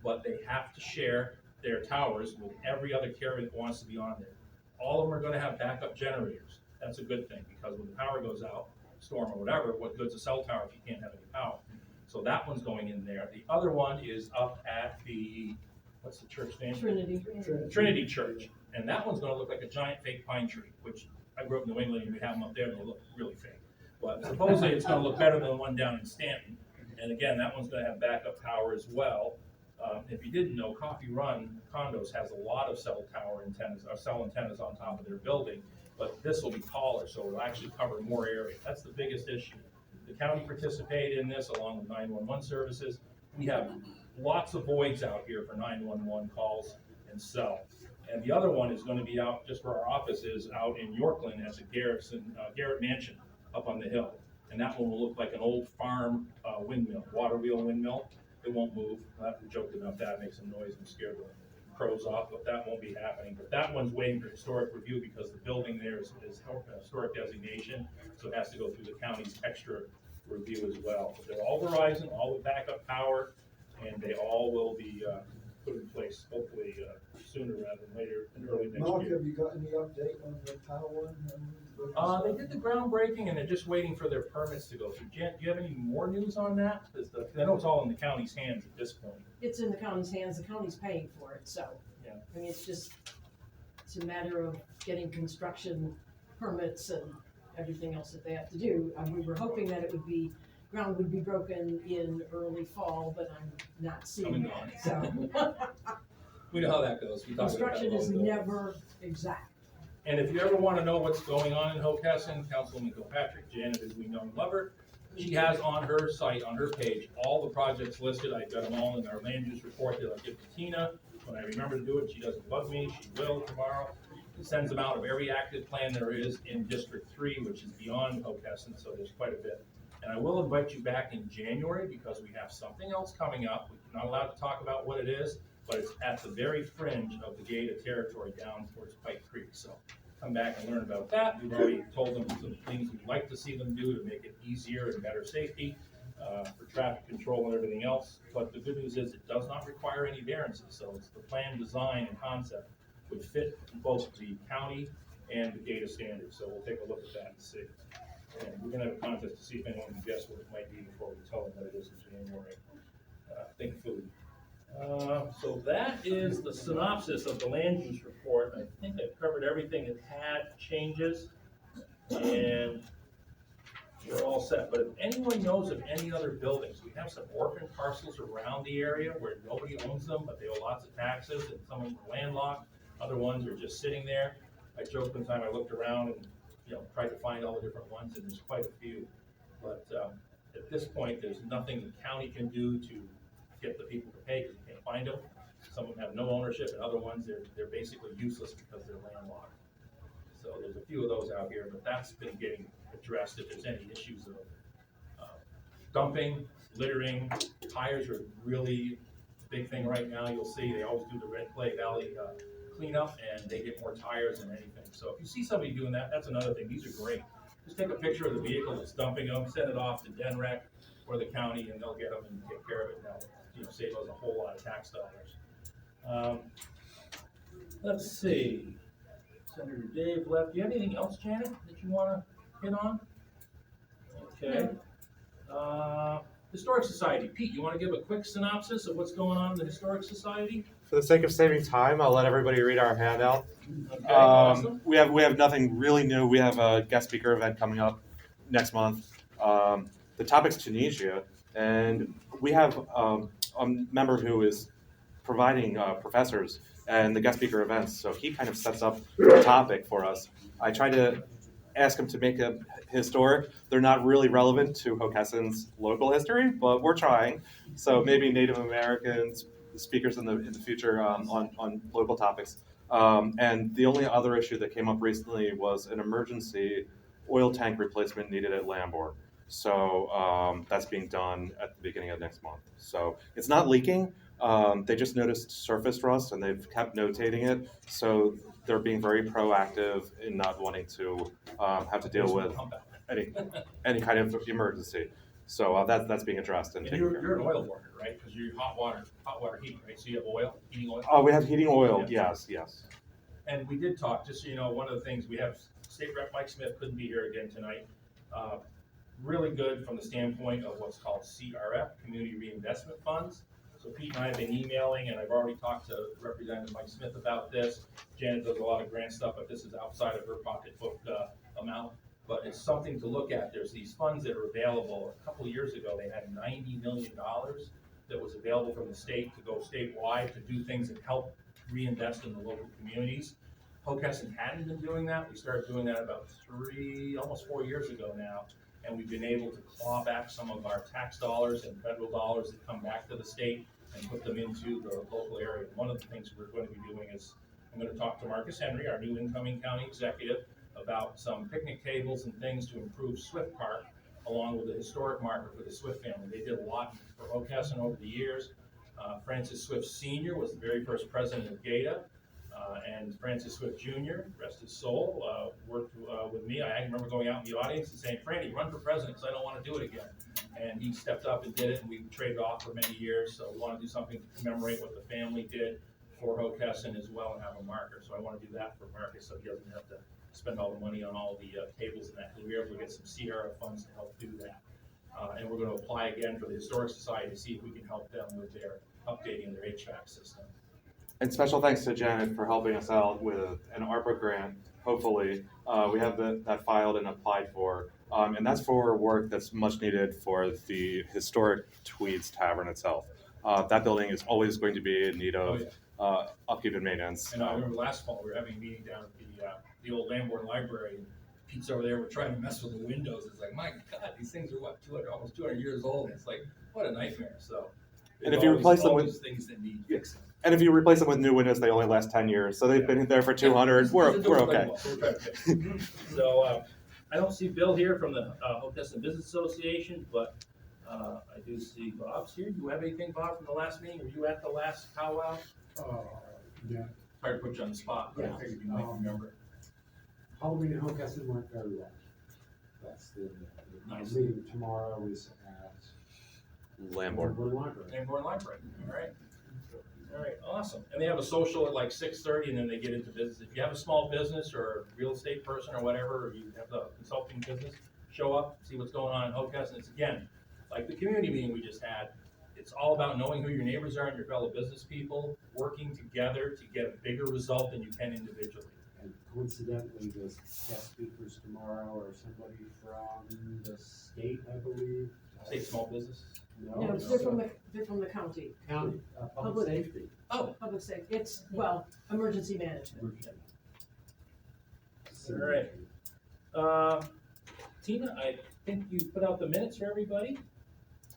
but they have to share their towers with every other carrier that wants to be on there. All of them are gonna have backup generators. That's a good thing, because when the power goes out, storm or whatever, what good's a cell tower if you can't have any power? So that one's going in there. The other one is up at the, what's the church name? Trinity Church. And that one's gonna look like a giant fake pine tree, which I grew up in New England and we have them up there and they look really fake. But supposedly it's gonna look better than the one down in Stanton. And again, that one's gonna have backup power as well. If you didn't know, Coffee Run Condos has a lot of cell tower antennas, or cell antennas on top of their building. But this will be taller, so it'll actually cover more area. That's the biggest issue. The county participated in this along with 911 services. We have lots of voids out here for 911 calls and cell. And the other one is gonna be out just where our office is, out in Yorkland at the Garrett Mansion up on the hill. And that one will look like an old farm windmill, water wheel windmill. It won't move. We joked about that, make some noise and scare the crows off, but that won't be happening. But that one's waiting for historic review because the building there is historic designation, so it has to go through the county's extra review as well. But they're all Verizon, all with backup power, and they all will be put in place hopefully sooner rather than later, in early next Mark, year. have you got any update on the tower one? They did the groundbreaking and they're just waiting for their permits to go through. Jan, do you have any more news on that? Because I know it's all in the county's hands at this point. It's in the county's hands, the county's paying for it, so. Yeah. I mean, it's a matter of getting construction permits and everything else that they have to do. We were hoping that ground would be broken in early fall, but I'm not seeing that, so. We know how that goes. We talked about that Construction is long ago. never exact. And if you ever want to know what's going on in Hockessin, Councilwoman Kilpatrick, Janet, as we know and love her, she has on her site, on her page, all the projects listed. I've got them all in our land use report that I'll give to Tina. When I remember to do it, she doesn't bug me, she will tomorrow. It sends them out of every active plan there is in District 3, which is beyond Hockessin, so there's quite a bit. And I will invite you back in January because we have something else coming up. We're not allowed to talk about what it is, but it's at the very fringe of the GHADA territory down towards Pike Creek. So come back and learn about that. We've already told them some things we'd like to see them do to make it easier and better safety, for traffic control and everything else. But the good news is it does not require any variances, so it's the plan, design, and concept would fit both the county and the GHADA standards. So we'll take a look at that and see. And we're gonna have a contest to see if anyone can guess what it might be before we tell them what it is in January. Think food. So that is the synopsis of the land use report. I think I've covered everything that had changes, and we're all set. But if anyone knows of any other buildings, we have some orphan parcels around the area where nobody owns them, but they owe lots of taxes, and some of them are landlocked, other ones are just sitting there. I joked one time I looked around and, tried to find all the different ones, and there's quite a few. But at this point, there's nothing the county can do to get the people to pay because you can't find them. Some of them have no ownership, and other ones, they're basically useless because they're landlocked. So there's a few of those out here, but that's been getting addressed. If there's any issues of dumping, littering, tires are really a big thing right now. You'll see they always do the Red Clay Valley cleanup, and they get more tires than anything. So if you see somebody doing that, that's another thing. These are great. Just take a picture of the vehicle that's dumping them, send it off to DENREC or the county, and they'll get them and take care of it. Now, save us a whole lot of tax dollars. Let's see. Senator Dave left. Do you have anything else, Janet, that you want to hit on? Okay. Historic Society. Pete, you want to give a quick synopsis of what's going on in the Historic Society? For the sake of saving time, I'll let everybody read our handout. Okay, awesome. We have nothing really new. We have a guest speaker event coming up next month. The topic's Tunisia, and we have a member who is providing professors and the guest speaker events, so he kind of sets up the topic for us. I try to ask him to make it historic. They're not really relevant to Hockessin's local history, but we're trying. So maybe Native Americans, speakers in the future on local topics. And the only other issue that came up recently was an emergency oil tank replacement needed at Lambourne. So that's being done at the beginning of next month. So it's not leaking. They just noticed surface rust and they've kept notating it. So they're being very proactive in not wanting to have to deal with any kind of emergency. So that's being addressed and taken care of. You're an oil burner, right? Because you're hot water heat, right? So you have oil, heating oil? Oh, we have heating oil, Yeah. yes. And we did talk, just so you know, one of the things we have, State Rep Mike Smith couldn't be here again tonight. Really good from the standpoint of what's called CRF, Community Reinvestment Funds. So Pete and I have been emailing, and I've already talked to Representative Mike Smith about this. Janet does a lot of grant stuff, but this is outside of her pocketbook amount. But it's something to look at. There's these funds that are available. A couple of years ago, they had $90 million that was available from the state to go statewide to do things that help reinvest in the local communities. Hockessin hadn't been doing that. We started doing that about almost 4 years ago now. And we've been able to claw back some of our tax dollars and federal dollars that come back to the state and put them into the local area. One of the things we're going to be doing is I'm going to talk to Marcus Henry, our new incoming county executive, about some picnic tables and things to improve Swift Park, along with the historic marker for the Swift family. They did a lot for Hockessin over the years. Francis Swift Sr. was the very first president of GHADA, and Francis Swift Jr., rest his soul, worked with me. I remember going out in the audience and saying, Franny, run for president because I don't want to do it again. And he stepped up and did it, and we traded off for many years. So we want to do something to commemorate what the family did for Hockessin as well and have a marker. So I want to do that for Marcus so he doesn't have to spend all the money on all the tables and that. We were able to get some Sierra funds to help do that. And we're going to apply again for the Historic Society to see if we can help them with their updating their HVAC system. And special thanks to Janet for helping us out with an ARPA grant. Hopefully, we have that filed and applied for. And that's for work that's much needed for the historic Tweeds Tavern itself. That building is always going to be in need of upkeep and maintenance. And I remember last fall, we were having a meeting down at the old Lambourne Library, and Pete's over there, we're trying to mess with the windows. It's like, my God, these things are what, almost 200 years old. And it's like, what a nightmare. So, and if you replace them with things that need fixing. And if you replace them with new windows, they only last 10 years. So they've been there for 200. We're okay. So I don't see Bill here from the Hockessin Business Association, but I do see Bob's here. Do you have anything, Bob, from the last meeting? Were you at the last powwow? Yeah. Hard to put you on the spot, but I figured you might remember. Halloween in Hocus went very well. That's the Nice. meeting tomorrow is at Lamborn. Library. Lamborn Library, all right. All right, awesome. And they have a social at like 6:30 and then they get into business. If you have a small business or a real estate person or whatever, or you have a consulting business, show up, see what's going on in Hocus. And it's again, like the community meeting we just had, it's all about knowing who your neighbors are and your fellow business people, working together to get a bigger result than you can individually. And coincidentally, the guest speakers tomorrow are somebody from the state, I believe. State small business? No, they're from the county. County, public safety. Oh. Public safety, it's, well, emergency management. All right. Tina, I think you put out the minutes for everybody?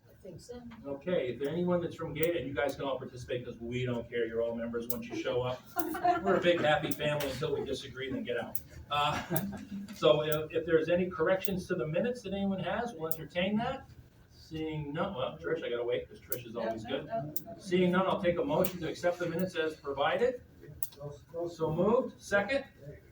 I think so. Okay, is there anyone that's from GHADA, and you guys can all participate because we don't care, you're all members once you show up. We're a big happy family until we disagree and then get out. So if there's any corrections to the minutes that anyone has, we'll entertain that. Seeing none, well, Trish, I gotta wait because Trish is always good. Seeing none, I'll take a motion to accept the minutes as provided. So moved, second.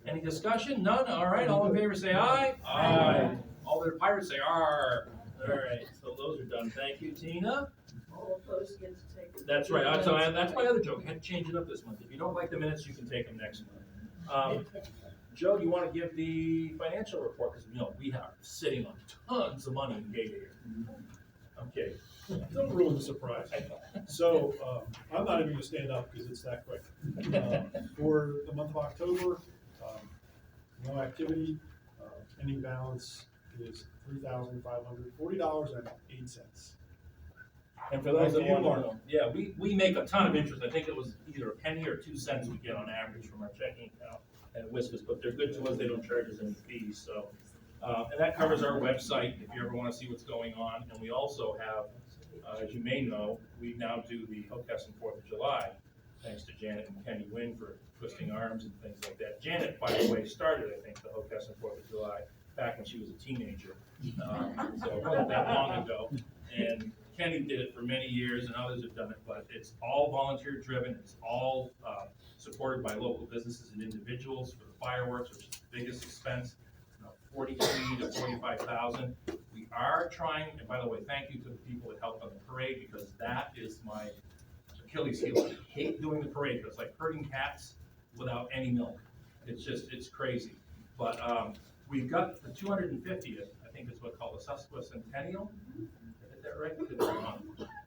Any discussion? None? All right, all in favor say aye. Aye. All the pirates say arr. All right, so those are done. Thank you, Tina. All opposed get to take. That's right. That's my other joke. I had to change it up this month. If you don't like the minutes, you can take them next month. Joe, do you want to give the financial report? Because, you know, we are sitting on tons of money in GHADA here. Okay. Don't ruin the surprise. So, I'm not even gonna stand up because it's that quick. For the month of October, no activity, ending balance is $3,540.08. And for those that want to know, yeah, we make a ton of interest. I think it was either a penny or 2 cents we get on average from our checking account at Whiskas, but they're good to us. They don't charge us any fees, so. And that covers our website if you ever want to see what's going on. And we also have, as you may know, we now do the Hocus and 4th of July, thanks to Janet and Kenny Wynn for twisting arms and things like that. Janet, by the way, started, I think, the Hocus and 4th of July back when she was a teenager. So it wasn't that long ago. And Kenny did it for many years and others have done it, but it's all volunteer driven. It's all supported by local businesses and individuals for the fireworks, which is the biggest expense. 43 to 45,000. We are trying, and by the way, thank you to the people that helped on the parade because that is my Achilles heel. I hate doing the parade because it's like herding cats without any milk. It's just, it's crazy. But we've got the 250th, I think it's what's called the Sesquicentennial. Is that right?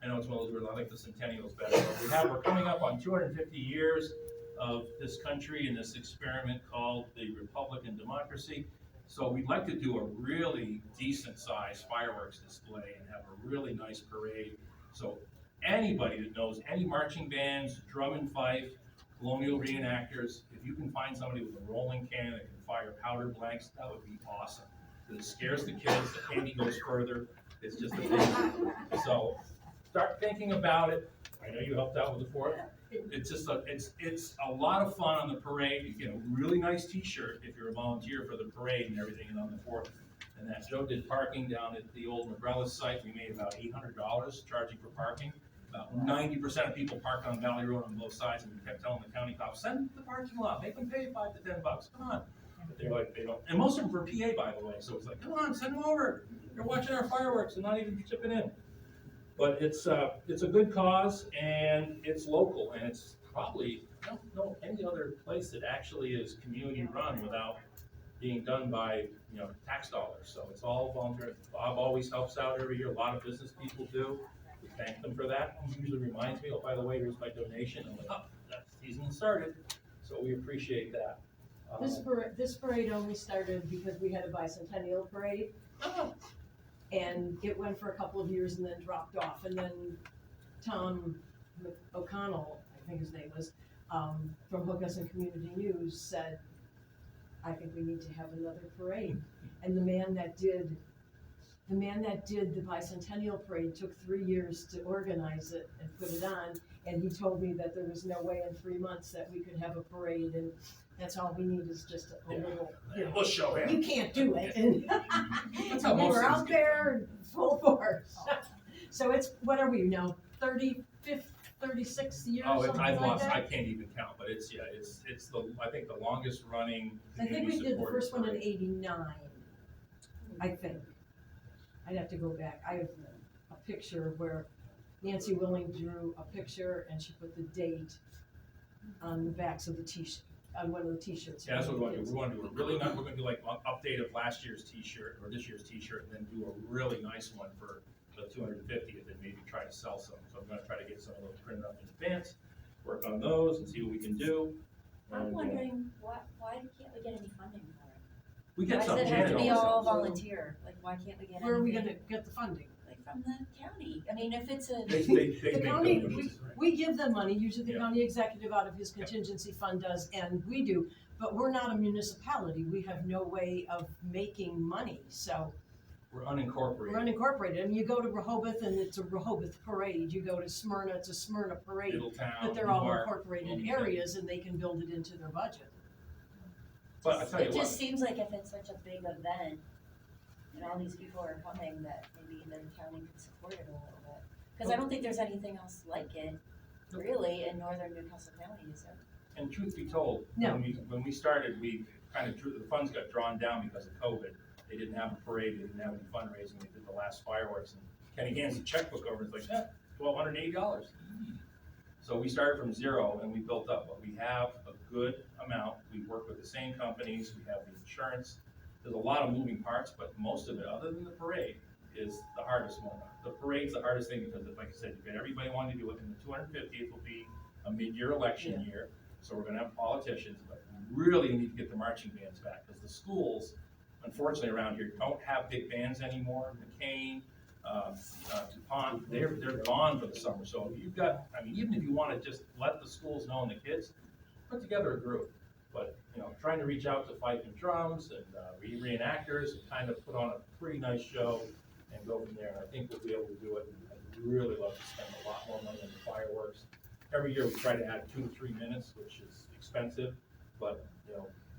I know it's one of those words, I like the centennials better. But we're coming up on 250 years of this country and this experiment called the Republic and Democracy. So we'd like to do a really decent sized fireworks display and have a really nice parade. So anybody that knows any marching bands, drum and fife, colonial reenactors, if you can find somebody with a rolling cannon that can fire powder blanks, that would be awesome. Because it scares the kids, the candy goes further, it's just a thing. So start thinking about it. I know you helped out with the 4th. It's just it's a lot of fun on the parade. You get a really nice T-shirt if you're a volunteer for the parade and everything, and on the 4th. And that Joe did parking down at the old McGrellis site. We made about $800 charging for parking. About 90% of people parked on Valley Road on both sides, and we kept telling the county cops, send them to the parking lot, make them pay $5 to $10. Come on. But they're like, they don't. And most of them for PA, by the way. So it's like, come on, send them over. They're watching our fireworks and not even chipping in. But it's a good cause and it's local and it's probably, I don't know any other place that actually is community run without being done by, tax dollars. So it's all volunteer. Bob always helps out every year. A lot of business people do. We thank them for that. He usually reminds me, oh, by the way, here's my donation. I'm like, oh, that season started. So we appreciate that. This parade only started because we had a bicentennial parade. Oh. And it went for a couple of years and then dropped off. And then Tom O'Connell, I think his name was, from Hocus and Community News said, I think we need to have another parade. And the man that did the bicentennial parade took 3 years to organize it and put it on. And he told me that there was no way in 3 months that we could have a parade, and that's all we need is just a little. We'll show him. You can't do it, and That's how we most were things out get there full force. So it's, what are we now, 35th 36 years, Oh, something I've like lost, I that? can't even count, but it's I think the longest running I think we community did the supported first one in parade. '89, I think. I'd have to go back. I have a picture where Nancy Willing drew a picture and she put the date on the backs of the t-shirt, on one of the t-shirts. Yeah, that's what we want to do. We want to do a really nice, we're gonna do like an update of last year's t-shirt or this year's t-shirt, and then do a really nice one for the 250th, and maybe try to sell some. So I'm gonna try to get some of those printed up in advance, work on those and see what we can do. I'm And, wondering, why can't we get any funding for it? We get some, Why does it have Janet to be always all helps. volunteer? Like, why can't we get Where are we anything? gonna get the funding? Like, from the county? I mean, if it's a. They The make county, donations. we give them money, usually the Yeah. county executive out of his contingency fund does, and we do, but we're not a municipality, we have no way of making money, so We're unincorporated. we're unincorporated. I mean, you go to Rehoboth and it's a Rehoboth parade, you go to Smyrna, it's a Smyrna parade, Middletown, but they're all Newark, incorporated Wilmington. areas and they can build it into their budget. But I tell you It what, just seems like if it's such a big event, and all these people are coming, that maybe the county could support it a little bit. Cause I don't think there's anything else like it, really, in northern Newcastle County, is there? and truth be told, No. when we started, we kind of drew, the funds got drawn down because of COVID. They didn't have a parade, they didn't have any fundraising, they did the last fireworks, and Kenny hands the checkbook over, and it's like, $1,280. So we started from zero and we built up, but we have a good amount. We work with the same companies, we have the insurance. There's a lot of moving parts, but most of it, other than the parade, is the hardest one. The parade's the hardest thing because, like I said, you get everybody wanting to do it, and the 250th will be a mid-year election year. So we're gonna have politicians, but we really need to get the marching bands back, because the schools, unfortunately around here, don't have big bands anymore. McCain, DuPont, they're gone for the summer. So if you've got, I mean, even if you wanna just let the schools know and the kids, put together a group. But, trying to reach out to fife and drums and reenactors and kind of put on a pretty nice show and go from there. And I think we'll be able to do it. And I'd really love to spend a lot more money on the fireworks. Every year we try to add 2 to 3 minutes, which is expensive, but,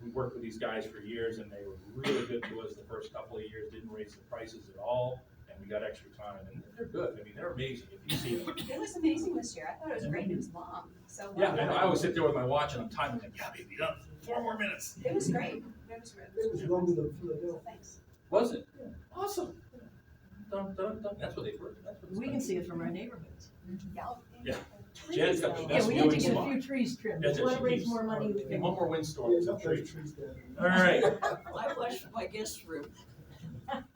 we worked with these guys for years and they were really good to us the first couple of years, didn't raise the prices at all, and we got extra time, and they're good. I mean, they're amazing if you see them. It was amazing this year. I thought it was great. It was long, so. Yeah, I know. I always sit there with my watch and I'm timing like, yeah, baby, 4 more minutes. It was great. It was great. It was longer than Philadelphia. Thanks. Was it? Awesome. Dun, dun, dun. That's what they were. We can see it from our neighborhoods. Yeah. Janet's got the Yeah, best we need to viewing get a spot. few trees trimmed. Yeah, If we wanna she raise keeps- more money, we can. One more windstorm. Yeah, some not those trees. trees down. All right. I watched my guest room.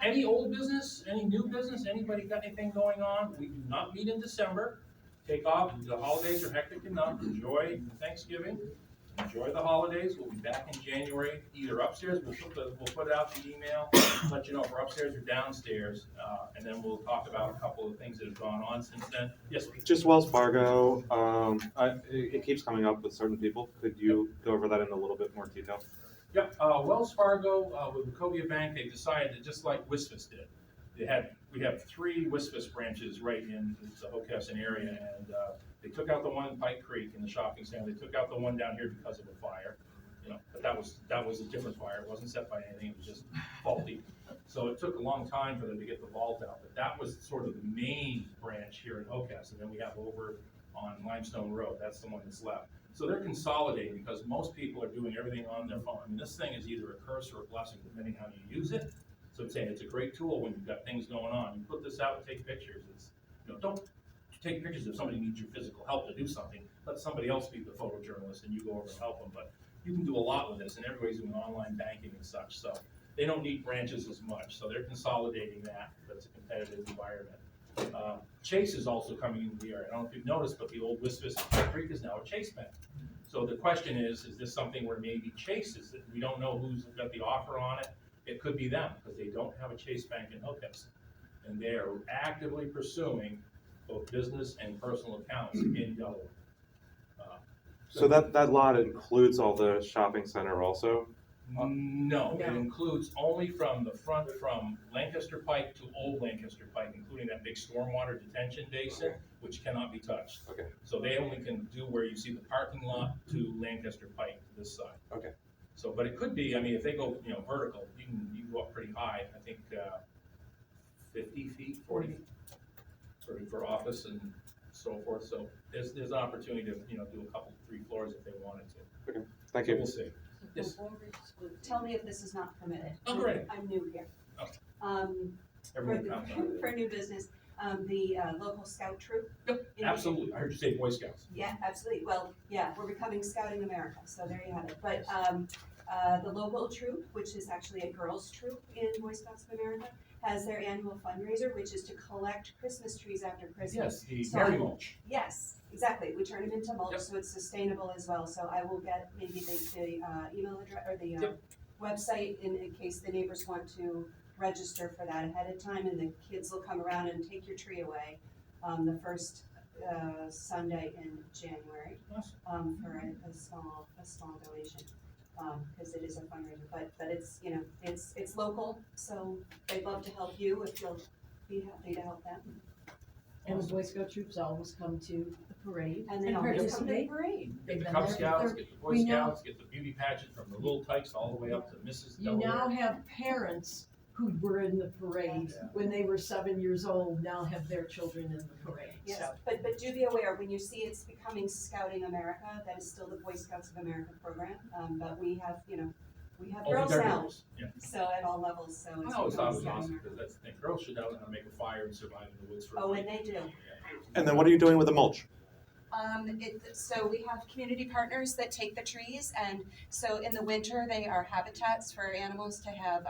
Any old business, any new business, anybody got anything going on? We do not meet in December. Take off, the holidays are hectic enough. Enjoy Thanksgiving. Enjoy the holidays. We'll be back in January, either upstairs, we'll put out the email, let you know if we're upstairs or downstairs, and then we'll talk about a couple of things that have gone on since then. Yes, please. Just Wells Fargo, it keeps coming up with certain people. Could you go over that in a little bit more detail? Yep, Wells Fargo, with Wachovia Bank, they've decided to, just like Wisfis did. We have 3 Wisfis branches right in the Hockessin area, and they took out the one in Pike Creek in the shopping center. They took out the one down here because of a fire, but that was a different fire. It wasn't set by anything, it was just faulty. So it took a long time for them to get the vault out, but that was sort of the main branch here in Hockessin. And then we have over on Limestone Road, that's the one that's left. So they're consolidating because most people are doing everything on their phone. I mean, this thing is either a curse or a blessing depending how you use it. So I'm saying it's a great tool when you've got things going on. You put this out and take pictures. It's, don't take pictures if somebody needs your physical help to do something. Let somebody else be the photojournalist and you go over and help them. But you can do a lot with this, and everybody's doing online banking and such. So they don't need branches as much. So they're consolidating that. That's a competitive environment. Chase is also coming into the area. I don't know if you've noticed, but the old Wisfis Creek is now a Chase Bank. So the question is this something where maybe Chase is, we don't know who's got the offer on it. It could be them, because they don't have a Chase Bank in Hockessin. And they are actively pursuing both business and personal accounts in Delaware. So that lot includes all the shopping center also? No, it includes only from the front, from Lancaster Pike to Old Lancaster Pike, including that big stormwater detention basin, which cannot be touched. Okay. So they only can do where you see the parking lot to Lancaster Pike, this side. Okay. So, but it could be, I mean, if they go, vertical, you can go up pretty high, I think, 50 feet, 40 feet for office and so forth, so there's an opportunity to, you know, do a couple, 3 floors if they wanted to. Okay, thank So you. we'll see. Yes. Tell me if this is not permitted. Oh, great. I'm new here. Okay. For Everyone counts on it. for new business, the local scout troop. Yep, absolutely, I heard you say Boy Scouts. Yeah, absolutely. Well, yeah, we're becoming Scouting America, so there you have it. But the local troop, which is actually a girls' troop in Boy Scouts of America, has their annual fundraiser, which is to collect Christmas trees after Christmas. Yes, the So berry I- mulch. Yes, exactly. We turn them into mulch, Yep. so it's sustainable as well. So I will get maybe the email address or the Yep. website in case the neighbors want to register for that ahead of time, and the kids will come around and take your tree away the first Sunday in January for a small donation. Because it is a fundraiser, but it's, you know, it's local, so they'd love to help you if you'll be happy to help them. And the Boy Scout troops always come to the parade And they always come to the participate. parade. Get the been Cub there Scouts, before. get the Boy We now- Scouts, get the beauty pageant from the little tykes all the way up to Mrs. You Delaware. now have parents who were in the parade when they were 7 years old, now have their children in the parade, Yes, so. but do be aware, when you see it's becoming Scouting America, that is still the Boy Scouts of America program, but we have, you know, we have Oh, girls they're now, girls, yeah. so at all levels, so it's. I always thought it was becoming awesome, Scouting because that's the thing, girls should know how to make a fire and survive in the woods for a America. Oh, week. and they do. And then what are you doing with the mulch? So we have community partners that take the trees, and so in the winter, they are habitats for animals to have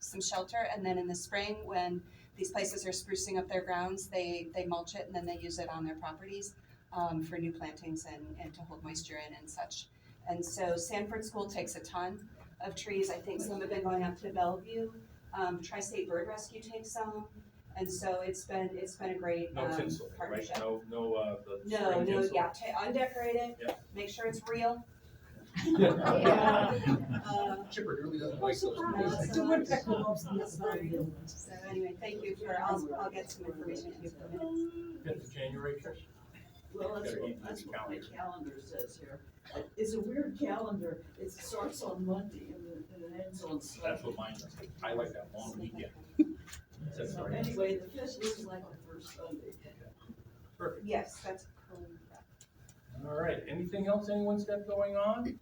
some shelter, and then in the spring, when these places are sprucing up their grounds, they mulch it, and then they use it on their properties for new plantings and to hold moisture in and such. And so Sanford School takes a ton of trees. I think some have been going up to Bellevue. Tri-State Bird Rescue takes some. And so it's been a great No tinsel, right? partnership. No, the No, spring no, tinsel. yeah, undecorate it, Yeah. make sure it's real. Chipper really doesn't like those. The woodpecker loves the sun. So anyway, thank you for, I'll get some information to you for minutes. 5th of January, Trish? Well, that's what my calendar says here. It's a weird calendar. It starts on Monday and it ends on Sunday. That's what mine does. I like that long weekend. That's So right. anyway, the fifth is like the first Sunday. Perfect. Yes, that's correct. All right, anything else anyone's got going on?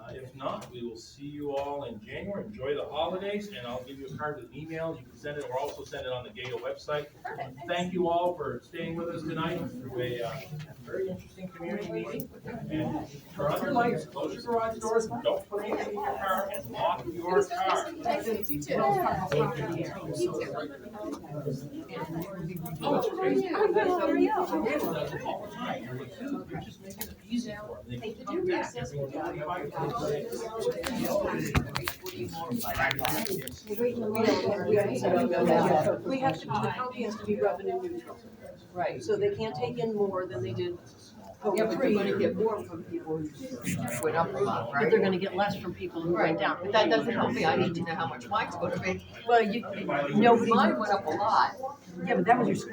If not, we will see you all in January. Enjoy the holidays, and I'll give you a card with an email. You can send it, or also send it on the GADA website. Perfect. Thank you all for staying with us tonight through a very interesting community meeting. And turn on your lights, close your garage doors, and don't put anything in your car, and lock your car. Oh, it's crazy. I'm good, how are you? Randall does it all the time. You're like, dude, you're just making it easy for them. They can come back every 25 days. We have to, the county has to be revenue neutral. Right. So they can't take in more than they did. Yeah, but they're gonna get more from people who went up a lot, But right? they're gonna get less from people who went down. But that doesn't help me, I need to know how much mine's gonna be. Well, you, Mine went up a lot. Yeah, but that was your